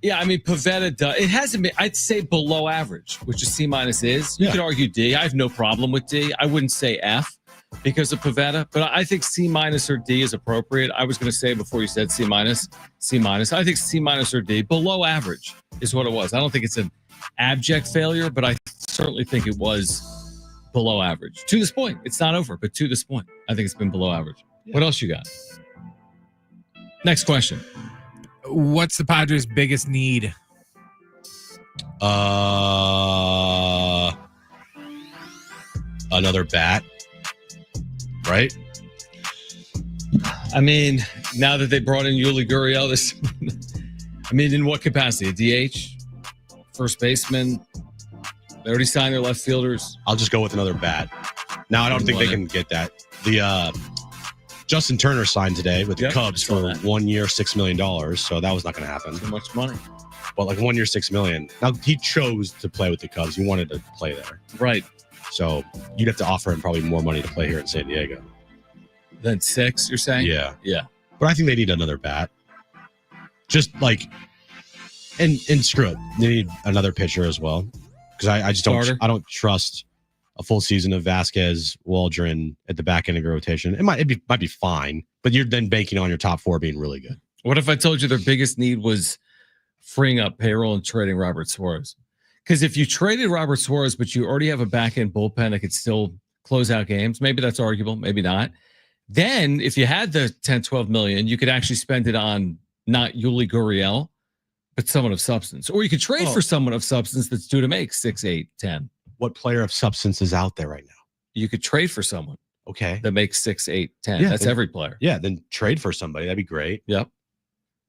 yeah, I mean, Pivetta, it hasn't been, I'd say below average, which a C minus is. You could argue D. I have no problem with D. I wouldn't say F because of Pivetta, but I think C minus or D is appropriate. I was going to say before you said C minus. I think C minus or D, below average is what it was. I don't think it's an abject failure, but I certainly think it was below average. To this point, it's not over, but to this point, I think it's been below average. Yeah. What else you got? Next question. What's the Padres' biggest need? Another bat, right? I mean, now that they brought in Yuli Gurriel, I mean, in what capacity? A DH? First baseman? They already signed their left fielders. I'll just go with another bat. Now, I don't think they can get that. The Justin Turner signed today with the Cubs for 1 year, $6 million. So that was not going to happen. Too much money. But like 1 year, $6 million. Now, he chose to play with the Cubs. He wanted to play there. Right. So you'd have to offer him probably more money to play here in San Diego. Than 6, you're saying? Yeah. Yeah. But I think they need another bat. Just like, and screw it. They need another pitcher as well. Because I just don't trust a full season of Vasquez, Waldron at the back end of your rotation. It might be fine, but you're then banking on your top 4 being really good. What if I told you their biggest need was freeing up payroll and trading Robert Suarez? Because if you traded Robert Suarez, but you already have a back end bullpen that could still close out games, maybe that's arguable, maybe not. Then if you had the 10, 12 million, you could actually spend it on not Yuli Gurriel, but someone of substance. Or you could trade for someone of substance that's due to make 6, 8, 10. What player of substance is out there right now? You could trade for someone. Okay. That makes 6, 8, 10. Yeah, that's every player. Yeah, then trade for somebody. That'd be great. Yep.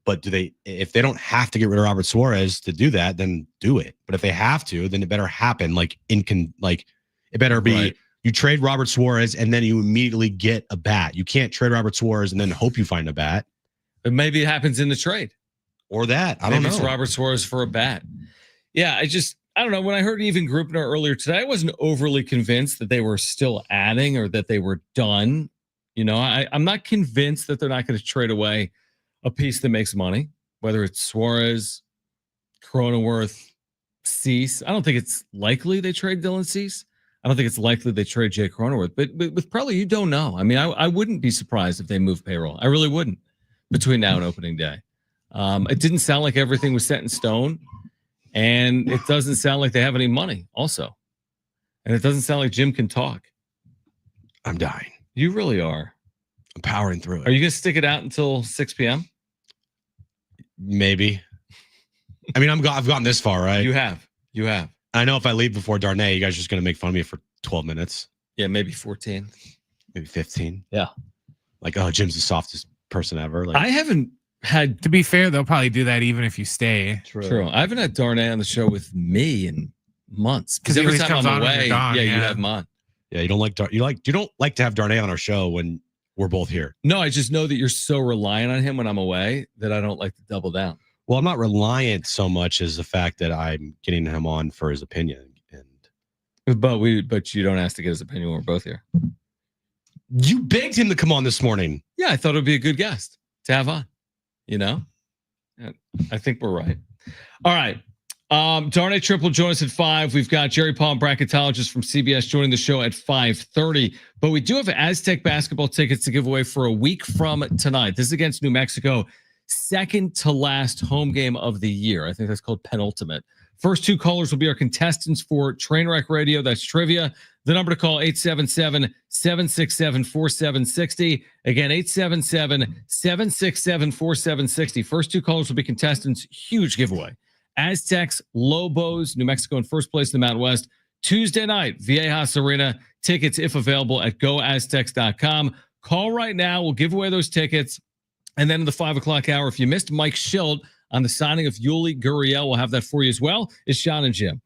But if they don't have to get rid of Robert Suarez to do that, then do it. But if they have to, then it better happen. It better be you trade Robert Suarez and then you immediately get a bat. You can't trade Robert Suarez and then hope you find a bat. But maybe it happens in the trade. Or that. I don't know. Maybe it's Robert Suarez for a bat. Yeah, I don't know. When I heard even Greupner earlier today, I wasn't overly convinced that they were still adding or that they were done. You know, I'm not convinced that they're not going to trade away a piece that makes money, whether it's Suarez, Cronenworth, Cease. I don't think it's likely they trade Dylan Cease. I don't think it's likely they trade Jay Cronenworth. But with probably, you don't know. I mean, I wouldn't be surprised if they move Payroll. I really wouldn't between now and opening day. It didn't sound like everything was set in stone. And it doesn't sound like they have any money also. And it doesn't sound like Jim can talk. I'm dying. You really are. I'm powering through it. Are you going to stick it out until 6 p.m.? Maybe. I mean, I've gotten this far, right? You have. I know if I leave before Darnay, you guys are just going to make fun of me for 12 minutes. Yeah, maybe 14. Maybe 15. Yeah. Like, oh, Jim's the softest person ever. Like, I haven't had... To be fair, they'll probably do that even if you stay. True. I haven't had Darnay on the show with me in months. Because He every always time comes I'm on when away, you're gone, you yeah. have him on. Yeah, you don't like to have Darnay on our show when we're both here. No, I just know that you're so reliant on him when I'm away that I don't like to double down. Well, I'm not reliant so much as the fact that I'm getting him on for his opinion. But you don't ask to get his opinion when we're both here. You begged him to come on this morning. Yeah, I thought it would be a good guest to have on. You know? I think we're right. All right. Darnay Triple join us at 5. We've got Jerry Palm, bracketologist from CBS, joining the show at 5:30. But we do have Aztec basketball tickets to give away for a week from tonight. This is against New Mexico, second to last home game of the year. I think that's called penultimate. First 2 callers will be our contestants for Trainwreck Radio. That's trivia. The number to call, 877-767-4760. Again, 877-767-4760. First 2 callers will be contestants. Huge giveaway. Aztecs, Lobos, New Mexico in first place in the Mountain West. Tuesday night, Viejas Arena. Tickets, if available, at goaztecs.com. Call right now. We'll give away those tickets. And then in the 5 o'clock hour, if you missed Mike Schilt on the signing of Yuli Gurriel, we'll have that for you as well. It's Jon and Jim.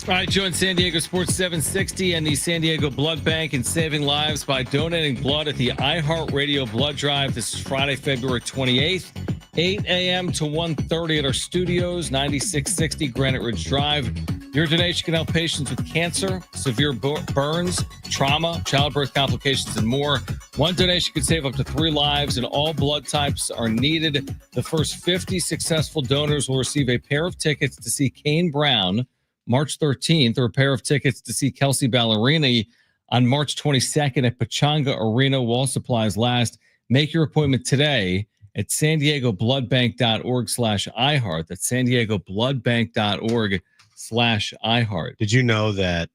All right, join San Diego Sports 760 and the San Diego Blood Bank in saving lives by donating blood at the iHeartRadio Blood Drive. This is Friday, February 28th, 8 a.m. to 1:30 at our studios, 9660 Granite Ridge Drive. Your donation can help patients with cancer, severe burns, trauma, childbirth complications, and more. One donation could save up to 3 lives, and all blood types are needed. The first 50 successful donors will receive a pair of tickets to see Kane Brown March 13th, or a pair of tickets to see Kelsey Ballerini on March 22nd at Pechanga Arena while supplies last. Make your appointment today at san diego bloodbank.org/iHeart. That's san diego bloodbank.org/iHeart. Did you know that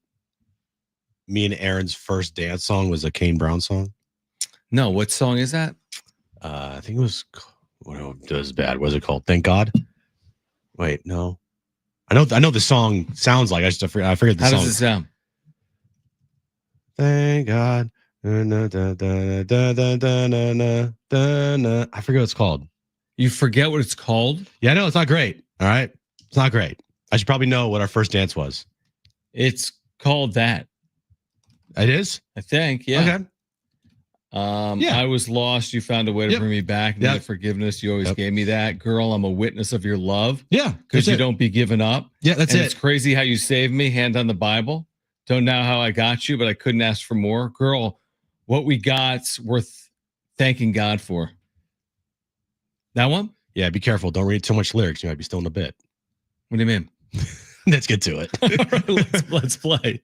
me and Aaron's first dance song was a Kane Brown song? No, what song is that? I think it was, well, it was bad. What was it called? Thank God? Wait, no. I know the song sounds like, I forget the How song. does it sound? Thank God. I forget what it's called. You forget what it's called? Yeah, I know. It's not great. All right. It's not great. I should probably know what our first dance was. It's called that. It is? I think. Yeah. Okay. I was lost. You found a way to bring me back. Needed forgiveness. You always gave me that. Girl, I'm a witness of your love. Yeah. Because you don't be given up. Yeah, that's and it. It's crazy how you saved me. Hand on the Bible. Don't know how I got you, but I couldn't ask for more. Girl, what we got's worth thanking God for. That one? Yeah, be careful. Don't read too much lyrics. You might be still in a bit. What do you mean? Let's get to it. All right, let's play.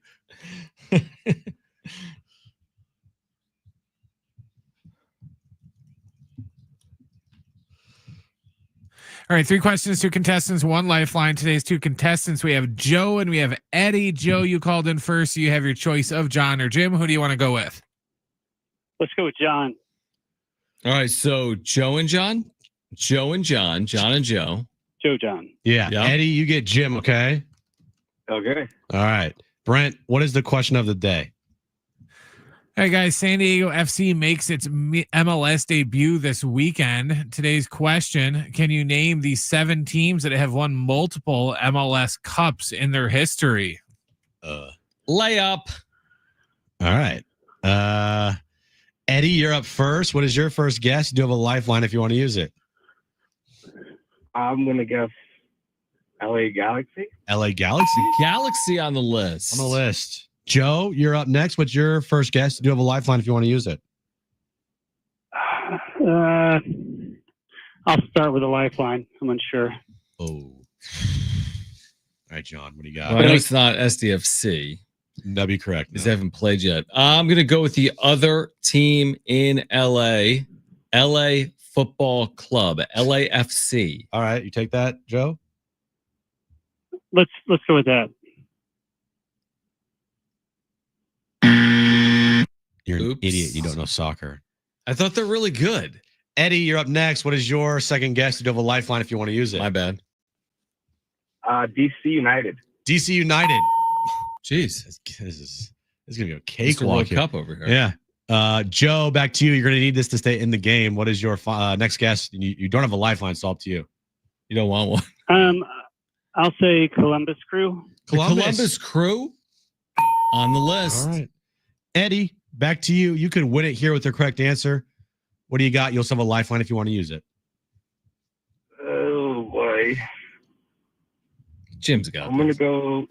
All right, 3 questions, 2 contestants, 1 lifeline. Today's 2 contestants, we have Joe and we have Eddie. Joe, you called in first. So you have your choice of John or Jim. Who do you want to go with? Let's go with John. All right, so Joe and John? Joe and John. John and Joe. Joe John. Yeah. Eddie, you get Jim, okay? Okay. All right. Brent, what is the question of the day? All right, guys, San Diego FC makes its MLS debut this weekend. Today's question, can you name the 7 teams that have won multiple MLS Cups in their history? Layup. All right. Eddie, you're up first. What is your first guess? You do have a lifeline if you want to use it. I'm going to guess LA Galaxy. LA Galaxy? Galaxy on the list. On the list. Joe, you're up next. What's your first guess? You do have a lifeline if you want to use it. I'll start with a lifeline. I'm unsure. Oh. All right, John, what do you got? Well, I know it's not SDFC. That'd be correct. Because they haven't played yet. I'm going to go with the other team in LA, LA Football Club, LAFC. All right, you take that, Joe? Let's go with that. You're an idiot. You don't know soccer. I thought they're really good. Eddie, you're up next. What is your second guess? You do have a lifeline if you want to use it. My bad. DC United. DC United. Jeez. This is going to be a cakewalk World Cup over here. Yeah. Joe, back to you. You're going to need this to stay in the game. What is your next guess? You don't have a lifeline, so up to you. You don't want one. I'll say Columbus Crew. Columbus Crew on the list. All right. Eddie, back to you. You could win it here with the correct answer. What do you got? You'll still have a lifeline if you want to use it. Oh, boy. Jim's got I'm going to go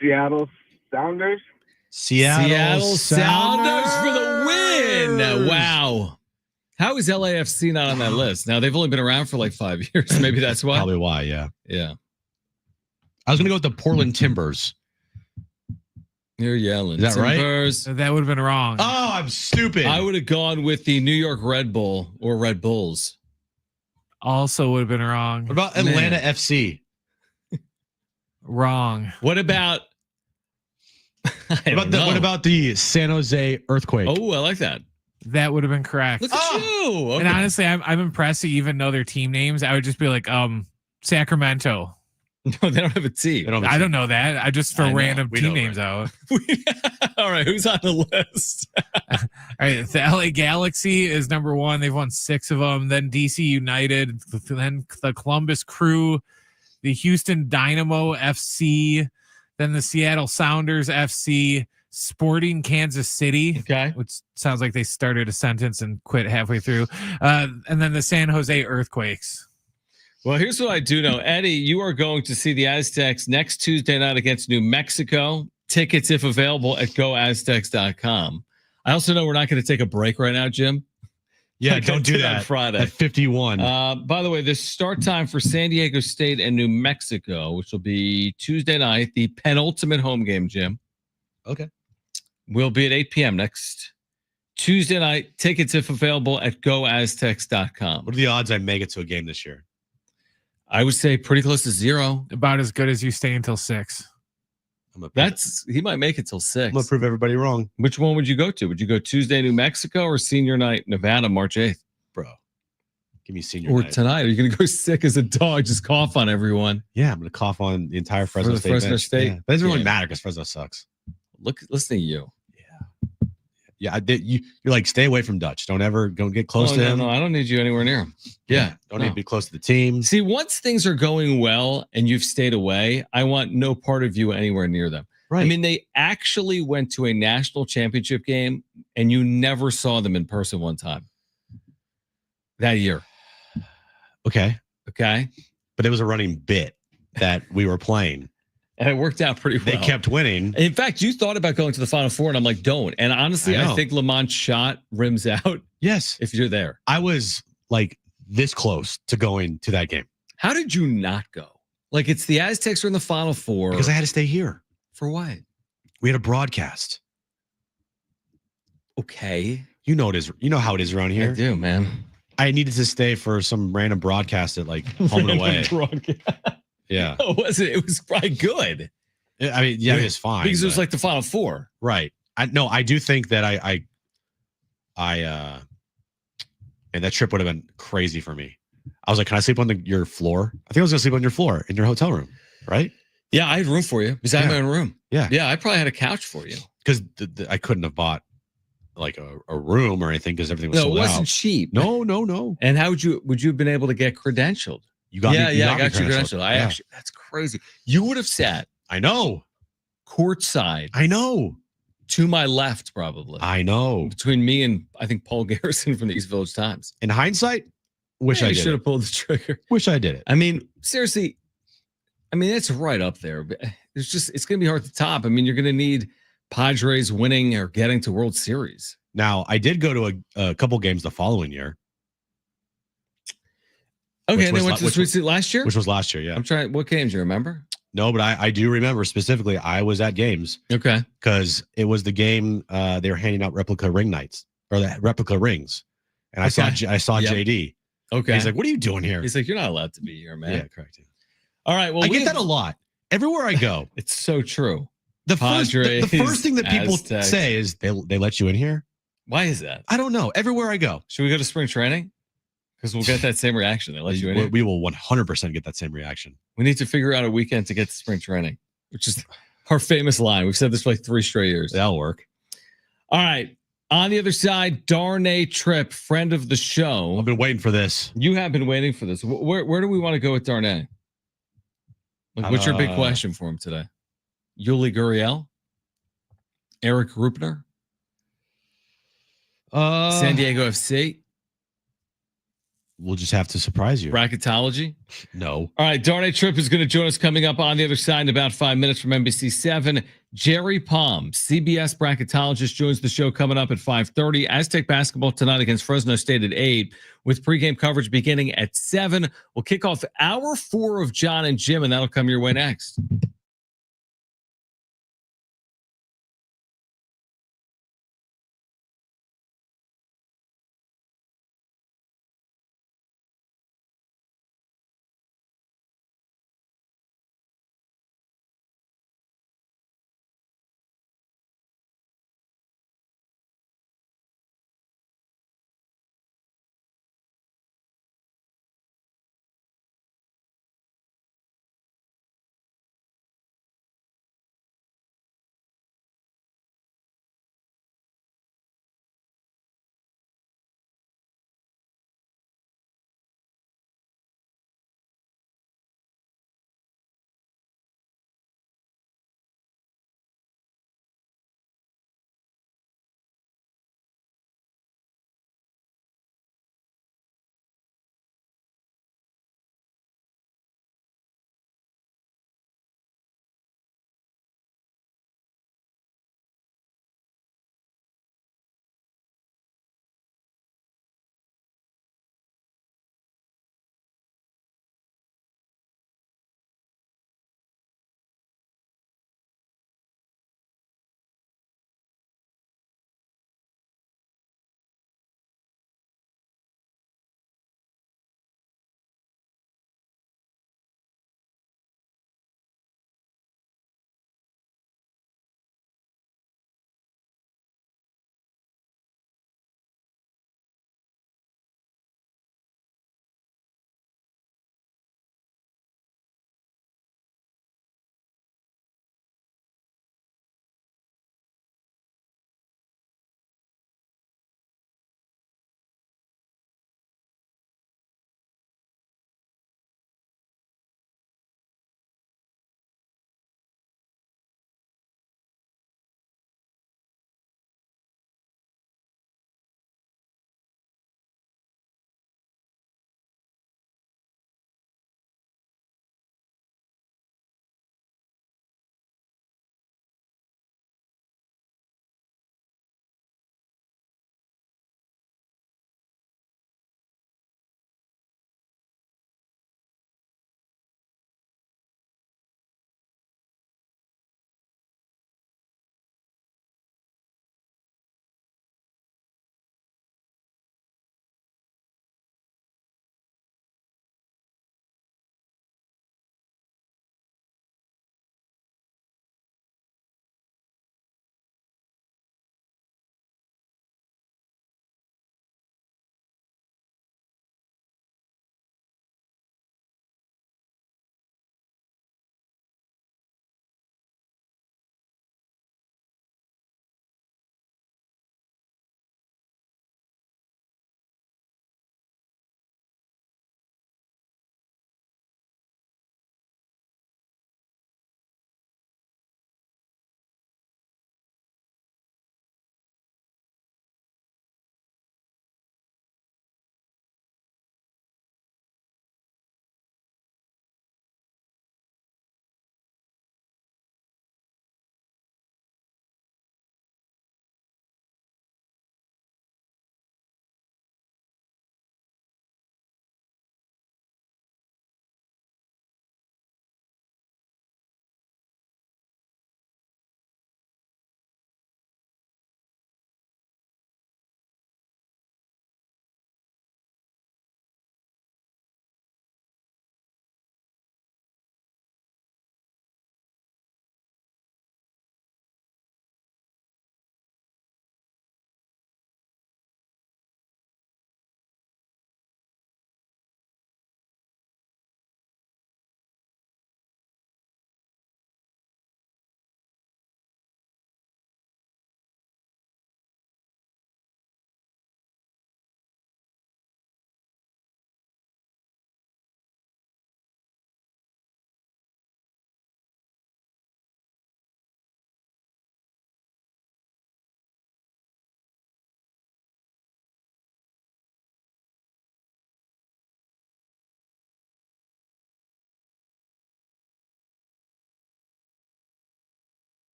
Seattle Sounders. Seattle Sounders for the win. Wow. How is LAFC not on that list? Now, they've only been around for like 5 years. Maybe that's why. Probably why, yeah. Yeah. I was going to go with the Portland Timbers. You're yelling. Is that right? That would have been wrong. Oh, I'm stupid. I would have gone with the New York Red Bull or Red Bulls. Also would have been wrong. What about Atlanta FC? Wrong. What about what about the San Jose Earthquake? Oh, I like that. That would have been correct. Look at you. And honestly, I'm impressed that you even know their team names. I would just be like, Sacramento. No, they don't have a team. I don't know that. I just throw random team names out. All right, who's on the list? All right, the LA Galaxy is number 1. They've won 6 of them. Then DC United, then the Columbus Crew, the Houston Dynamo FC, then the Seattle Sounders FC, Sporting Kansas City, Okay. which sounds like they started a sentence and quit halfway through, and then the San Jose Earthquakes. Well, here's what I do know. Eddie, you are going to see the Aztecs next Tuesday night against New Mexico. Tickets, if available, at goaztecs.com. I also know we're not going to take a break right now, Jim. Yeah, Like don't I do did that. on Friday. At 51. By the way, the start time for San Diego State and New Mexico, which will be Tuesday night, the penultimate home game, Jim. Okay. Will be at 8 p.m. next Tuesday night. Tickets, if available, at goaztecs.com. What are the odds I make it to a game this year? I would say pretty close to 0. About as good as you stay until 6. He might make it till 6. I'm gonna prove everybody wrong. Which one would you go to? Would you go Tuesday, New Mexico, or senior night, Nevada, March 8th? Bro, give me senior Or night. tonight? Are you going to go sick as a dog, just cough on everyone? Yeah, I'm gonna cough on the entire Fresno the State. Fresno bench. State? Yeah. But it doesn't really Yeah. matter because Fresno sucks. Listen to you. Yeah, you're like, stay away from Dutch. Don't get close Oh, to no, him. no, I don't need you anywhere near him. Yeah. Don't need to be close to the team. See, once things are going well and you've stayed away, I want no part of you anywhere near them. Right. I mean, they actually went to a national championship game and you never saw them in person one time that year. Okay. Okay. But it was a running bit that we were playing. And it worked out pretty well. They kept winning. In fact, you thought about going to the Final Four, and I'm like, don't. And honestly, I think Lamont's shot rims out. Yes. If you're there. I was like this close to going to that game. How did you not go? Like, it's the Aztecs are in the Final Four. Because I had to stay here. For what? We had a broadcast. Okay. You know it is. You know how it is around here. I do, man. I needed to stay for some random broadcast at like home and away. Yeah. Oh, was it? It was probably good. I mean, yeah, it's fine. Because it was like the Final Four. Right. I do think that and that trip would have been crazy for me. I was like, can I sleep on your floor? I think I was gonna sleep on your floor in your hotel room, right? Yeah, I had room for you. Because I had my own room. Yeah. Yeah, I probably had a couch for you. Because I couldn't have bought like a room or anything because everything was sold it wasn't out. cheap. No. And how would you have been able to get credentialed? You got me. I got you credentialed. I actually, that's crazy. You would have sat. I know. Courtside. I know. To my left, probably. I know. Between me and I think Paul Garrison from the East Village Times. In hindsight, wish I should did have pulled the trigger. Wish I did it. I mean, seriously. I mean, it's right up there. It's going to be hard to top. I mean, you're going to need Padres winning or getting to World Series. Now, I did go to a couple games the following year. Okay, and they went to the Sweet 16 last year? Which was last year, yeah. I'm trying. What games do you remember? No, but I do remember specifically I was at games. Okay. Because it was the game they were handing out replica ring nights or the replica rings. And I saw JD. Okay. He's like, what are you doing here? He's like, you're not allowed to be here, man. Yeah, correct. All right. Well, I get that a lot. Everywhere I go. It's so true. The first thing that people Aztecs. say is they let you in here. Why is that? I don't know. Everywhere I go. Should we go to spring training? Because we'll get that same reaction. They let you in here. We will 100% get that same reaction. We need to figure out a weekend to get to spring training, which is our famous line. We've said this for like 3 straight years. That'll work. All right. On the other side, Darnay Tripp, friend of the show. I've been waiting for this. You have been waiting for this. Where do we want to go with Darnay? Like, what's your big question for him today? Yuli Gurriel? Erik Greupner? San Diego FC? We'll just have to surprise you. Bracketology? No. All right. Darnay Tripp is going to join us coming up on the other side in about 5 minutes from NBC7. Jerry Palm, CBS bracketologist, joins the show coming up at 5:30. Aztec basketball tonight against Fresno State at 8 with pregame coverage beginning at 7. We'll kick off hour 4 of Jon and Jim, and that'll come your way next.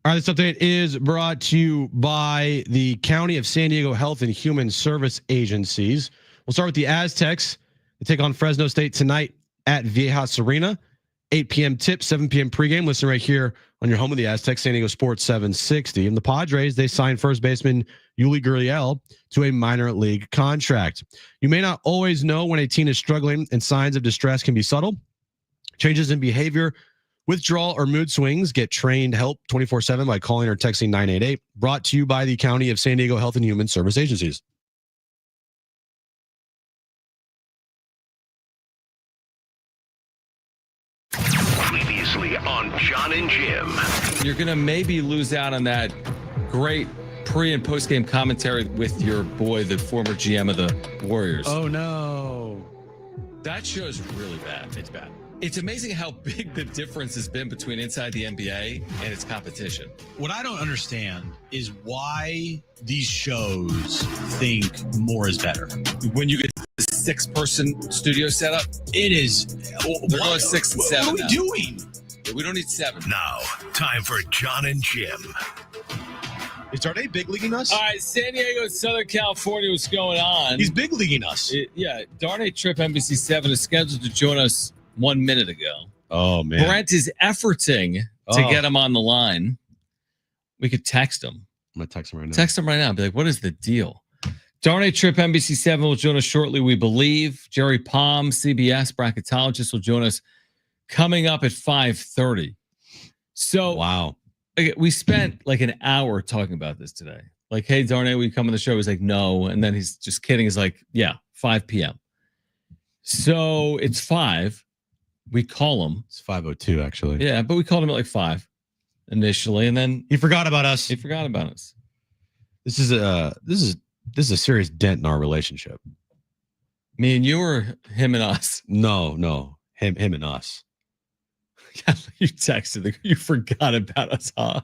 All right, this update is brought to you by the County of San Diego Health and Human Service Agencies. We'll start with the Aztecs. They take on Fresno State tonight at Viejas Arena. 8 p.m. tip, 7 p.m. pregame. Listen right here on your home of the Aztecs, San Diego Sports 760. And the Padres, they signed first baseman Yuli Gurriel to a minor league contract. You may not always know when a team is struggling, and signs of distress can be subtle. Changes in behavior, withdrawal, or mood swings, get trained help 24/7 by calling or texting 988. Brought to you by the County of San Diego Health and Human Service Agencies. Previously on Jon and Jim. You're going to maybe lose out on that great pre- and post-game commentary with your boy, the former GM of the Warriors. Oh, no. That show's really bad. It's bad. It's amazing how big the difference has been between inside the NBA and its competition. What I don't understand is why these shows think more is better. When you get the 6-person studio setup, it is. They're going 6 and 7. What are we now. doing? We don't need 7. Now, time for Jon and Jim. Is Darnay big leaguing us? All right, San Diego, Southern California, what's going on? He's big leaguing us. Darnay Tripp, NBC7, is scheduled to join us 1 minute ago. Oh, man. Brent is efforting to get him on the line. We could text him. I'm going to text him right now. Text him right now. Be like, what is the deal? Darnay Tripp, NBC7, will join us shortly, we believe. Jerry Palm, CBS bracketologist, will join us coming up at 5:30. So, wow. We spent like an hour talking about this today. Like, hey, Darnay, will you come on the show? He's like, no. And then he's just kidding. He's like, yeah, 5 p.m. So it's 5. We call him. It's 5:02, actually. Yeah, but we called him at like 5 initially, and then he forgot about us. He forgot about us. This is a serious dent in our relationship. Me and you, or him and us? No, him and us. You texted. You forgot about us, huh?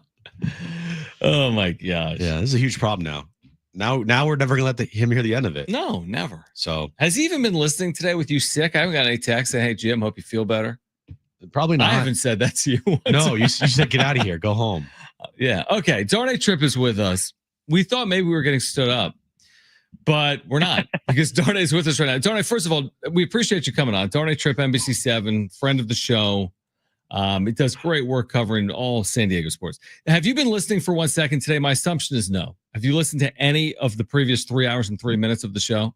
Oh my gosh. Yeah, this is a huge problem now. Now we're never gonna let him hear the end of it. No, never. So has he even been listening today with you sick? I haven't got any texts saying, "Hey Jim, hope you feel better." Probably not. I haven't said that to you. No, you said get out of here, go home. Yeah. Okay. Darnay Tripp is with us. We thought maybe we were getting stood up, but we're not because Darnay's with us right now. Darnay, first of all, we appreciate you coming on. Darnay Tripp, NBC7, friend of the show. It does great work covering all San Diego sports. Have you been listening for 1 second today? My assumption is no. Have you listened to any of the previous 3 hours and 3 minutes of the show?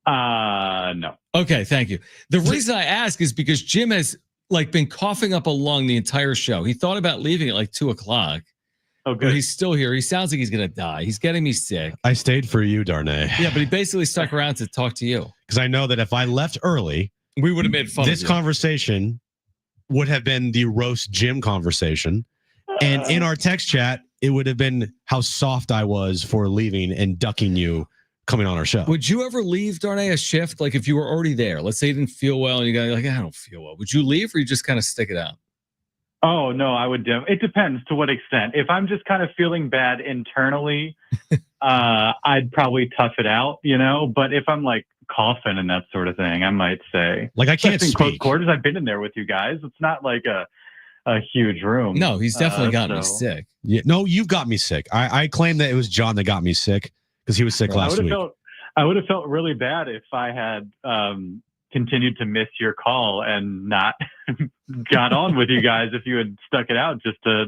No. Okay, thank you. The reason I ask is because Jim has been coughing up a lung the entire show. He thought about leaving at 2:00. Oh, good. But he's still here. He sounds like he's going to die. He's getting me sick. I stayed for you, Darnay. Yeah, but he basically stuck around to talk to you. Because I know that if I left early, we would have made fun of this conversation would have been the roast Jim conversation. And in our text chat, it would have been how soft I was for leaving and ducking you coming on our show. Would you ever leave, Darnay, a shift? Like if you were already there, let's say you didn't feel well and you got I don't feel well. Would you leave or you just kind of stick it out? Oh, no, I would. It depends to what extent. If I'm just kind of feeling bad internally, I'd probably tough it out, but if I'm coughing and that sort of thing, I might say, I can't in close speak. quarters. I've been in there with you guys. It's not like a huge room. No, he's definitely gotten me sick. Yeah, no, you've got me sick. I claim that it was John that got me sick because he was sick last week. I would have felt really bad if I had continued to miss your call and not got on with you guys if you had stuck it out just to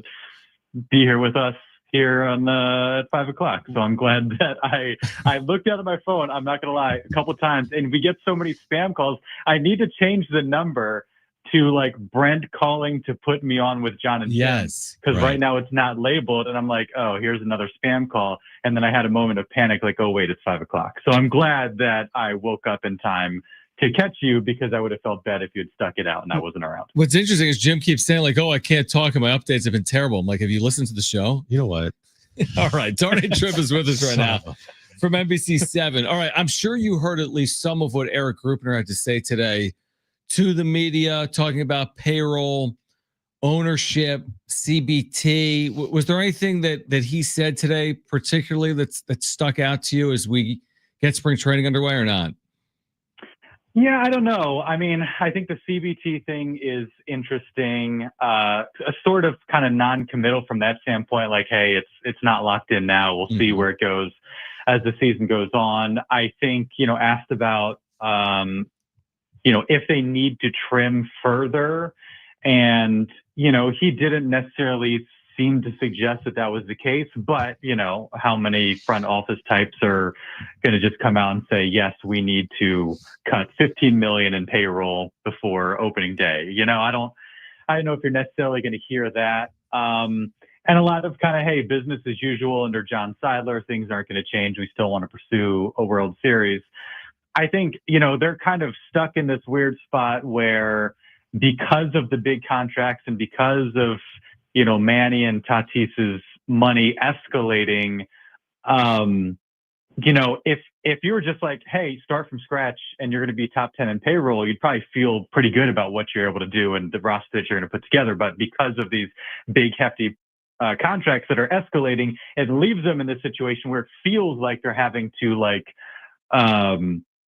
be here with us here on at 5:00. So I'm glad that I looked down at my phone. I'm not going to lie, a couple times, and we get so many spam calls. I need to change the number to Brent calling to put me on with Jon and Jim. Yes. Because right now it's not labeled, and I'm like, oh, here's another spam call. And then I had a moment of panic, oh wait, it's 5:00. So I'm glad that I woke up in time to catch you because I would have felt bad if you had stuck it out and I wasn't around. What's interesting is Jim keeps saying oh, I can't talk and my updates have been terrible. I'm like, have you listened to the show? You know what? All right. Darnay Tripp is with us right now from NBC7. All right. I'm sure you heard at least some of what Erik Greupner had to say today to the media, talking about payroll, ownership, CBT. Was there anything that he said today particularly that stuck out to you as we get spring training underway or not? Yeah, I don't know. I mean, I think the CBT thing is interesting. A sort of kind of non-committal from that standpoint. Like, hey, it's not locked in now. We'll see where it goes as the season goes on. I think asked about if they need to trim further, and he didn't necessarily seem to suggest that was the case. But how many front office types are going to just come out and say, yes, we need to cut 15 million in payroll before opening day? I don't know if you're necessarily going to hear that. And a lot of kind of, hey, business as usual under John Seidler, things aren't going to change. We still want to pursue a World Series. I think, they're kind of stuck in this weird spot where, because of the big contracts and because of, Manny and Tatis's money escalating, if you were just like, hey, start from scratch and you're going to be top 10 in payroll, you'd probably feel pretty good about what you're able to do and the roster that you're going to put together. But because of these big, hefty contracts that are escalating, it leaves them in this situation where it feels like they're having to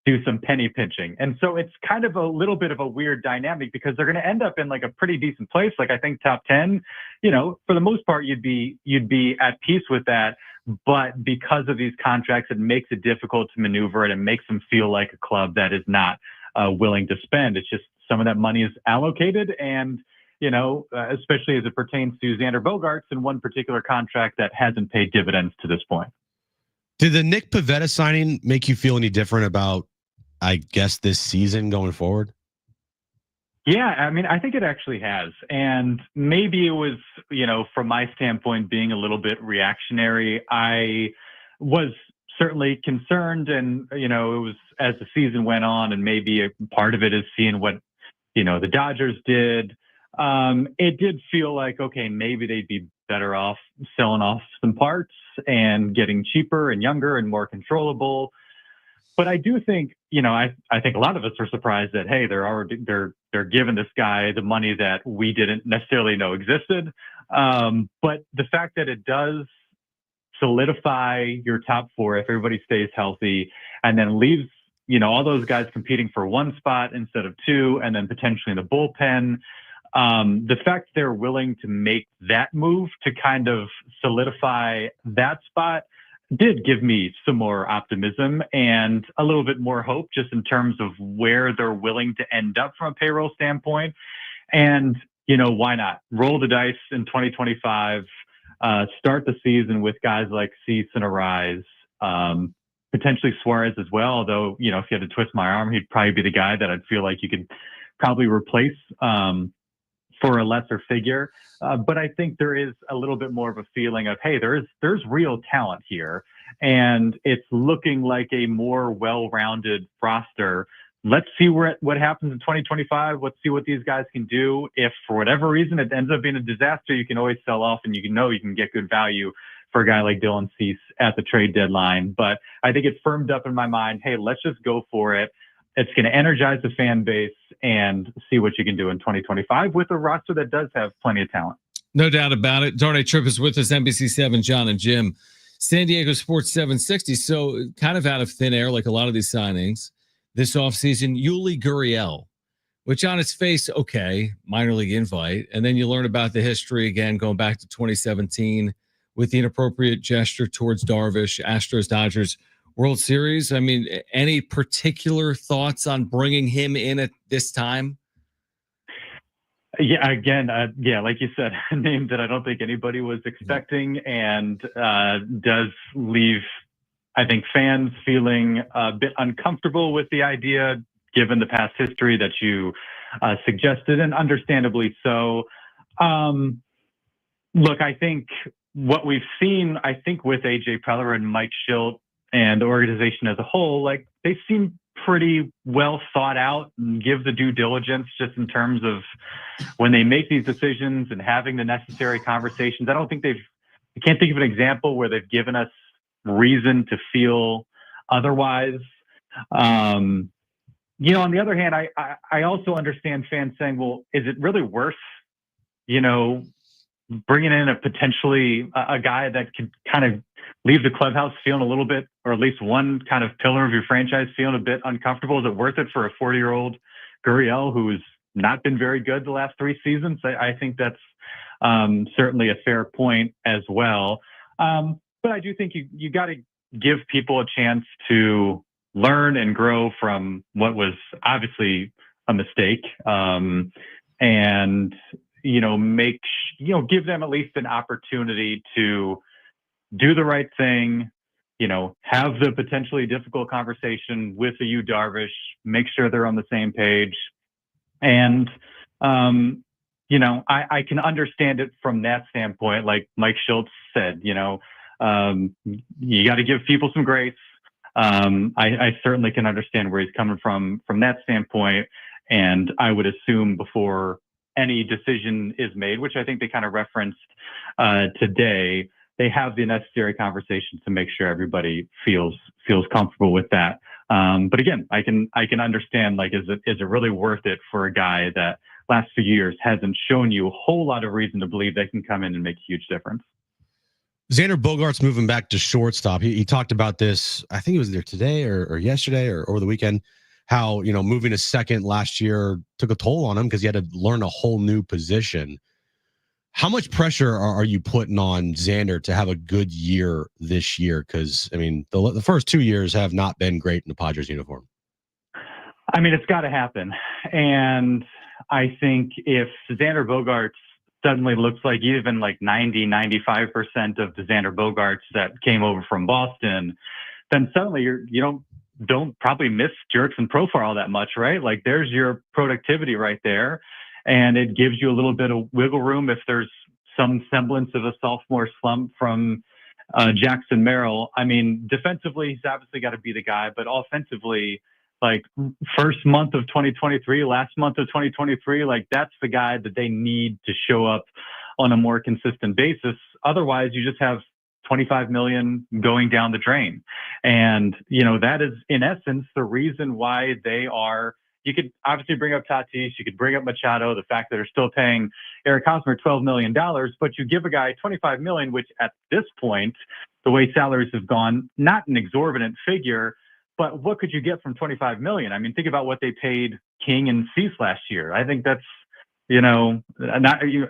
do some penny pinching. And so it's kind of a little bit of a weird dynamic, because they're going to end up in like a pretty decent place. Like, I think top 10, for the most part, you'd be at peace with that. But because of these contracts, it makes it difficult to maneuver, and it makes them feel like a club that is not willing to spend. It's just some of that money is allocated, and especially as it pertains to Xander Bogaerts in one particular contract that hasn't paid dividends to this point. Did the Nick Pivetta signing make you feel any different about, I guess, this season going forward? Yeah, I mean, I think it actually has. And maybe it was, from my standpoint, being a little bit reactionary. I was certainly concerned, and, it was as the season went on, and maybe a part of it is seeing what, the Dodgers did. It did feel like, okay, maybe they'd be better off selling off some parts and getting cheaper and younger and more controllable. But I do think, I think a lot of us are surprised that, hey, they're giving this guy the money that we didn't necessarily know existed. But the fact that it does solidify your top four if everybody stays healthy, and then leaves, all those guys competing for one spot instead of two, and then potentially in the bullpen. The fact they're willing to make that move to kind of solidify that spot did give me some more optimism and a little bit more hope, just in terms of where they're willing to end up from a payroll standpoint. And, why not roll the dice in 2025, start the season with guys like Cease and Arise, potentially Suarez as well. Although, if you had to twist my arm, he'd probably be the guy that I'd feel like you could probably replace, for a lesser figure. But I think there is a little bit more of a feeling of, hey, there's real talent here, and it's looking like a more well-rounded roster. Let's see what happens in 2025. Let's see what these guys can do. If for whatever reason it ends up being a disaster, you can always sell off, and you can get good value for a guy like Dylan Cease at the trade deadline. But I think it firmed up in my mind, hey, let's just go for it. It's going to energize the fan base, and see what you can do in 2025 with a roster that does have plenty of talent. No doubt about it. Darnay Tripp is with us, NBC7, Jon and Jim, San Diego Sports 760. So kind of out of thin air, like a lot of these signings this offseason, Yuli Gurriel, which on its face, okay, minor league invite. And then you learn about the history again, going back to 2017 with the inappropriate gesture towards Darvish, Astros, Dodgers, World Series. I mean, any particular thoughts on bringing him in at this time? Yeah, again, like you said, a name that I don't think anybody was expecting, and does leave, I think, fans feeling a bit uncomfortable with the idea, given the past history that you suggested, and understandably so. Look, I think what we've seen, with AJ Preller and Mike Schilt and the organization as a whole, like, they seem pretty well thought out and give the due diligence, just in terms of when they make these decisions and having the necessary conversations. I can't think of an example where they've given us reason to feel otherwise. On the other hand, I also understand fans saying, well, is it really worth, bringing in a potentially a guy that could kind of leave the clubhouse feeling a little bit, or at least one kind of pillar of your franchise feeling a bit uncomfortable? Is it worth it for a 40-year-old Gurriel who's not been very good the last 3 seasons? I think that's certainly a fair point as well. But I do think you got to give people a chance to learn and grow from what was obviously a mistake, and give them at least an opportunity to do the right thing, have the potentially difficult conversation with the Yu Darvish, make sure they're on the same page. And, I can understand it from that standpoint. Like Mike Schultz said, you got to give people some grace. I certainly can understand where he's coming from that standpoint. And I would assume before any decision is made, which I think they kind of referenced today, they have the necessary conversations to make sure everybody feels comfortable with that. But again, I can understand, like, is it really worth it for a guy that last few years hasn't shown you a whole lot of reason to believe they can come in and make a huge difference? Xander Bogaerts moving back to shortstop. He talked about this, I think it was there today or yesterday or over the weekend, how, moving to second last year took a toll on him because he had to learn a whole new position. How much pressure are you putting on Xander to have a good year this year? Because, the first 2 years have not been great in the Padres uniform. It's got to happen. And I think if Xander Bogaerts suddenly looks like even like 95% of the Xander Bogaerts that came over from Boston, then suddenly you don't probably miss Jurickson Profar all that much, right? Like, there's your productivity right there. And it gives you a little bit of wiggle room if there's some semblance of a sophomore slump from Jackson Merrill. Defensively, he's obviously got to be the guy, but offensively, like, first month of 2023, last month of 2023, like, that's the guy that they need to show up on a more consistent basis. Otherwise, you just have $25 million going down the drain. And, that is in essence the reason why they are. You could obviously bring up Tatis, you could bring up Machado, the fact that they're still paying Eric Hosmer $12 million, but you give a guy $25 million, which at this point, the way salaries have gone, not an exorbitant figure, but what could you get from $25 million? Think about what they paid King and Cease last year. I think that's,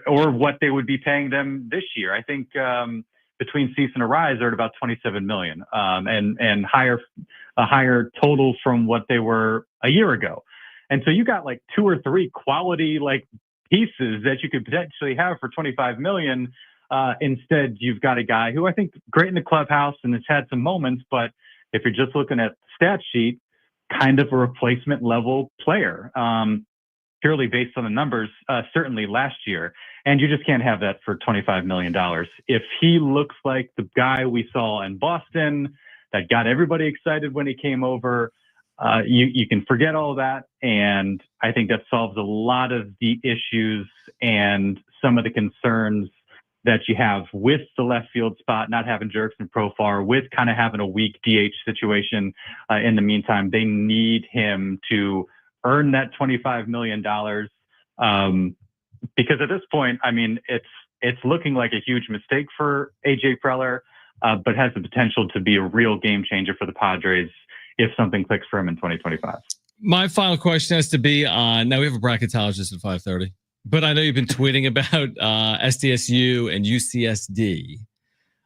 or what they would be paying them this year. I think between Cease and Arise, they're at about $27 million, and a higher total from what they were a year ago. And so you got like 2 or 3 quality like pieces that you could potentially have for $25 million. Instead, you've got a guy who I think great in the clubhouse and has had some moments, but if you're just looking at the stat sheet, kind of a replacement level player, purely based on the numbers, certainly last year. And you just can't have that for $25 million. If he looks like the guy we saw in Boston that got everybody excited when he came over, you can forget all that. And I think that solves a lot of the issues and some of the concerns that you have with the left field spot, not having Jurickson Profar, with kind of having a weak DH situation in the meantime. They need him to earn that $25 million because at this point, it's looking like a huge mistake for AJ Preller, but has the potential to be a real game changer for the Padres if something clicks for him in 2025. My final question has to be on, now we have a bracketologist at 5:30, but I know you've been tweeting about SDSU and UCSD.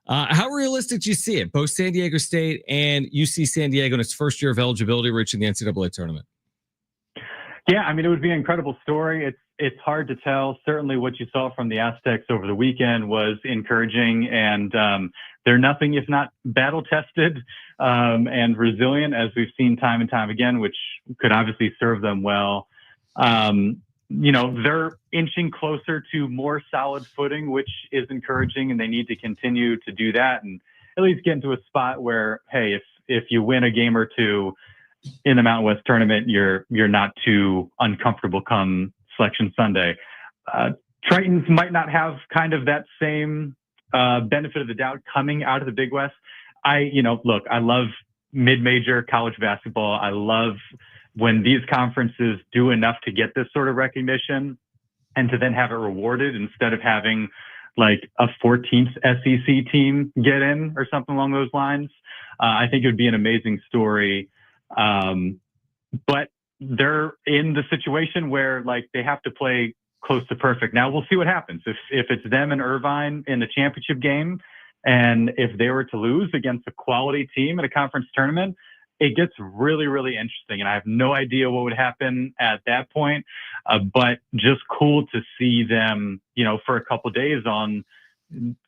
How realistic do you see it? Both San Diego State and UC San Diego in its first year of eligibility reaching the NCAA tournament. Yeah, it would be an incredible story. It's hard to tell. Certainly what you saw from the Aztecs over the weekend was encouraging, and they're nothing if not battle-tested and resilient, as we've seen time and time again, which could obviously serve them well. They're inching closer to more solid footing, which is encouraging, and they need to continue to do that and at least get into a spot where, hey, if you win a game or two in the Mountain West tournament, you're not too uncomfortable come Selection Sunday. Tritons might not have kind of that same benefit of the doubt coming out of the Big West. I love mid-major college basketball. I love when these conferences do enough to get this sort of recognition and to then have it rewarded instead of having like a 14th SEC team get in or something along those lines. I think it would be an amazing story. But they're in the situation where like they have to play close to perfect. Now we'll see what happens if it's them and Irvine in the championship game, and if they were to lose against a quality team in a conference tournament, it gets really, really interesting. And I have no idea what would happen at that point, but just cool to see them, for a couple of days on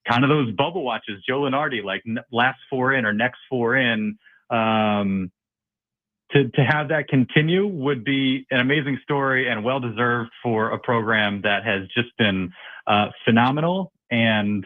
kind of those bubble watches, Joe Lenardi, like last four in or next four in. To have that continue would be an amazing story and well-deserved for a program that has just been phenomenal and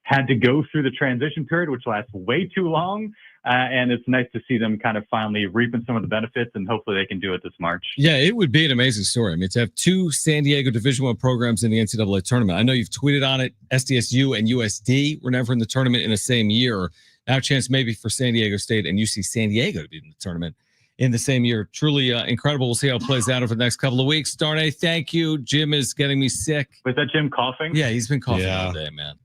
had to go through the transition period, which lasts way too long. And it's nice to see them kind of finally reaping some of the benefits, and hopefully they can do it this March. Yeah, it would be an amazing story. I mean, to have two San Diego Division I programs in the NCAA tournament. I know you've tweeted on it. SDSU and USD were never in the tournament in the same year. Now a chance maybe for San Diego State and UC San Diego to be in the tournament in the same year. Truly incredible. We'll see how it plays out over the next couple of weeks. Darnay, thank you. Jim is getting me sick. Was that Jim coughing? Yeah, he's been coughing all day, man.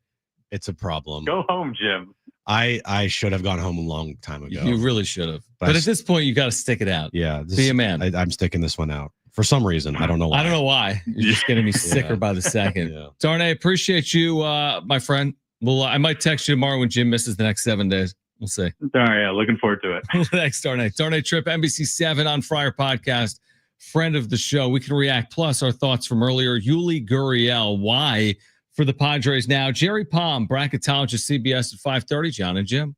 It's a problem. Go home, Jim. I should have gone home a long time ago. You really should have. But at this point, you got to stick it out. Yeah. Be a man. I'm sticking this one out. For some reason. I don't know why. I don't know why. You're just getting me sicker by the second. Yeah. Darnay, appreciate you, my friend. Well, I might text you tomorrow when Jim misses the next 7 days. We'll see. All right, yeah, looking forward to it. Thanks, Darnay. Darnay Tripp, NBC7 on Friar Podcast, friend of the show. We can react. Plus, our thoughts from earlier. Yuli Gurriel, why for the Padres now? Jerry Palm, bracketologist, CBS at 5:30. John and Jim.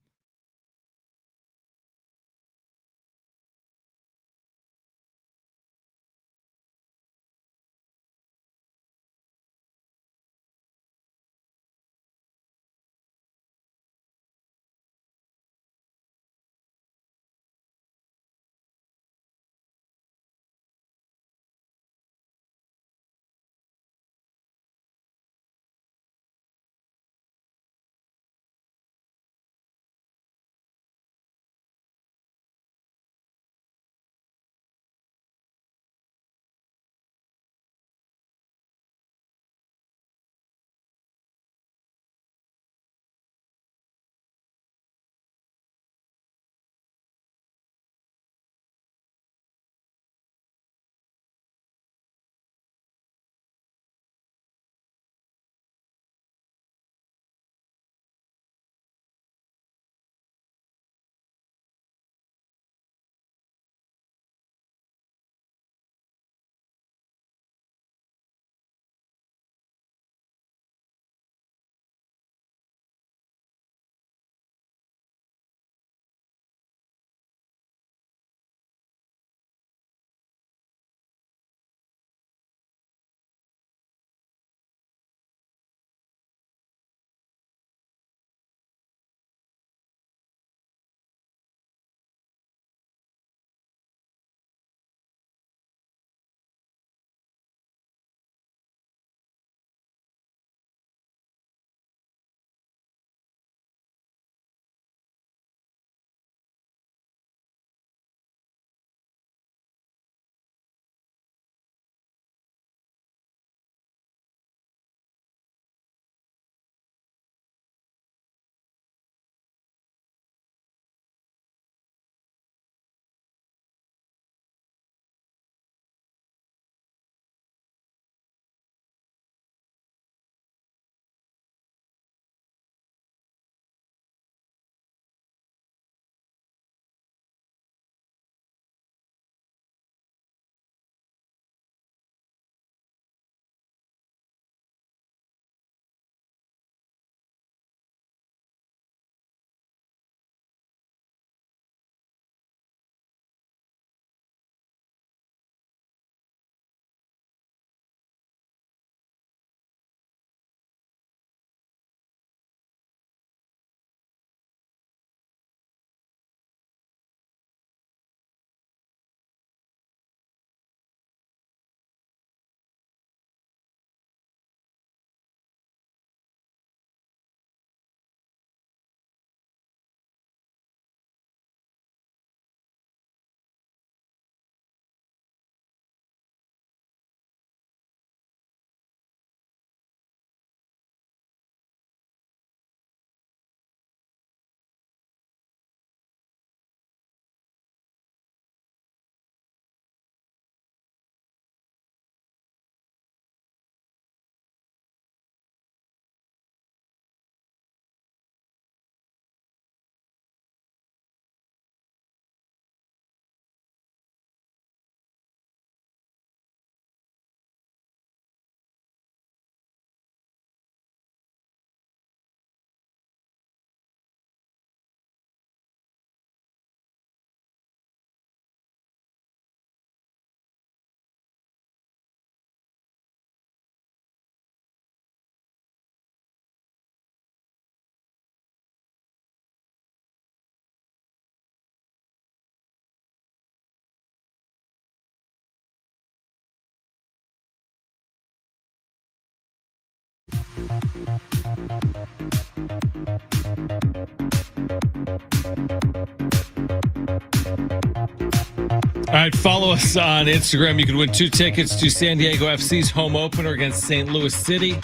All right, follow us on Instagram. You can win 2 tickets to San Diego FC's home opener against St. Louis City.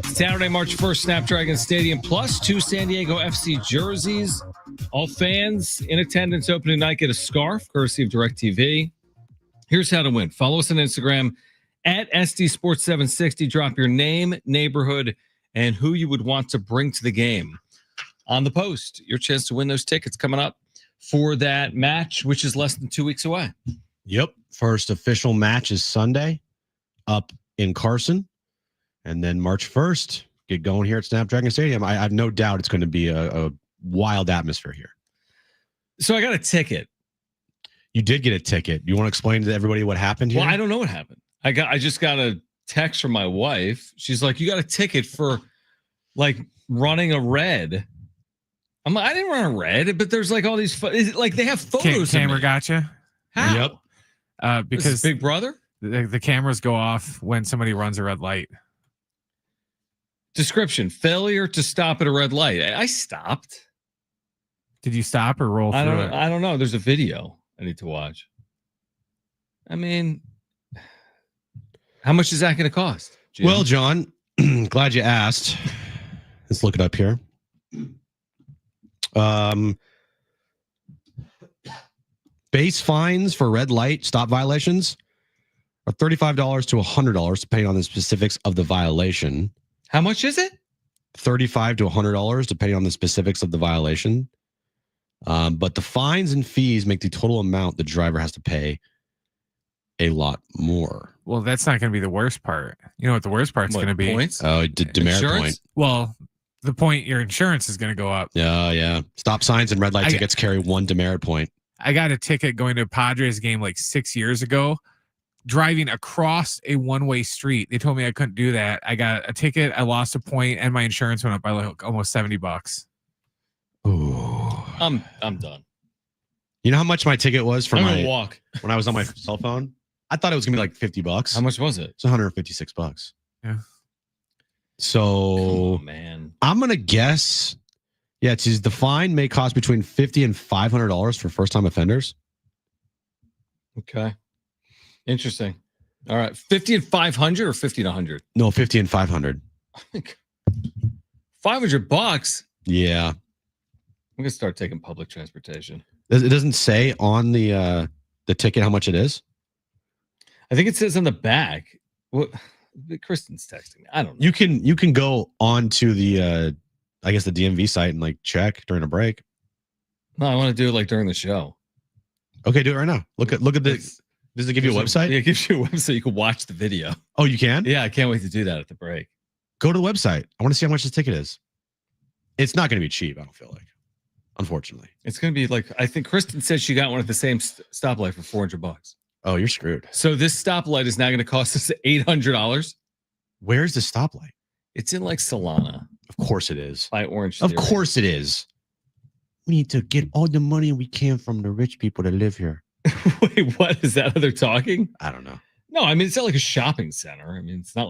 Saturday, March 1st, Snapdragon Stadium, plus 2 San Diego FC jerseys. All fans in attendance opening night get a scarf, courtesy of DirecTV. Here's how to win. Follow us on Instagram at SD Sports 760. Drop your name, neighborhood, and who you would want to bring to the game on the post. Your chance to win those tickets coming up for that match, which is less than 2 weeks away. Yep. First official match is Sunday up in Carson. And then March 1st, get going here at Snapdragon Stadium. I have no doubt it's going to be a wild atmosphere here. So I got a ticket. You did get a ticket. You want to explain to everybody what happened here? Well, I don't know what happened. I just got a text from my wife. She's like, you got a ticket for like running a red. I'm like, I didn't run a red, but there's like all these, like they have photos. Camera got you? How? Yep. Because Big Brother? the cameras go off when somebody runs a red light. Description: failure to stop at a red light. I stopped. Did you stop or roll through it? I don't know. There's a video I need to watch. I mean, how much is that going to cost? Jim? Well, John, glad you asked. Let's look it up here. Base fines for red light stop violations are $35 to $100, depending on the specifics of the violation. How much is it? $35 to $100, depending on the specifics of the violation. But the fines and fees make the total amount the driver has to pay a lot more. Well, that's not going to be the worst part. You know what the worst part's going to be? Points? Oh, demerit Insurance? point. Well, the point your insurance is going to go up. Yeah. Stop signs and red light tickets carry 1 demerit point. I got a ticket going to a Padres game like 6 years ago, driving across a one-way street. They told me I couldn't do that. I got a ticket, I lost a point, and my insurance went up by like almost $70. Ooh. I'm done. You know how much my ticket was for I'm my gonna walk. when I was on my cell phone? I thought it was gonna be like $50. How much was it? It's $156. Yeah. So Oh man. I'm gonna guess. Yeah, the fine may cost between $50 and $500 for first-time offenders. Okay. Interesting. All right. 50 and 500 or 50 and 100? No, 50 and 500. $500. Yeah. I'm gonna start taking public transportation. It doesn't say on the ticket how much it is. I think it says on the back. What? Kristen's texting me. I don't know. You can go on to the I guess the DMV site and like check during a break. No, I want to do it like during the show. Okay, do it right now. Look at this. Does it give you a website? Yeah, it gives you a website. You can watch the video. Oh, you can? Yeah, I can't wait to do that at the break. Go to the website. I want to see how much this ticket is. It's not going to be cheap, I don't feel like. Unfortunately. It's going to be like, I think Kristen said she got one at the same stoplight for $400. Oh, you're screwed. So this stoplight is now going to cost us $800. Where's the stoplight? It's in like Solana. Of course it is. By Orange Of Theory. course it is. We need to get all the money we can from the rich people that live here. Wait, what? Is that how they're talking? I don't know. No, I mean, it's not like a shopping center. I mean, it's not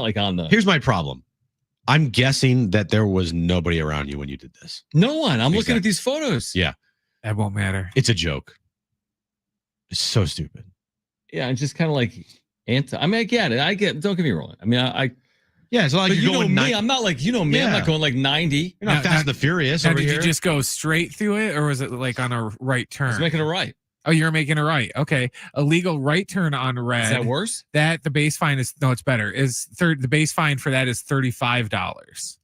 like on the. Here's my problem. I'm guessing that there was nobody around you when you did this. No one. I'm looking Exactly. at these photos. Yeah. That won't matter. It's a joke. It's so stupid. Yeah, it's just kind of like anti. I mean, I get it. Don't get me wrong. I mean, Yeah, it's not like but you're you know going me. I'm not like, you know me. I'm Yeah. not going like 90. You're not Fast and the Furious Now, over did here. you just go straight through it, or was it like on a right I turn? was making a right. Oh, you're making a right. Okay, a legal right turn on red. Is that worse? That the base fine is no, it's better. The base fine for that is $35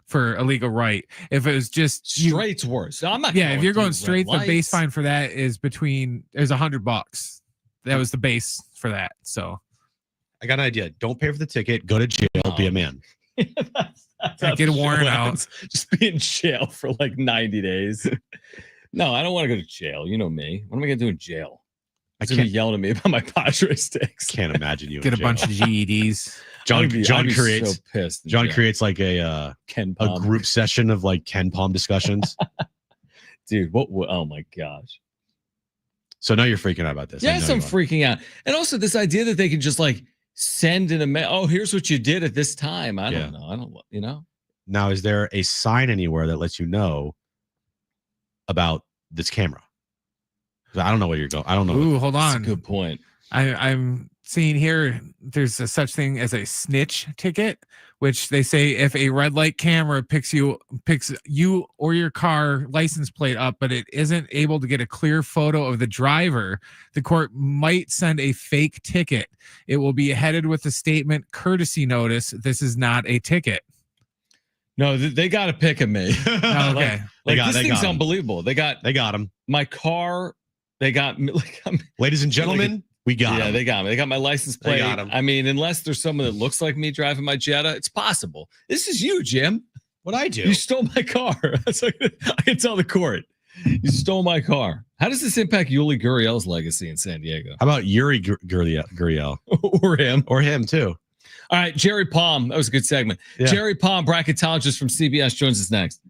for a legal right. If it was just Straight's worse. I'm not. yeah, if you're going through straight, red the base lights. fine for that is $100. That was the base for that. So I got an idea. Don't pay for the ticket. Go to jail. Be a man. That's how get a the warrant show out. ends. Just be in jail for like 90 days. No, I don't want to go to jail. You know me. What am I going to do in jail? I He's going to be can't, yelling at me about my Padres sticks. can't imagine you. get in a bunch jail. of GEDs. John I'd be creates. so pissed. in John jail. creates like a Ken a Palm. group session of like Ken Palm discussions. Dude, what? Oh my gosh. So now you're freaking out about this. I Yes, know I'm you are. freaking out. And also this idea that they can just like send in oh, here's what you did at this time. I don't know. I don't, you know. Now, is there a sign anywhere that lets you know about this camera? I don't know where you're going. I don't know. Ooh, hold That's a on. good point. I'm seeing here there's a such thing as a snitch ticket, which they say if a red light camera picks you or your car license plate up, but it isn't able to get a clear photo of the driver, the court might send a fake ticket. It will be headed with the statement courtesy notice. This is not a ticket. No, they got to pick at me. Okay. This thing's unbelievable. They got him. My car. They got me. Ladies and gentlemen, we got him. They got me. They got my license plate. They got him. I mean, unless there's someone that looks like me driving my Jetta, it's possible. This is you, Jim. What I do? You stole my car. That's like, I can tell the court. You stole my car. How does this impact Yuli Gurriel's legacy in San Diego? How about Yuri Gurriel? Or him too. All right, Jerry Palm. That was a good segment. Yeah. Jerry Palm, bracketologist from CBS, joins us next.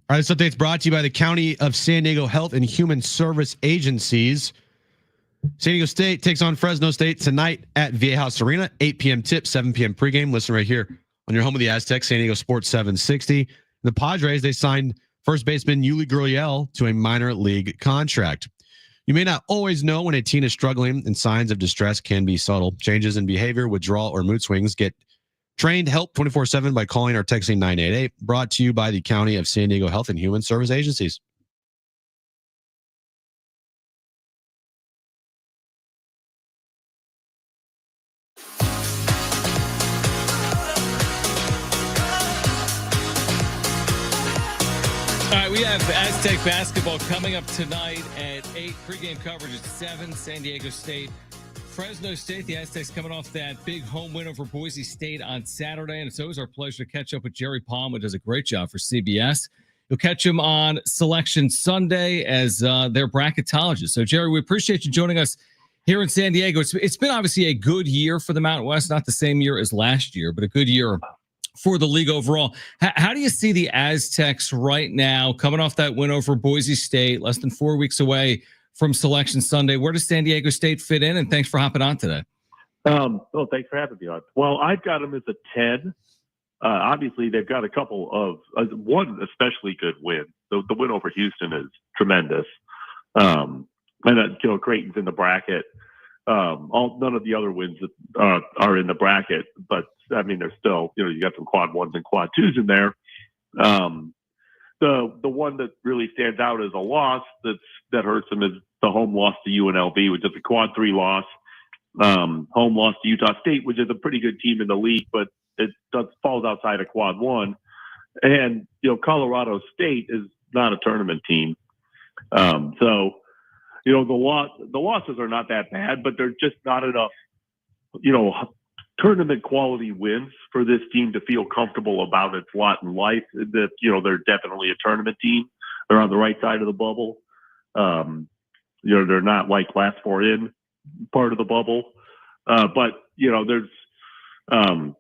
All right, this update's brought to you by the County of San Diego Health and Human Service Agencies. San Diego State takes on Fresno State tonight at Viejas Arena, 8 p.m. tip, 7 p.m. pregame. Listen right here on your home of the Aztec, San Diego Sports 760. The Padres, they signed first baseman Yuli Gurriel to a minor league contract. You may not always know when a teen is struggling, and signs of distress can be subtle. Changes in behavior, withdrawal, or mood swings. Get trained help 24/7 by calling or texting 988. Brought to you by the County of San Diego Health and Human Service Agencies. All right, we have Aztec basketball coming up tonight at 8. Pregame coverage at 7. San Diego State, Fresno State. The Aztecs coming off that big home win over Boise State on Saturday. And it's always our pleasure to catch up with Jerry Palm, who does a great job for CBS. You'll catch him on Selection Sunday as their bracketologist. So, Jerry, we appreciate you joining us here in San Diego. It's been obviously a good year for the Mountain West, not the same year as last year, but a good year for the league overall. How do you see the Aztecs right now coming off that win over Boise State, less than 4 weeks away from Selection Sunday? Where does San Diego State fit in? And thanks for hopping on today. Well, thanks for having me on. Well, I've got them as a 10. Obviously, they've got a couple of one especially good win. The win over Houston is tremendous. And Creighton's in the bracket. None of the other wins that are in the bracket, but I mean, there's still, you got some quad ones and quad twos in there. The one that really stands out as a loss that hurts them is the home loss to UNLV, which is a quad 3 loss. Home loss to Utah State, which is a pretty good team in the league, but it falls outside of quad 1. And, Colorado State is not a tournament team. So, the losses are not that bad, but they're just not enough, tournament quality wins for this team to feel comfortable about its lot in life. That, they're definitely a tournament team. They're on the right side of the bubble. They're not like last 4 in part of the bubble. But there's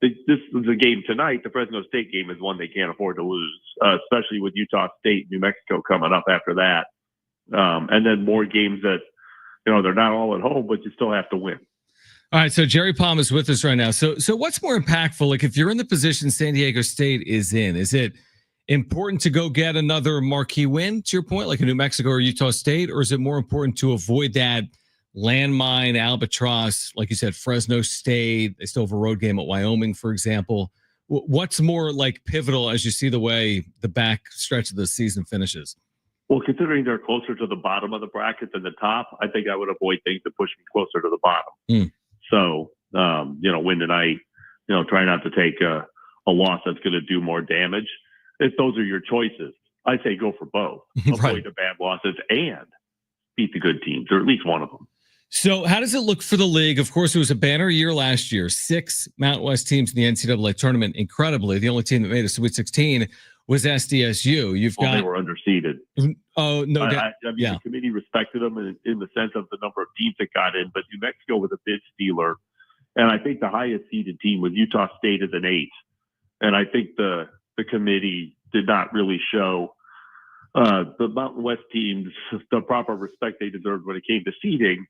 this is a game tonight. The Fresno State game is one they can't afford to lose, especially with Utah State, New Mexico coming up after that. And then more games that, they're not all at home, but you still have to win. All right, so Jerry Palm is with us right now. So what's more impactful? Like, if you're in the position San Diego State is in, is it important to go get another marquee win, to your point, like a New Mexico or Utah State, or is it more important to avoid that landmine albatross, like you said, Fresno State? They still have a road game at Wyoming, for example. What's more like pivotal as you see the way the back stretch of the season finishes? Well, considering they're closer to the bottom of the bracket than the top, I think I would avoid things that push me closer to the bottom. So, win tonight, try not to take a loss that's going to do more damage. If those are your choices, I say go for both. Avoid the bad losses and beat the good teams, or at least one of them. So how does it look for the league? Of course, it was a banner year last year. 6 Mountain West teams in the NCAA tournament. Incredibly, the only team that made a Sweet 16 was SDSU. They were underseeded. Oh, no doubt. The committee respected them in the sense of the number of teams that got in, but New Mexico was a bid stealer. And I think the highest seeded team was Utah State as an 8. And I think the committee did not really show the Mountain West teams the proper respect they deserved when it came to seeding.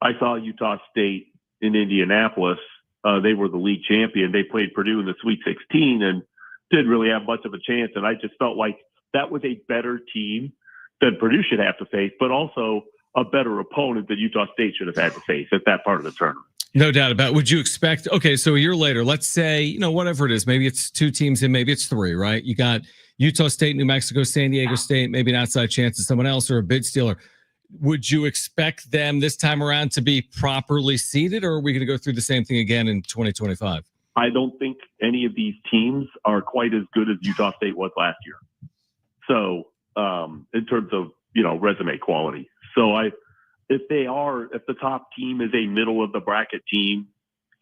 I saw Utah State in Indianapolis. They were the league champion. They played Purdue in the Sweet 16 and didn't really have much of a chance. And I just felt like that was a better team than Purdue should have to face, but also a better opponent that Utah State should have had to face at that part of the tournament. No doubt about it. Would you expect, okay, so a year later, let's say, whatever it is, maybe it's 2 teams and maybe it's 3, right? You got Utah State, New Mexico, San Diego State, maybe an outside chance of someone else or a bid stealer. Would you expect them this time around to be properly seeded, or are we going to go through the same thing again in 2025? I don't think any of these teams are quite as good as Utah State was last year. So, in terms of, resume quality. So if the top team is a middle of the bracket team,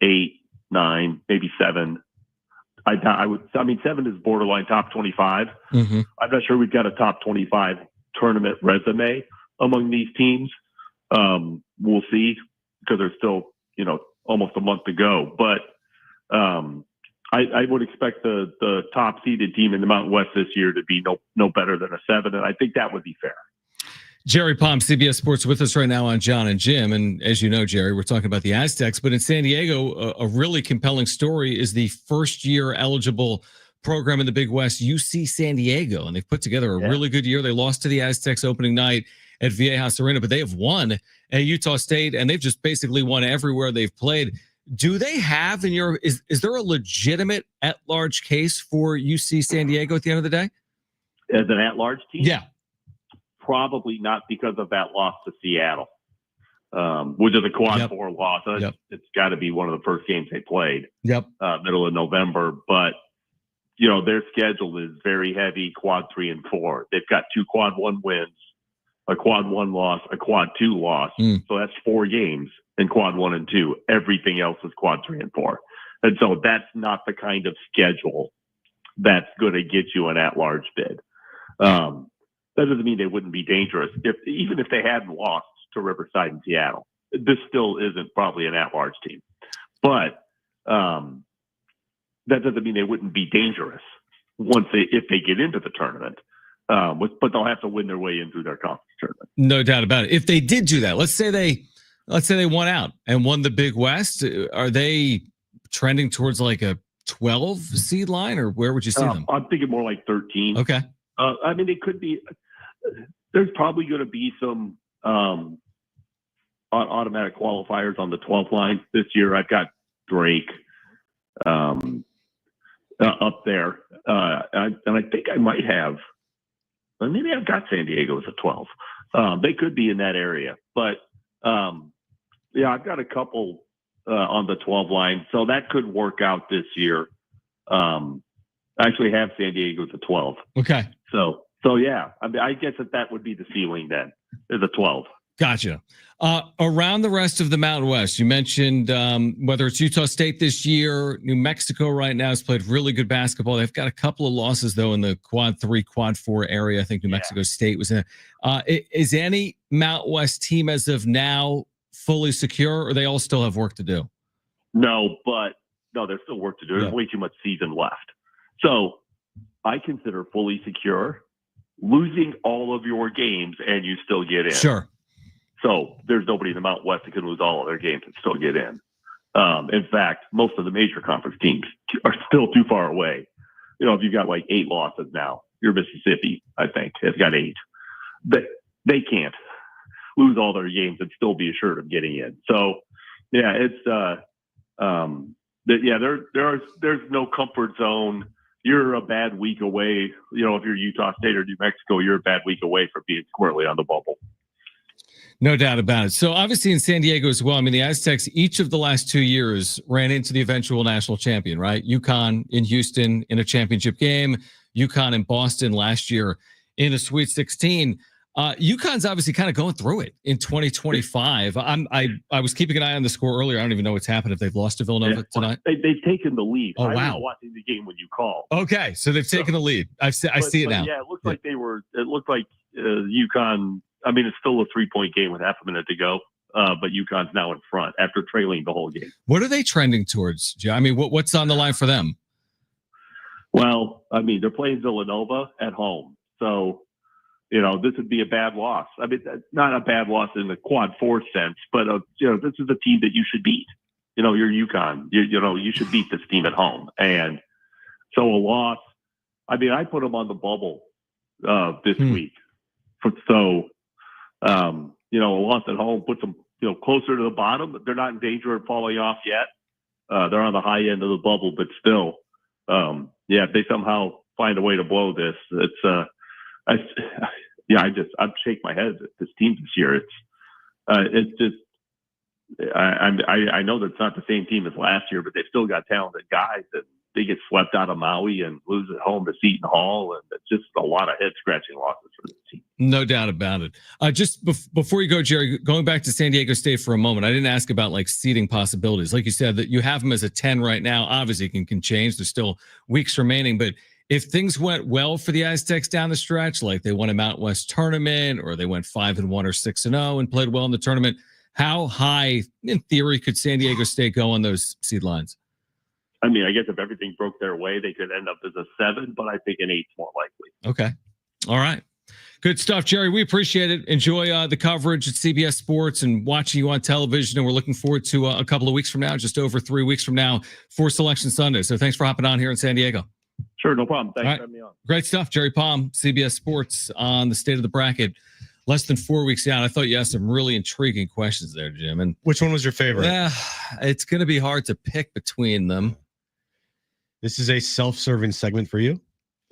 8, 9, maybe 7, 7 is borderline top 25. Mm-hmm. I'm not sure we've got a top 25 tournament resume among these teams. We'll see, because there's still, almost a month to go, but, I would expect the top seeded team in the Mountain West this year to be no better than a 7, and I think that would be fair. Jerry Palm, CBS Sports, with us right now on Jon and Jim. And as you know, Jerry, we're talking about the Aztecs, but in San Diego, a really compelling story is the first-year eligible program in the Big West, UC San Diego, and they've put together a really good year. They lost to the Aztecs opening night at Viejas Arena, but they have won at Utah State, and they've just basically won everywhere they've played. Do they have is there a legitimate at-large case for UC San Diego at the end of the day? As an at-large team? Yeah. Probably not because of that loss to Seattle, which is a quad 4 loss. It's got to be one of the first games they played. Middle of November. But, you know, their schedule is very heavy, quad 3 and 4. They've got 2 quad 1 wins, a quad 1 loss, a quad 2 loss. So that's 4 games in quad 1 and 2. Everything else is quad 3 and 4. And so that's not the kind of schedule that's going to get you an at-large bid. That doesn't mean they wouldn't be dangerous. Even if they hadn't lost to Riverside and Seattle, this still isn't probably an at-large team. But that doesn't mean they wouldn't be dangerous if they get into the tournament. But they'll have to win their way in through their conference tournament. No doubt about it. If they did do that, let's say they won out and won the Big West, are they trending towards like a 12 seed line, or where would you see them? I'm thinking more like 13. Okay. I mean, it could be. There's probably going to be some automatic qualifiers on the 12th line this year. I've got Drake up there, and I think I might have. Maybe I've got San Diego as a 12. They could be in that area, but yeah, I've got a couple on the 12 line, so that could work out this year. I actually have San Diego as a 12. Okay. So yeah, I mean, I guess that would be the ceiling then, is a 12. Gotcha. Around the rest of the Mountain West, you mentioned whether it's Utah State this year, New Mexico right now has played really good basketball. They've got a couple of losses, though, in the quad 3, quad 4 area. I think New Mexico State was in it. Is any Mountain West team as of now fully secure, or they all still have work to do? No, there's still work to do. There's way too much season left. So I consider fully secure losing all of your games and you still get in. Sure. So there's nobody in the Mountain West that can lose all of their games and still get in. In fact, most of the major conference teams are still too far away. You know, if you've got like 8 losses now, you're Mississippi, I think, has got 8. But they can't lose all their games and still be assured of getting in. So, yeah, it's there's no comfort zone. You're a bad week away. You know, if you're Utah State or New Mexico, you're a bad week away from being squarely on the bubble. No doubt about it. So obviously in San Diego as well, I mean, the Aztecs, each of the last 2 years ran into the eventual national champion, right? UConn in Houston in a championship game, UConn in Boston last year in a Sweet 16. UConn's obviously kind of going through it in 2025. I was keeping an eye on the score earlier. I don't even know what's happened if they've lost to Villanova tonight. They've taken the lead. Oh, I wow. was watching the game when you called. Okay, so they've taken the lead. I see it now. Yeah, it looked like it looked like UConn. I mean, it's still a 3-point game with half a minute to go, but UConn's now in front after trailing the whole game. What are they trending towards, Joe? I mean, what's on the line for them? Well, I mean, they're playing Villanova at home. So, you know, this would be a bad loss. I mean, not a bad loss in the quad 4 sense, but, you know, this is a team that you should beat. You know, you're UConn. You know, you should beat this team at home. And so a loss, I mean, I put them on the bubble this week. So, you know, a loss at home puts them, you know, closer to the bottom, but they're not in danger of falling off yet. They're on the high end of the bubble, but still, yeah, if they somehow find a way to blow this, it's, I shake my head at this team this year. It's just, I know that's not the same team as last year, but they've still got talented guys, and they get swept out of Maui and lose at home to Seton Hall, and it's just a lot of head scratching losses for this team. No doubt about it. Just before you go, Jerry, going back to San Diego State for a moment, I didn't ask about like seeding possibilities. Like you said, that you have them as a 10 right now. Obviously, it can change. There's still weeks remaining, but if things went well for the Aztecs down the stretch, like they won a Mountain West tournament, or they went 5-1 or 6-0 and played well in the tournament, how high, in theory, could San Diego State go on those seed lines? I mean, I guess if everything broke their way, they could end up as a 7, but I think an 8's more likely. Okay. All right. Good stuff, Jerry. We appreciate it. Enjoy the coverage at CBS Sports and watching you on television. And we're looking forward to a couple of weeks from now, just over 3 weeks from now, for Selection Sunday. So thanks for hopping on here in San Diego. Sure, no problem. Thanks All right. for having me on. Great stuff. Jerry Palm, CBS Sports on the state of the bracket. Less than 4 weeks out. I thought you asked some really intriguing questions there, Jim. And which one was your favorite? Yeah, it's going to be hard to pick between them. This is a self-serving segment for you?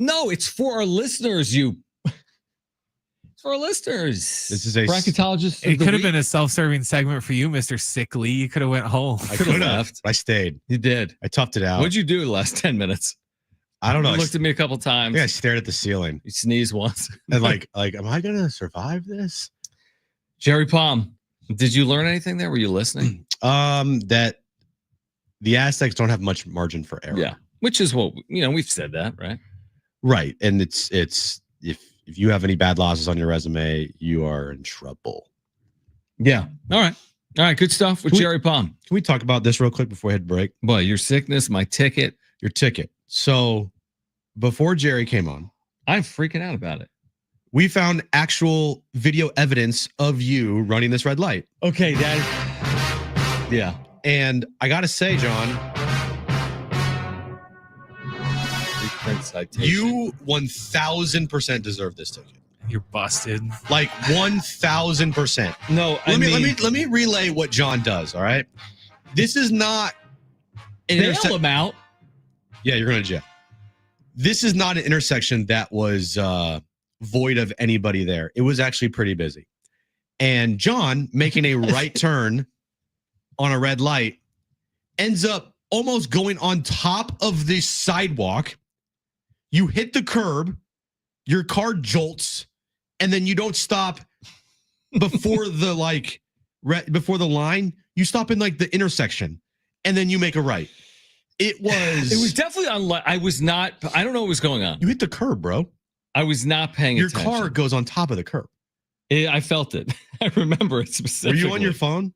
No, it's for our listeners. It's for our listeners. This is a bracketologist. It could have been a self-serving segment for you, Mr. Sickly. You could have went home. I could have left. I stayed. You did. I toughed it out. What'd you do the last 10 minutes? I don't know. You looked at me a couple times. I stared at the ceiling. You sneezed once. And like, am I gonna survive this? Jerry Palm, did you learn anything there? Were you listening? That the Aztecs don't have much margin for error. Yeah, which is what we've said that, right? Right, and it's if you have any bad losses on your resume, you are in trouble. Yeah. All right. Good stuff with Jerry Palm. Can we talk about this real quick before we head break? Boy, your sickness, my ticket, your ticket. So before Jerry came on, I'm freaking out about it. We found actual video evidence of you running this red light. Okay, Dad. Yeah. And I got to say, John, you 1000% deserve this ticket. You're busted. Like 1000%. No, let me relay what John does, all right? This is not bail him out. Yeah, you're going to jail. This is not an intersection that was void of anybody there. It was actually pretty busy. And John, making a right turn on a red light, ends up almost going on top of the sidewalk. You hit the curb, your car jolts, and then you don't stop before before the line. You stop in like the intersection, and then you make a right. It was definitely I don't know what was going on. You hit the curb, bro. I was not paying your attention. Your car goes on top of the curb. I felt it. I remember it specifically. Were you on your phone?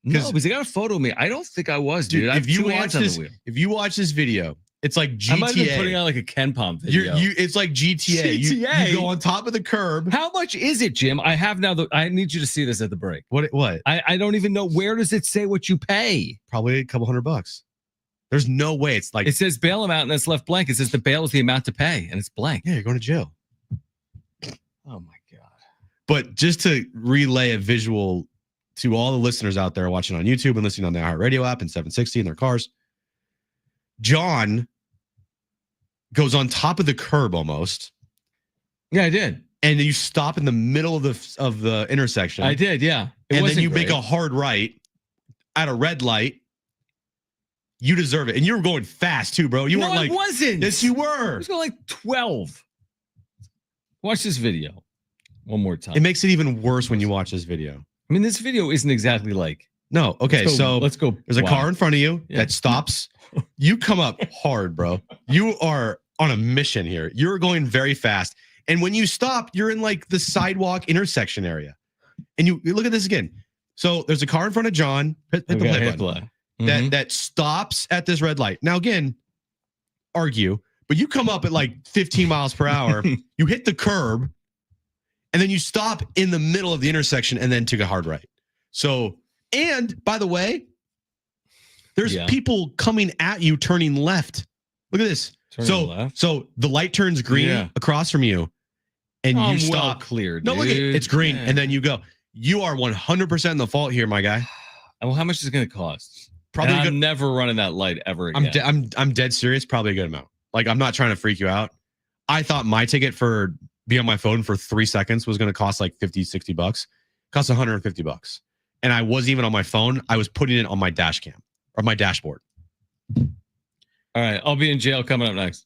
No, because they got a photo of me. I don't think I was, dude. If you watch this video, it's like GTA. I might have been putting on like a Ken Palm video. It's like GTA. You go on top of the curb. How much is it, Jim? I have now. I need you to see this at the break. What? I don't even know. Where does it say what you pay? Probably a couple $100. There's no way. It's like it says bail amount and it's left blank. It says the bail is the amount to pay and it's blank. Yeah, you're going to jail. Oh my God. But just to relay a visual to all the listeners out there watching on YouTube and listening on the iHeartRadio app and 760 in their cars, John goes on top of the curb almost. Yeah, I did. And you stop in the middle of the intersection. I did, yeah. And then you make a hard right at a red light. You deserve it. And you were going fast too, bro. You weren't like, I wasn't. Yes, you were. I was going like 12. Watch this video one more time. It makes it even worse when you watch this video. I mean, this video isn't exactly like. No. Okay. Let's go. There's a car in front of you that stops. You come up hard, bro. You are on a mission here. You're going very fast. And when you stop, you're in like the sidewalk intersection area. And you look at this again. So there's a car in front of John. Hit the play button. That stops at this red light. Now, again, argue, but you come up at like 15 miles per hour. You hit the curb, and then you stop in the middle of the intersection and then take a hard right. So, and by the way, there's people coming at you turning left. Look at this. So the light turns green across from you, and you stop. Well clear, dude. No, look, it's green, and then you go. You are 100% in the fault here, my guy. Well, how much is it going to cost? Probably I'm never running that light ever again. I'm dead serious. Probably a good amount. Like, I'm not trying to freak you out. I thought my ticket for being on my phone for 3 seconds was going to cost like $50-$60. Cost $150. And I wasn't even on my phone. I was putting it on my dash cam or my dashboard. All right. I'll be in jail coming up next.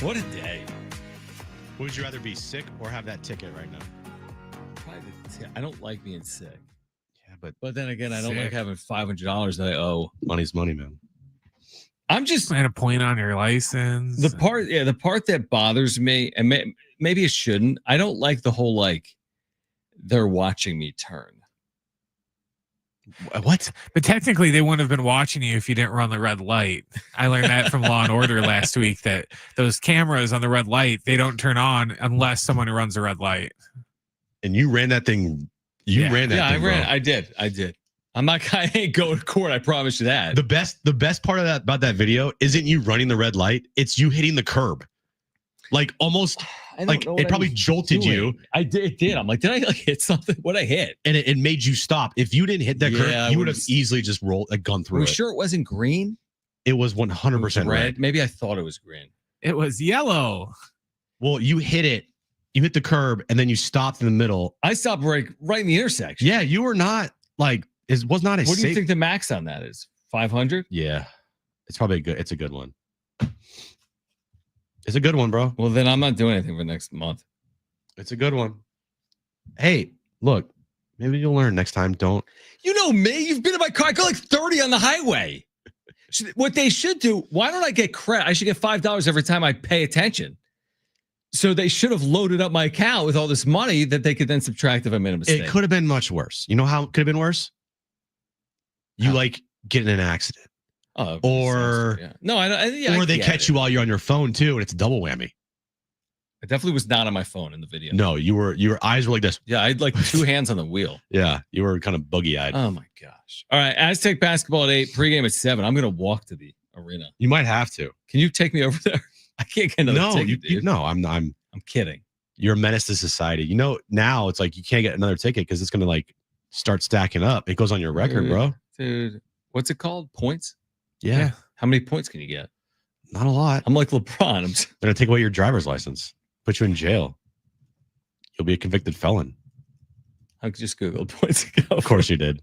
What a day. Would you rather be sick or have that ticket right now? Probably I don't like being sick. Yeah, But then again, I don't like Sick. having $500 that I owe. Money's money, man. I'm just And a point on your license. the part that bothers me, and maybe it shouldn't. I don't like the whole like they're watching me turn. What? But technically, they wouldn't have been watching you if you didn't run the red light. I learned that from Law and Order last week, that those cameras on the red light, they don't turn on unless someone runs the red light. And you ran that thing. You ran that thing, I ran. bro. I did. I'm not. I ain't going to court. I promise you that. The best part of that about that video isn't you running the red light. It's you hitting the curb, like almost like it probably jolted you. I did. It did. I'm like, did I like hit something? What I hit? And it made you stop. If you didn't hit that curb, you would have easily just rolled, like gone through. Are we sure it wasn't green? It was 100% red. Maybe I thought it was green. It was yellow. Well, you hit it. You hit the curb, and then you stopped in the middle. I stopped right in the intersection. Yeah, you were not like it was not a. What do you think the max on that is? 500? Yeah, it's probably good. It's a good one. It's a good one, bro. Well, then I'm not doing anything for next month. It's a good one. Hey, look, maybe you'll learn next time. Don't. You know me. You've been in my car. I go like 30 on the highway. What they should do, why don't I get credit? I should get $5 every time I pay attention. So they should have loaded up my account with all this money that they could then subtract if I made a mistake. It could have been much worse. You know how it could have been worse? You like get in an accident. Oh, or yeah. No, I or they catch you while you're on your phone too, and it's a double whammy. I definitely was not on my phone in the video. No, your eyes were like this. Yeah, I had like two hands on the wheel. Yeah, you were kind of buggy-eyed. Oh my gosh. All right, Aztec basketball at 8, pregame at 7. I'm gonna walk to the arena. You might have to. Can you take me over there? I can't get another ticket, dude. No, I'm kidding. You're a menace to society. You know, now it's like you can't get another ticket because it's gonna like start stacking up. It goes on your record, bro. Dude, what's it called? Points? Yeah. How many points can you get? Not a lot. I'm like LeBron. They're gonna take away your driver's license, put you in jail. You'll be a convicted felon. I just Googled points ago. Of course you did.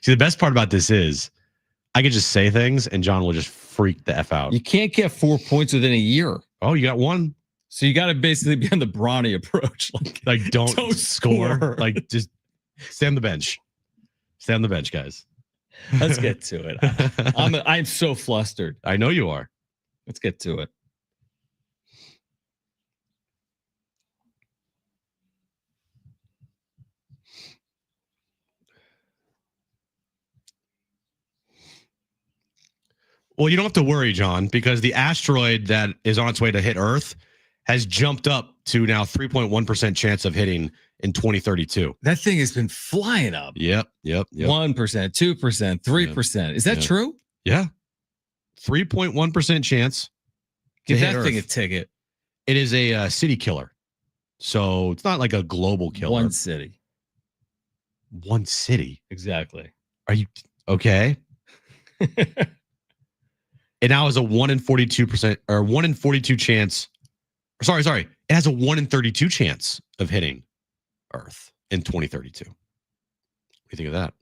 See, the best part about this is I could just say things and John will just freak the F out. You can't get 4 points within a year. Oh, you got one. So you got to basically be on the Bronny approach. Like don't score. Like just stay on the bench. Stay on the bench, guys. Let's get to it. I'm so flustered. I know you are. Let's get to it. Well, you don't have to worry, John, because the asteroid that is on its way to hit Earth has jumped up to now 3.1% chance of hitting in 2032. That thing has been flying up. Yep. 1%, 2%, 3%. Is that true? Yeah. 3.1% chance. Give that thing a ticket. It is a city killer. So it's not like a global killer. One city. One city. Exactly. Are you okay? It now has a 1 in 42% or 1 in 42 chance. Sorry. It has a 1 in 32 chance of hitting Earth in 2032. What do you think of that?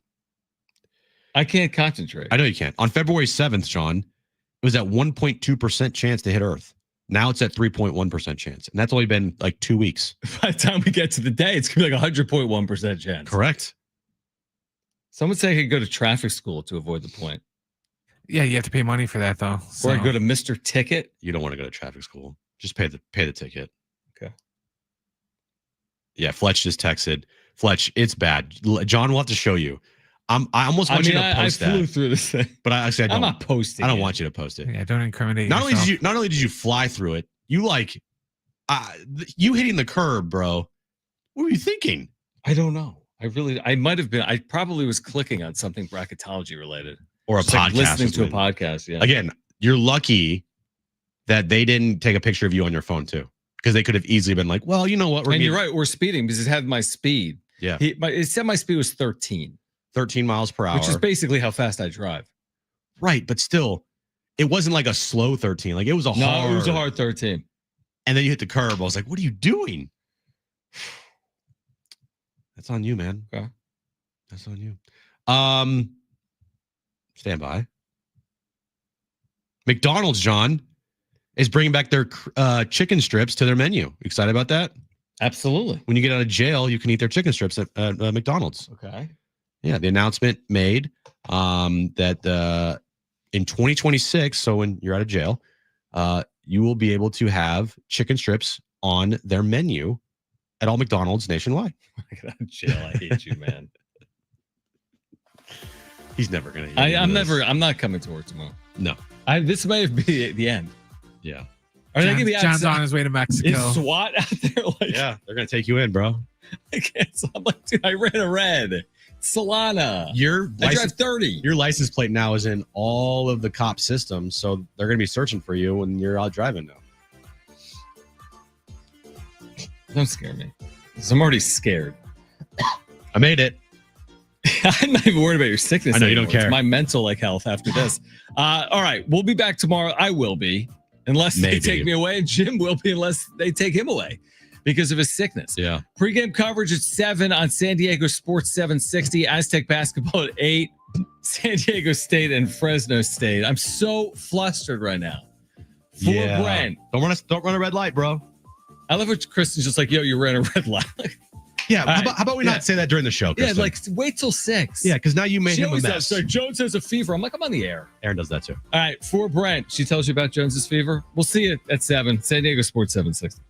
I can't concentrate. I know you can't. On February 7th, John, it was at 1.2% chance to hit Earth. Now it's at 3.1% chance. And that's only been like 2 weeks. By the time we get to the day, it's going to be like 100.1% chance. Correct. Someone say I could go to traffic school to avoid the point. Yeah, you have to pay money for that though. Or I go to Mr. Ticket. You don't want to go to traffic school. Just pay the ticket. Okay. Yeah, Fletch just texted. Fletch, it's bad. John will have to show you. I almost want you to post that. I flew through this thing. But I'm not posting. I don't want you to post it. Yeah, don't incriminate Not yourself. only did you fly through it, you you hitting the curb, bro. What were you thinking? I don't know. I might have been. I probably was clicking on something bracketology related. Or a Just podcast. like listening to a podcast, yeah. Again, you're lucky that they didn't take a picture of you on your phone too. Because they could have easily been like, well, you know what? You're right. We're speeding because it had my speed. Yeah. It said my speed was 13. 13 miles per hour. Which is basically how fast I drive. Right. But still, it wasn't like a slow 13. Like it was a hard. No, it was a hard 13. And then you hit the curb. I was like, what are you doing? That's on you, man. Okay. That's on you. Stand by. McDonald's, John, is bringing back their chicken strips to their menu. Excited about that? Absolutely. When you get out of jail, you can eat their chicken strips at McDonald's. Okay. Yeah, the announcement made that in 2026, so when you're out of jail, you will be able to have chicken strips on their menu at all McDonald's nationwide. Get out of jail. I hate you, man. He's never gonna. I'm not coming to work tomorrow. No. This may be the end. Yeah. Are they gonna be John's on his way to Mexico. Is SWAT out there? Like, yeah, they're gonna take you in, bro. I can't. I'm like, dude, I ran a red. Solana. I drive 30. Your license plate now is in all of the cop systems, so they're gonna be searching for you when you're out driving now. Don't scare me. Because I'm already scared. I made it. I'm not even worried about your sickness. I know you anymore. don't care. It's my mental health after this. All right, we'll be back tomorrow. I will be, unless they take me away. And Jim will be, unless they take him away because of his sickness. Yeah. Pre-game coverage at 7 on San Diego Sports 760. Aztec basketball at 8. San Diego State and Fresno State. I'm so flustered right now. For Brent. Don't run a red light, bro. I love what Kristen's just like, yo, you ran a red light. Yeah, how about we not say that during the show, Kristen? Yeah, like wait till 6. Yeah, because now you made him a mess. So Jones has a fever. I'm like, I'm on the air. Aaron does that too. All right, for Brent, she tells you about Jones's fever. We'll see you at 7. San Diego Sports 760.